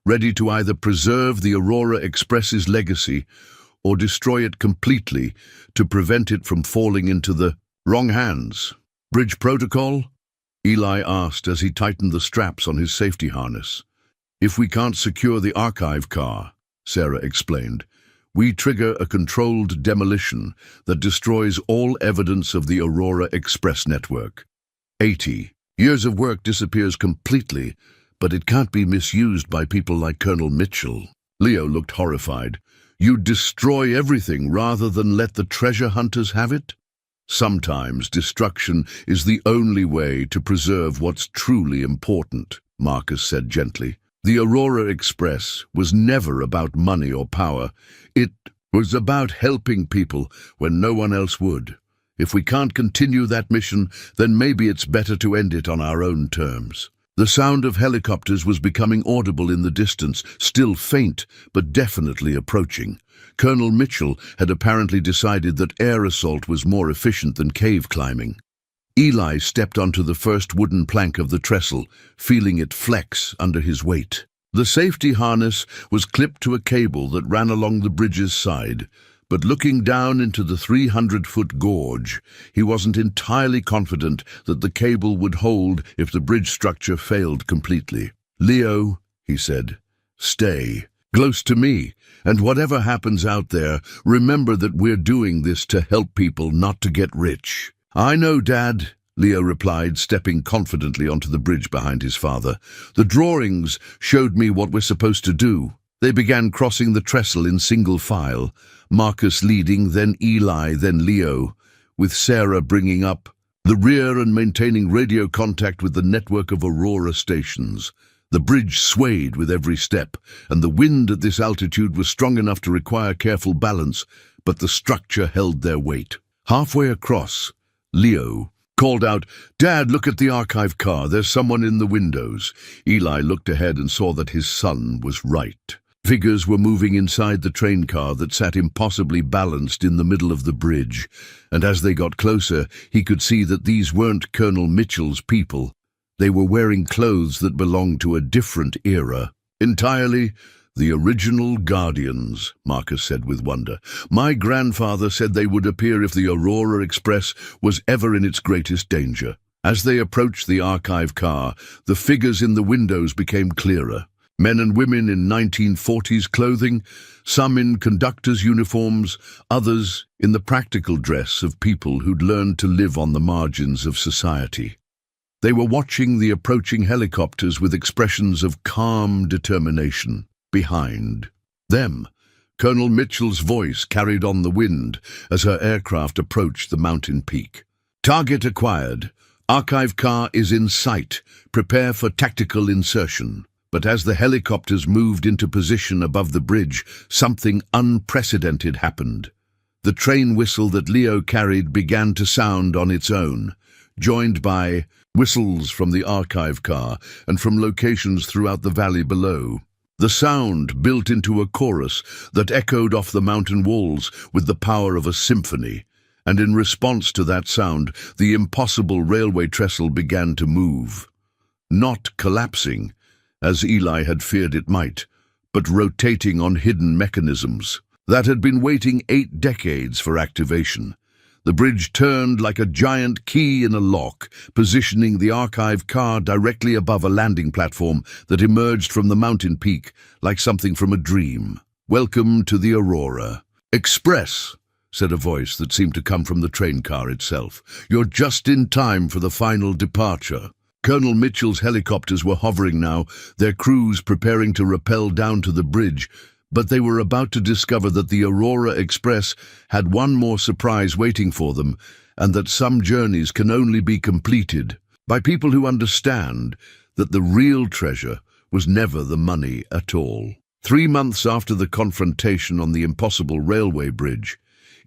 ready to either preserve the Aurora Express's legacy or destroy it completely to prevent it from falling into the wrong hands. "Bridge protocol?" Eli asked as he tightened the straps on his safety harness. "If we can't secure the archive car," Sarah explained, "we trigger a controlled demolition that destroys all evidence of the Aurora Express network. 80 years of work disappears completely, but it can't be misused by people like Colonel Mitchell." Leo looked horrified. "You'd destroy everything rather than let the treasure hunters have it?" "Sometimes destruction is the only way to preserve what's truly important," Marcus said gently. "The Aurora Express was never about money or power. It was about helping people when no one else would. If we can't continue that mission, then maybe it's better to end it on our own terms." The sound of helicopters was becoming audible in the distance, still faint, but definitely approaching. Colonel Mitchell had apparently decided that air assault was more efficient than cave climbing. Eli stepped onto the first wooden plank of the trestle, feeling it flex under his weight. The safety harness was clipped to a cable that ran along the bridge's side, but looking down into the 300-foot gorge, he wasn't entirely confident that the cable would hold if the bridge structure failed completely. "Leo," he said, "stay close to me, and whatever happens out there, remember that we're doing this to help people, not to get rich." "I know, Dad," Leo replied, stepping confidently onto the bridge behind his father. "The drawings showed me what we're supposed to do." They began crossing the trestle in single file, Marcus leading, then Eli, then Leo, with Sarah bringing up the rear and maintaining radio contact with the network of Aurora stations. The bridge swayed with every step, and the wind at this altitude was strong enough to require careful balance, but the structure held their weight. Halfway across, Leo called out, "Dad, look at the archive car. There's someone in the windows." Eli looked ahead and saw that his son was right. Figures were moving inside the train car that sat impossibly balanced in the middle of the bridge, and as they got closer, he could see that these weren't Colonel Mitchell's people. They were wearing clothes that belonged to a different era. Entirely, The original Guardians, Marcus said with wonder. My grandfather said they would appear if the Aurora Express was ever in its greatest danger. As they approached the archive car, the figures in the windows became clearer. Men and women in 1940s clothing, some in conductors' uniforms, others in the practical dress of people who'd learned to live on the margins of society. They were watching the approaching helicopters with expressions of calm determination. Behind them, Colonel Mitchell's voice carried on the wind as her aircraft approached the mountain peak. Target acquired. Archive car is in sight. Prepare for tactical insertion. But as the helicopters moved into position above the bridge, something unprecedented happened. The train whistle that Leo carried began to sound on its own, joined by whistles from the archive car and from locations throughout the valley below. The sound built into a chorus that echoed off the mountain walls with the power of a symphony, and in response to that sound, the impossible railway trestle began to move. Not collapsing, as Eli had feared it might, but rotating on hidden mechanisms that had been waiting 8 decades for activation. The bridge turned like a giant key in a lock, positioning the archive car directly above a landing platform that emerged from the mountain peak like something from a dream. Welcome to the Aurora Express, said a voice that seemed to come from the train car itself. You're just in time for the final departure. Colonel Mitchell's helicopters were hovering now, their crews preparing to rappel down to the bridge, but they were about to discover that the Aurora Express had one more surprise waiting for them, and that some journeys can only be completed by people who understand that the real treasure was never the money at all. 3 months after the confrontation on the impossible railway bridge,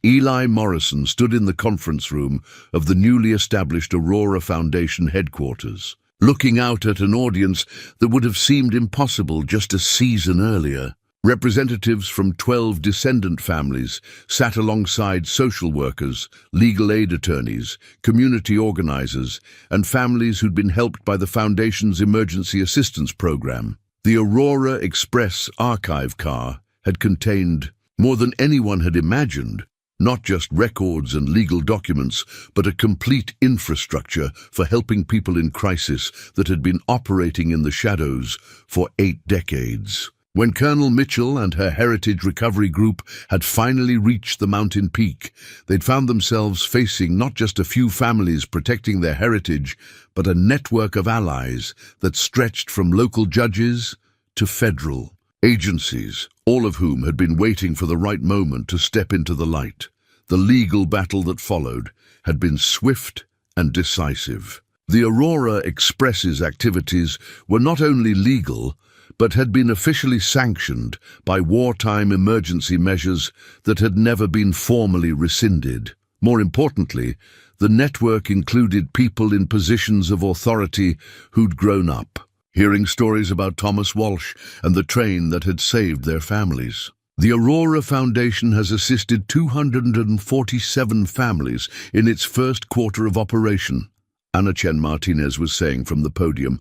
Eli Morrison stood in the conference room of the newly established Aurora Foundation headquarters, looking out at an audience that would have seemed impossible just a season earlier. Representatives from 12 descendant families sat alongside social workers, legal aid attorneys, community organizers, and families who'd been helped by the Foundation's emergency assistance program. The Aurora Express archive car had contained more than anyone had imagined, not just records and legal documents, but a complete infrastructure for helping people in crisis that had been operating in the shadows for 8 decades. When Colonel Mitchell and her Heritage Recovery Group had finally reached the mountain peak, they'd found themselves facing not just a few families protecting their heritage, but a network of allies that stretched from local judges to federal agencies, all of whom had been waiting for the right moment to step into the light. The legal battle that followed had been swift and decisive. The Aurora Express's activities were not only legal, but had been officially sanctioned by wartime emergency measures that had never been formally rescinded. More importantly, the network included people in positions of authority who'd grown up, hearing stories about Thomas Walsh and the train that had saved their families. The Aurora Foundation has assisted 247 families in its first quarter of operation, Ana Chen Martinez was saying from the podium,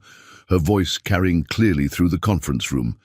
her voice carrying clearly through the conference room.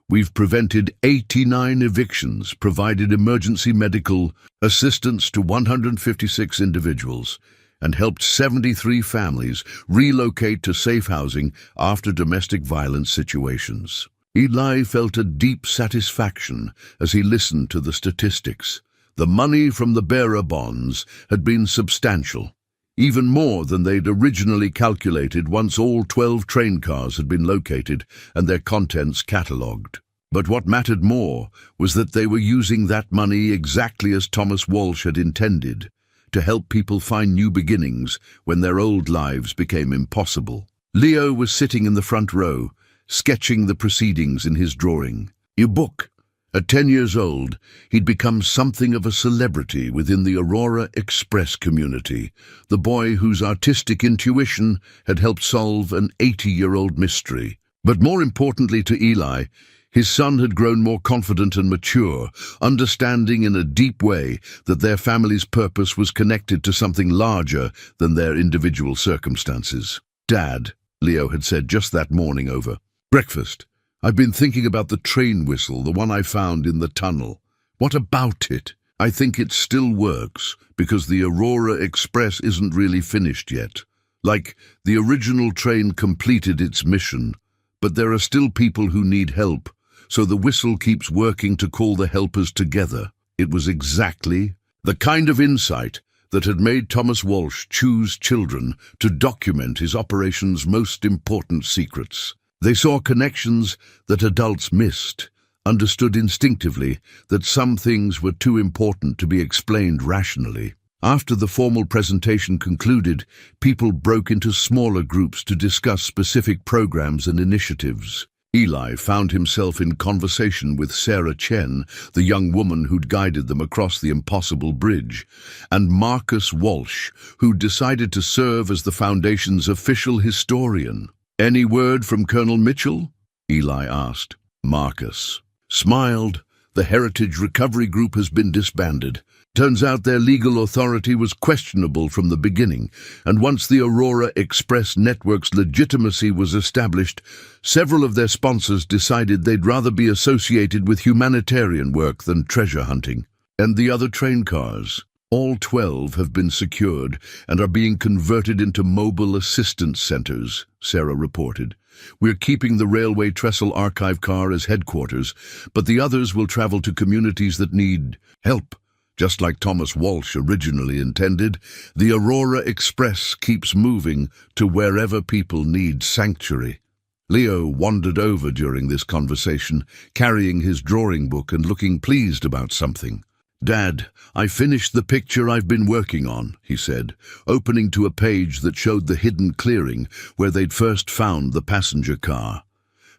We've prevented 89 evictions, provided emergency medical assistance to 156 individuals, and helped 73 families relocate to safe housing after domestic violence situations. Eli felt a deep satisfaction as he listened to the statistics. The money from the bearer bonds had been substantial, even more than they'd originally calculated once all 12 train cars had been located and their contents catalogued. But what mattered more was that they were using that money exactly as Thomas Walsh had intended, to help people find new beginnings when their old lives became impossible. Leo was sitting in the front row, sketching the proceedings in his drawing. "Your book." At 10 years old, he'd become something of a celebrity within the Aurora Express community, the boy whose artistic intuition had helped solve an 80-year-old mystery. But more importantly to Eli, his son had grown more confident and mature, understanding in a deep way that their family's purpose was connected to something larger than their individual circumstances. "Dad," Leo had said just that morning over breakfast, I've been thinking about the train whistle, the one I found in the tunnel. What about it? I think it still works, because the Aurora Express isn't really finished yet. Like, the original train completed its mission, but there are still people who need help, so the whistle keeps working to call the helpers together. It was exactly the kind of insight that had made Thomas Walsh choose children to document his operation's most important secrets. They saw connections that adults missed, understood instinctively that some things were too important to be explained rationally. After the formal presentation concluded, people broke into smaller groups to discuss specific programs and initiatives. Eli found himself in conversation with Sarah Chen, the young woman who'd guided them across the impossible bridge, and Marcus Walsh, who'd decided to serve as the Foundation's official historian. "Any word from Colonel Mitchell?" Eli asked. Marcus smiled. "The Heritage Recovery Group has been disbanded. Turns out their legal authority was questionable from the beginning, and once the Aurora Express network's legitimacy was established, several of their sponsors decided they'd rather be associated with humanitarian work than treasure hunting." "And the other train cars?" "All 12 have been secured and are being converted into mobile assistance centers," Sarah reported. "We're keeping the Railway Trestle archive car as headquarters, but the others will travel to communities that need help. Just like Thomas Walsh originally intended, the Aurora Express keeps moving to wherever people need sanctuary." Leo wandered over during this conversation, carrying his drawing book and looking pleased about something. "Dad, I finished the picture I've been working on," he said, opening to a page that showed the hidden clearing where they'd first found the passenger car.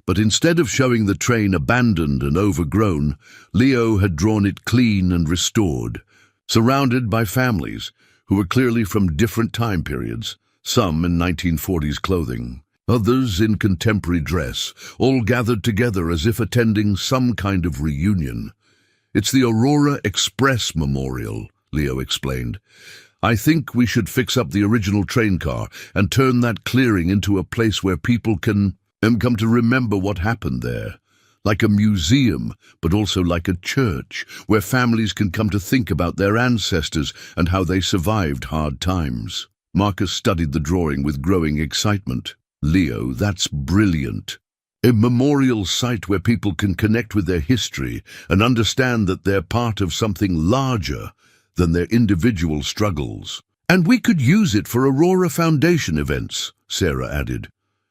But instead of showing the train abandoned and overgrown, Leo had drawn it clean and restored, surrounded by families who were clearly from different time periods, some in 1940s clothing, others in contemporary dress, all gathered together as if attending some kind of reunion. "It's the Aurora Express Memorial," Leo explained. "I think we should fix up the original train car and turn that clearing into a place where people can come to remember what happened there. Like a museum, but also like a church, where families can come to think about their ancestors and how they survived hard times." Marcus studied the drawing with growing excitement. "Leo, that's brilliant. A memorial site where people can connect with their history and understand that they're part of something larger than their individual struggles. And we could use it for Aurora Foundation events," Sarah added.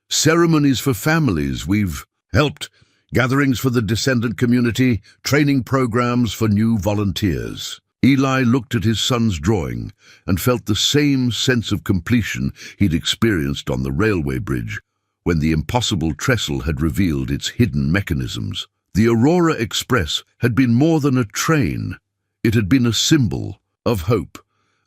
"Ceremonies for families we've helped, gatherings for the descendant community, training programs for new volunteers." Eli looked at his son's drawing and felt the same sense of completion he'd experienced on the railway bridge when the impossible trestle had revealed its hidden mechanisms. The Aurora Express had been more than a train. It had been a symbol of hope,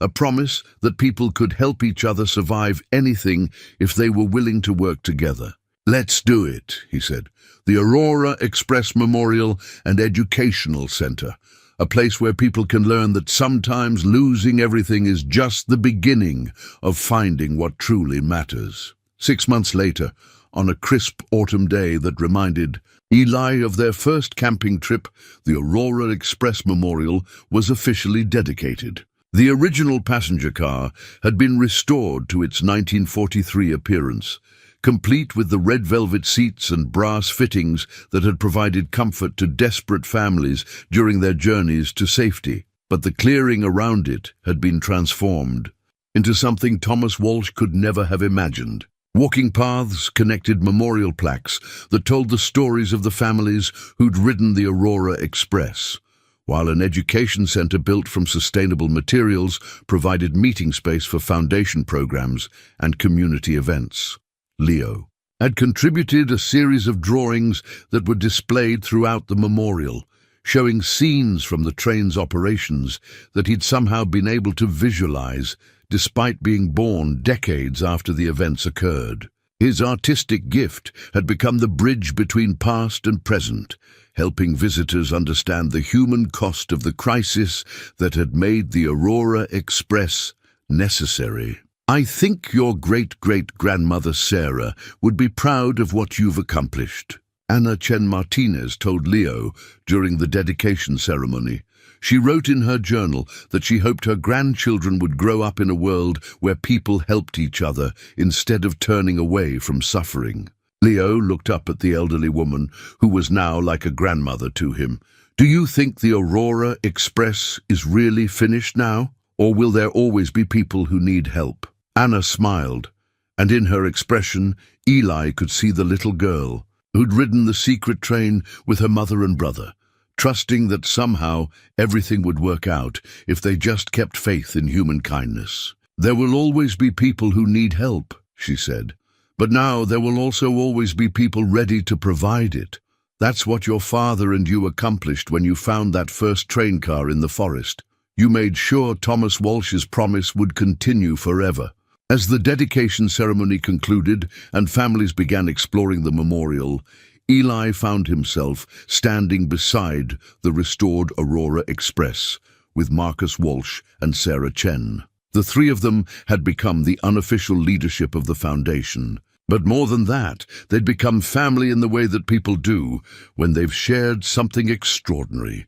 a promise that people could help each other survive anything if they were willing to work together. "Let's do it," he said. "The Aurora Express Memorial and Educational Center, a place where people can learn that sometimes losing everything is just the beginning of finding what truly matters." 6 months later, on a crisp autumn day that reminded Eli of their first camping trip, the Aurora Express Memorial was officially dedicated. The original passenger car had been restored to its 1943 appearance, complete with the red velvet seats and brass fittings that had provided comfort to desperate families during their journeys to safety. But the clearing around it had been transformed into something Thomas Walsh could never have imagined. Walking paths connected memorial plaques that told the stories of the families who'd ridden the Aurora Express, while an education center built from sustainable materials provided meeting space for foundation programs and community events. Leo had contributed a series of drawings that were displayed throughout the memorial, showing scenes from the train's operations that he'd somehow been able to visualize despite being born decades after the events occurred. His artistic gift had become the bridge between past and present, helping visitors understand the human cost of the crisis that had made the Aurora Express necessary. "I think your great-great-grandmother Sarah would be proud of what you've accomplished." Ana Chen Martinez told Leo during the dedication ceremony. She wrote in her journal that she hoped her grandchildren would grow up in a world where people helped each other instead of turning away from suffering. Leo looked up at the elderly woman, who was now like a grandmother to him. "Do you think the Aurora Express is really finished now? Or will there always be people who need help?" Anna smiled, and in her expression, Eli could see the little girl who'd ridden the secret train with her mother and brother, trusting that somehow everything would work out if they just kept faith in human kindness. "There will always be people who need help," she said. "But now there will also always be people ready to provide it. That's what your father and you accomplished when you found that first train car in the forest. You made sure Thomas Walsh's promise would continue forever." As the dedication ceremony concluded and families began exploring the memorial, Eli found himself standing beside the restored Aurora Express with Marcus Walsh and Sarah Chen. The three of them had become the unofficial leadership of the foundation. But more than that, they'd become family in the way that people do when they've shared something extraordinary.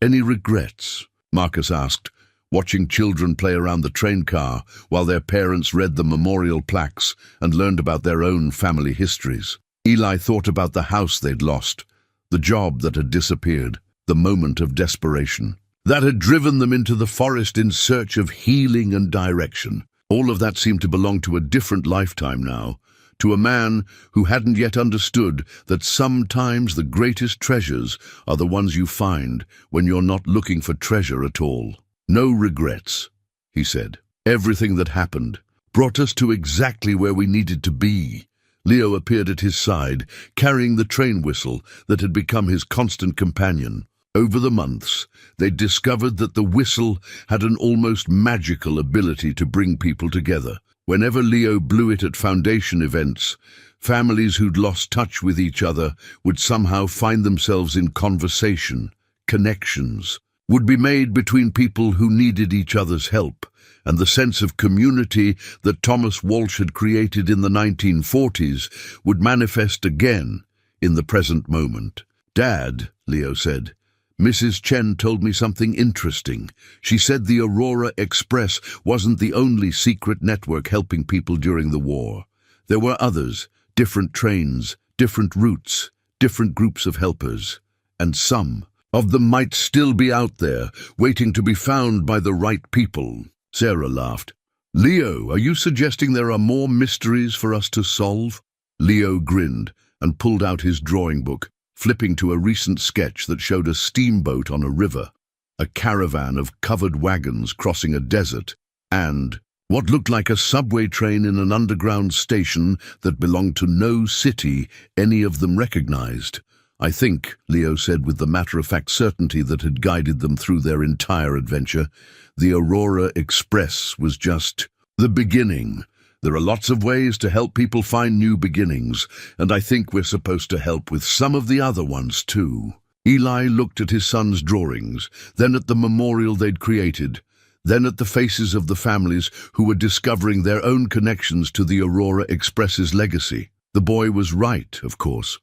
"Any regrets?" Marcus asked, watching children play around the train car while their parents read the memorial plaques and learned about their own family histories. Eli thought about the house they'd lost, the job that had disappeared, the moment of desperation that had driven them into the forest in search of healing and direction. All of that seemed to belong to a different lifetime now, to a man who hadn't yet understood that sometimes the greatest treasures are the ones you find when you're not looking for treasure at all. "No regrets," he said. "Everything that happened brought us to exactly where we needed to be." Leo appeared at his side, carrying the train whistle that had become his constant companion. Over the months, they'd discovered that the whistle had an almost magical ability to bring people together. Whenever Leo blew it at foundation events, families who'd lost touch with each other would somehow find themselves in conversation. Connections would be made between people who needed each other's help, and the sense of community that Thomas Walsh had created in the 1940s would manifest again in the present moment. "Dad," Leo said, "Mrs. Chen told me something interesting. She said the Aurora Express wasn't the only secret network helping people during the war. There were others, different trains, different routes, different groups of helpers, and some of them might still be out there, waiting to be found by the right people." Sarah laughed. "Leo, are you suggesting there are more mysteries for us to solve?" Leo grinned and pulled out his drawing book, flipping to a recent sketch that showed a steamboat on a river, a caravan of covered wagons crossing a desert, and what looked like a subway train in an underground station that belonged to no city any of them recognized. "I think," Leo said with the matter-of-fact certainty that had guided them through their entire adventure, "the Aurora Express was just the beginning. There are lots of ways to help people find new beginnings, and I think we're supposed to help with some of the other ones too." Eli looked at his son's drawings, then at the memorial they'd created, then at the faces of the families who were discovering their own connections to the Aurora Express's legacy. The boy was right, of course.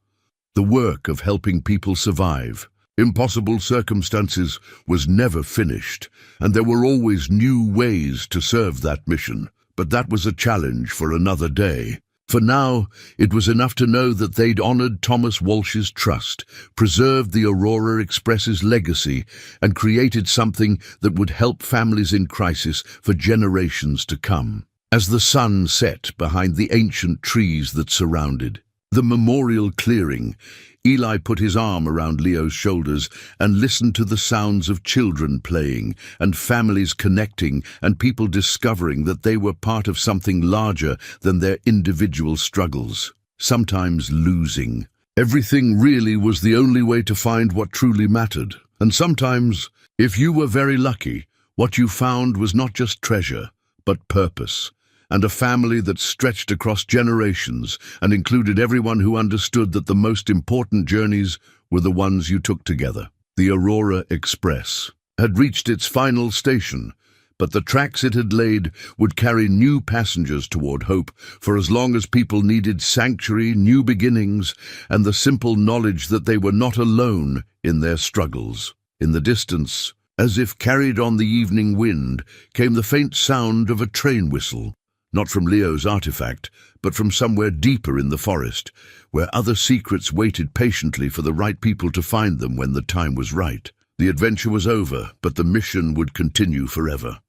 The work of helping people survive impossible circumstances was never finished, and there were always new ways to serve that mission. But that was a challenge for another day. For now, it was enough to know that they'd honored Thomas Walsh's trust, preserved the Aurora Express's legacy, and created something that would help families in crisis for generations to come. As the sun set behind the ancient trees that surrounded the memorial clearing, Eli put his arm around Leo's shoulders and listened to the sounds of children playing and families connecting and people discovering that they were part of something larger than their individual struggles, sometimes losing. Everything really was the only way to find what truly mattered. And sometimes, if you were very lucky, what you found was not just treasure, but purpose, and a family that stretched across generations and included everyone who understood that the most important journeys were the ones you took together. The Aurora Express had reached its final station, But the tracks it had laid would carry new passengers toward hope for as long as people needed sanctuary, new beginnings, and the simple knowledge that they were not alone in their struggles. In the distance, as if carried on the evening wind, came the faint sound of a train whistle, not from Leo's artifact, but from somewhere deeper in the forest, where other secrets waited patiently for the right people to find them when the time was right. The adventure was over, but the mission would continue forever.